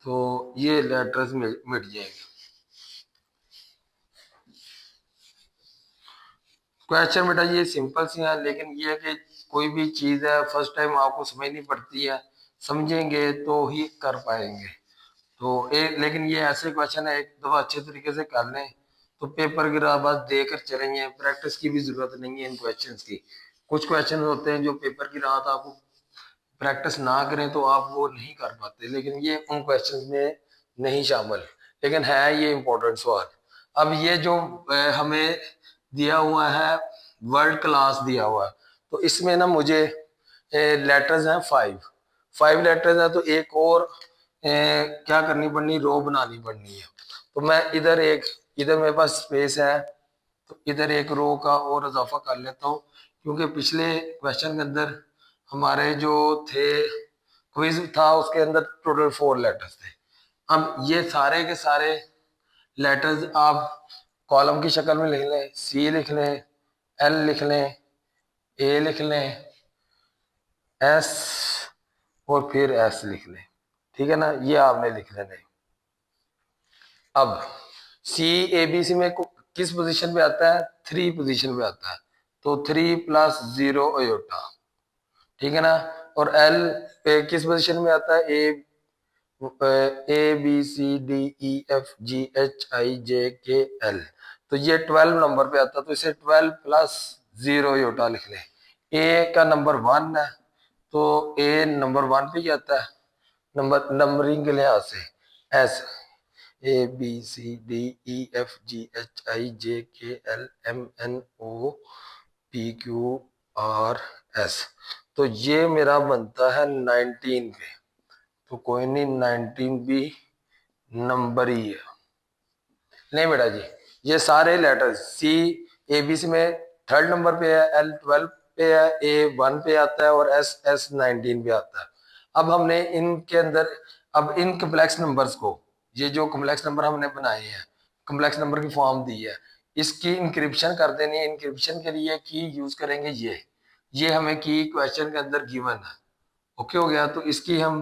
Speaker 1: तो ये लेटर्स मिट जाएंगे। क्वेश्चन बेटा ये सिंपल सी है, लेकिन ये है कि कोई भी चीज है फर्स्ट टाइम आपको समझनी पड़ती है, समझेंगे तो ही कर पाएंगे। तो लेकिन ये ऐसे क्वेश्चन है, एक दफा अच्छे तरीके से कर लें तो पेपर की राह बस देकर चलेंगे, प्रैक्टिस की भी जरूरत नहीं है इन क्वेश्चंस की। कुछ क्वेश्चन होते हैं जो पेपर की राह आपको प्रैक्टिस ना करें तो आप वो नहीं कर पाते, लेकिन ये उन क्वेश्चन में नहीं शामिल, लेकिन है ये इम्पोर्टेंट सवाल। अब ये जो हमें दिया हुआ है, वर्ल्ड क्लास दिया हुआ है, तो इसमें ना मुझे लेटर्स हैं 5 लेटर्स हैं, तो एक और क्या करनी पड़नी, रो बनानी पड़नी है। तो मैं इधर मेरे पास स्पेस है, तो इधर एक रो का और इजाफा कर लेता हूँ, क्योंकि पिछले क्वेश्चन के अंदर हमारे जो थे क्विज था उसके अंदर टोटल 4 लेटर्स थे। अब ये सारे के सारे लेटर्स आप कॉलम की शक्ल में लिख लें, सी लिख लें, एल लिख लें, ए लिख लें, एस और फिर एस लिख लें, ठीक है ना, ये आपने लिख लेना है। अब सी ए बी सी में किस पोजीशन पे आता है, 3 पोजीशन पे आता है, तो 3 + 0 अयोटा, ठीक है ना। और एल किस पोजीशन में आता है, A B C D E F G H I J K L, तो ये 12 नंबर पे आता है, तो इसे 12 + 0 योटा लिख लें। ए का नंबर 1 है, तो ए नंबर 1 पे ही आता है नंबरिंग के लिहाज से। S A B C D E F G H I J K L M N O P Q R S, तो ये मेरा बनता है 19 पे, तो कोई नहीं 19 भी नंबर ही है। नहीं बेटा जी, ये सारे लेटर सी ए बी सी में 3rd नंबर पे है, एल 12 पे है, ए 1 पे आता है और एस 19 पे आता है। अब हमने इनके अंदर, अब इन कम्प्लेक्स नंबर्स को, ये जो कम्प्लेक्स नंबर हमने बनाए हैं, कम्प्लेक्स नंबर की फॉर्म दी है, इसकी इंक्रिप्शन कर देनी है। इंक्रिप्शन के लिए की यूज करेंगे ये हमें की क्वेश्चन के अंदर गिवन है, ओके हो गया। तो इसकी हम,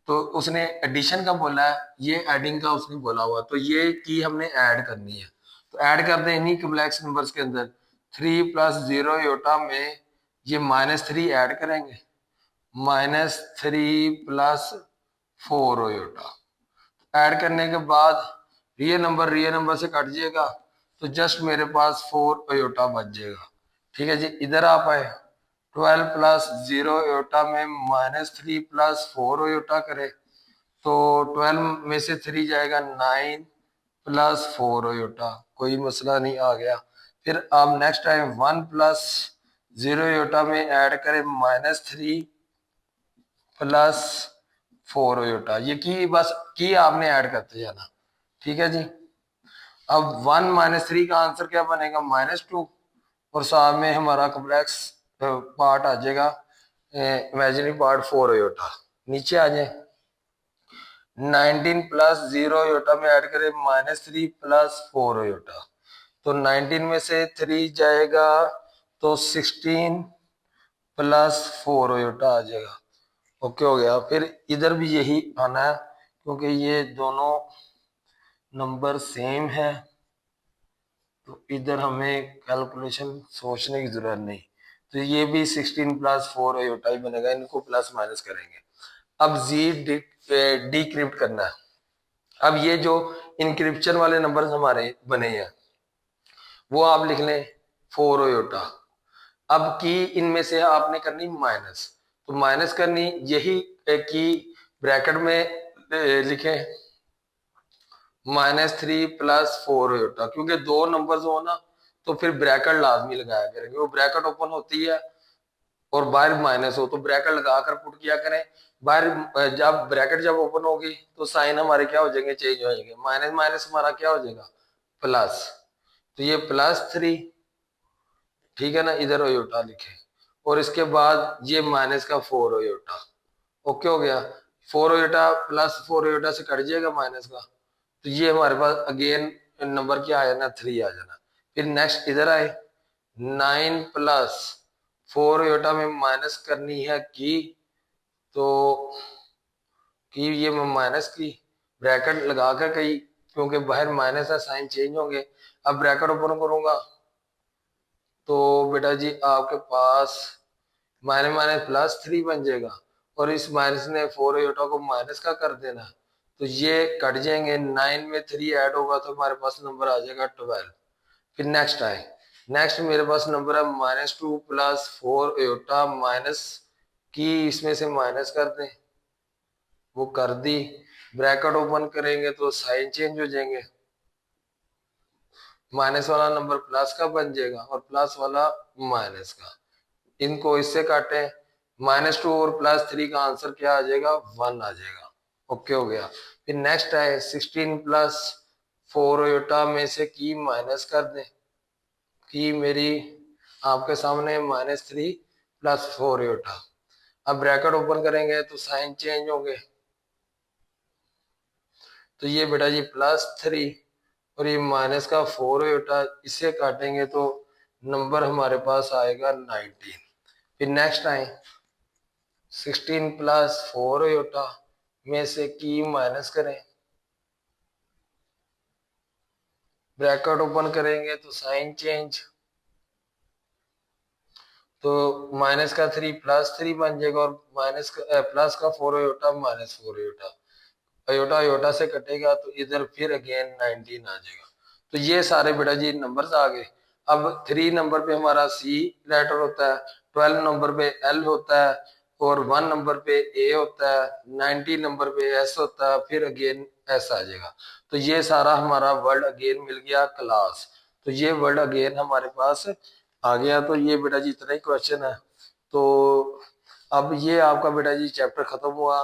Speaker 1: तो उसने एडिशन का बोला है, ये एडिंग का उसने बोला हुआ, तो ये की हमने ऐड करनी है, तो ऐड कर दें इन्हीं कम्प्लेक्स नंबर्स के अंदर। 3 + 0 योटा में ये -3 ऐड करेंगे, -3 + 4 योटा ऐड करने के बाद रियल नंबर से कट जाएगा, तो जस्ट मेरे पास 4 अयोटा बच जाएगा, ठीक है जी। इधर आप आए, 12 + 0 अयोटा में -3 + 4 अयोटा करे, तो 12 में से 3 जाएगा, 9 + 4 अयोटा, कोई मसला नहीं, आ गया। फिर आप नेक्स्ट टाइम 1 + 0 अयोटा में ऐड करें -3 + 4 अयोटा, ये की बस की आपने ऐड करते जाना, ठीक है जी। अब 1 - 3 का आंसर क्या बनेगा, -2, और साथ में हमारा कम्प्लेक्स पार्ट आ जाएगा, इमेजिनरी पार्ट 4 अयोटा। नीचे आ जाए, 19 + 0 अयोटा में ऐड करें -3 + 4 अयोटा, तो 19 में से 3 जाएगा, तो 16 + 4 अयोटा आ जाएगा, ओके हो गया। फिर इधर भी यही आना है, क्योंकि ये दोनों नंबर सेम है, तो इधर हमें कैलकुलेशन सोचने की जरूरत नहीं, तो ये भी 16 + 4 अयोटा ही बनेगा, इनको प्लस माइनस करेंगे। अब जी डिक्रिप्ट करना है। अब ये जो इंक्रिप्शन वाले नंबर हमारे बने हैं वो आप लिख लें 4 अयोटा। अब की इनमें से आपने करनी माइनस, तो माइनस करनी यही की ब्रैकेट में लिखें -3 + 4 अयोटा, क्योंकि दो नंबर्स हो ना तो फिर ब्रैकेट लाजमी लगाया करेंगे। वो ब्रैकेट ओपन होती है और बाहर माइनस हो तो ब्रैकेट लगाकर पुट किया करें। बाहर जब ब्रैकेट जब ओपन होगी तो साइन हमारे क्या हो जाएंगे, चेंज हो जाएंगे। माइनस माइनस हमारा क्या हो जाएगा, प्लस। तो ये +3, ठीक है ना, इधर अयोटा लिखे और इसके बाद ये -4 अयोटा। ओके हो गया। 4 अयोटा +4 अयोटा से कट जाएगा माइनस का, तो ये हमारे पास अगेन नंबर क्या आ जाना, 3 आ जाना। फिर नेक्स्ट इधर आए 9 + 4 अयोटा में माइनस करनी है की, तो की ये मैं माइनस की ब्रैकेट लगा कर कही, क्योंकि बाहर माइनस है साइन चेंज होंगे। अब ब्रैकेट ओपन करूंगा तो बेटा जी आपके पास माइनस माइनस +3 बन जाएगा और इस माइनस ने 4 अयोटा को माइनस का कर देना, तो ये कट जाएंगे। 9 में 3 ऐड होगा तो हमारे पास नंबर आ जाएगा 12। फिर नेक्स्ट आए, नेक्स्ट मेरे पास नंबर है -2 + 4 अयोटा माइनस की, इसमें से माइनस कर दें, वो कर दी। ब्रैकेट ओपन करेंगे तो साइन चेंज हो जाएंगे, माइनस वाला नंबर प्लस का बन जाएगा और प्लस वाला माइनस का। इनको इससे काटे, -2 और +3 का आंसर क्या आ जाएगा, 1 आ जाएगा। ओके हो गया। फिर नेक्स्ट है 16 + 4 अयोटा में से की माइनस कर दें, की मेरी आपके सामने -3 + 4 अयोटा। अब ब्रैकेट ओपन करेंगे तो साइन चेंज होंगे, तो ये बेटा जी +3 और ये माइनस का 4 अयोटा, इसे काटेंगे तो नंबर हमारे पास आएगा 19। फिर नेक्स्ट आए 16 + 4 अयोटा में से की माइनस करें, ब्रैकेट ओपन करेंगे तो साइन चेंज, तो माइनस का 3 +3 बन जाएगा और माइनस का प्लस का 4 अयोटा -4 अयोटा। अयोटा अयोटा से कटेगा तो इधर फिर अगेन 19 आ जाएगा। तो ये सारे बेटा जी नंबर्स आ गए। अब 3 नंबर पे हमारा सी लेटर होता है, 12 नंबर पे एल होता है और 1 नंबर पे ए होता है, 90 नंबर पे एस होता है, फिर अगेन एस आ जाएगा। तो ये सारा हमारा वर्ड अगेन मिल गया क्लास। तो ये वर्ड अगेन हमारे पास आ गया। तो ये बेटा जी इतना ही क्वेश्चन है। तो अब ये आपका बेटा जी चैप्टर खत्म हुआ।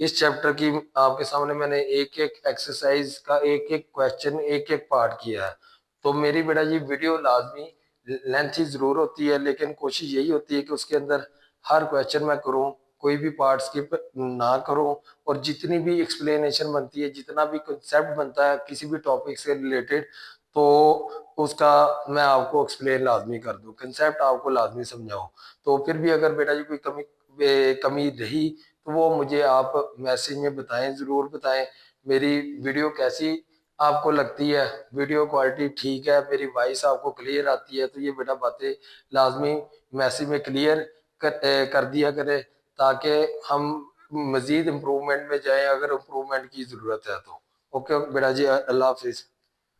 Speaker 1: इस चैप्टर की आपके सामने मैंने एक एक एक्सरसाइज का एक एक क्वेश्चन एक एक पार्ट किया है। तो मेरी बेटा जी वीडियो लाजमी लेंथी जरूर होती है, लेकिन कोशिश यही होती है कि उसके अंदर हर क्वेश्चन मैं करूं, कोई भी पार्ट स्किप ना करूं और जितनी भी एक्सप्लेनेशन बनती है, जितना भी कंसेप्ट बनता है किसी भी टॉपिक से रिलेटेड, तो उसका मैं आपको एक्सप्लेन लाजमी कर दूं, कंसेप्ट आपको लाजमी समझाऊं। तो फिर भी अगर बेटा जी कोई कमी रही तो वो मुझे आप मैसेज में बताएं, जरूर बताएं। मेरी वीडियो कैसी आपको लगती है, वीडियो क्वालिटी ठीक है, मेरी वॉइस आपको क्लियर आती है, तो ये बेटा बातें लाजमी मैसेज में क्लियर कर दिया करें, ताकि हम मजीद इम्प्रूवमेंट में जाएं अगर इम्प्रूवमेंट की जरूरत है तो। ओके बेटा जी, अल्लाह हाफिज।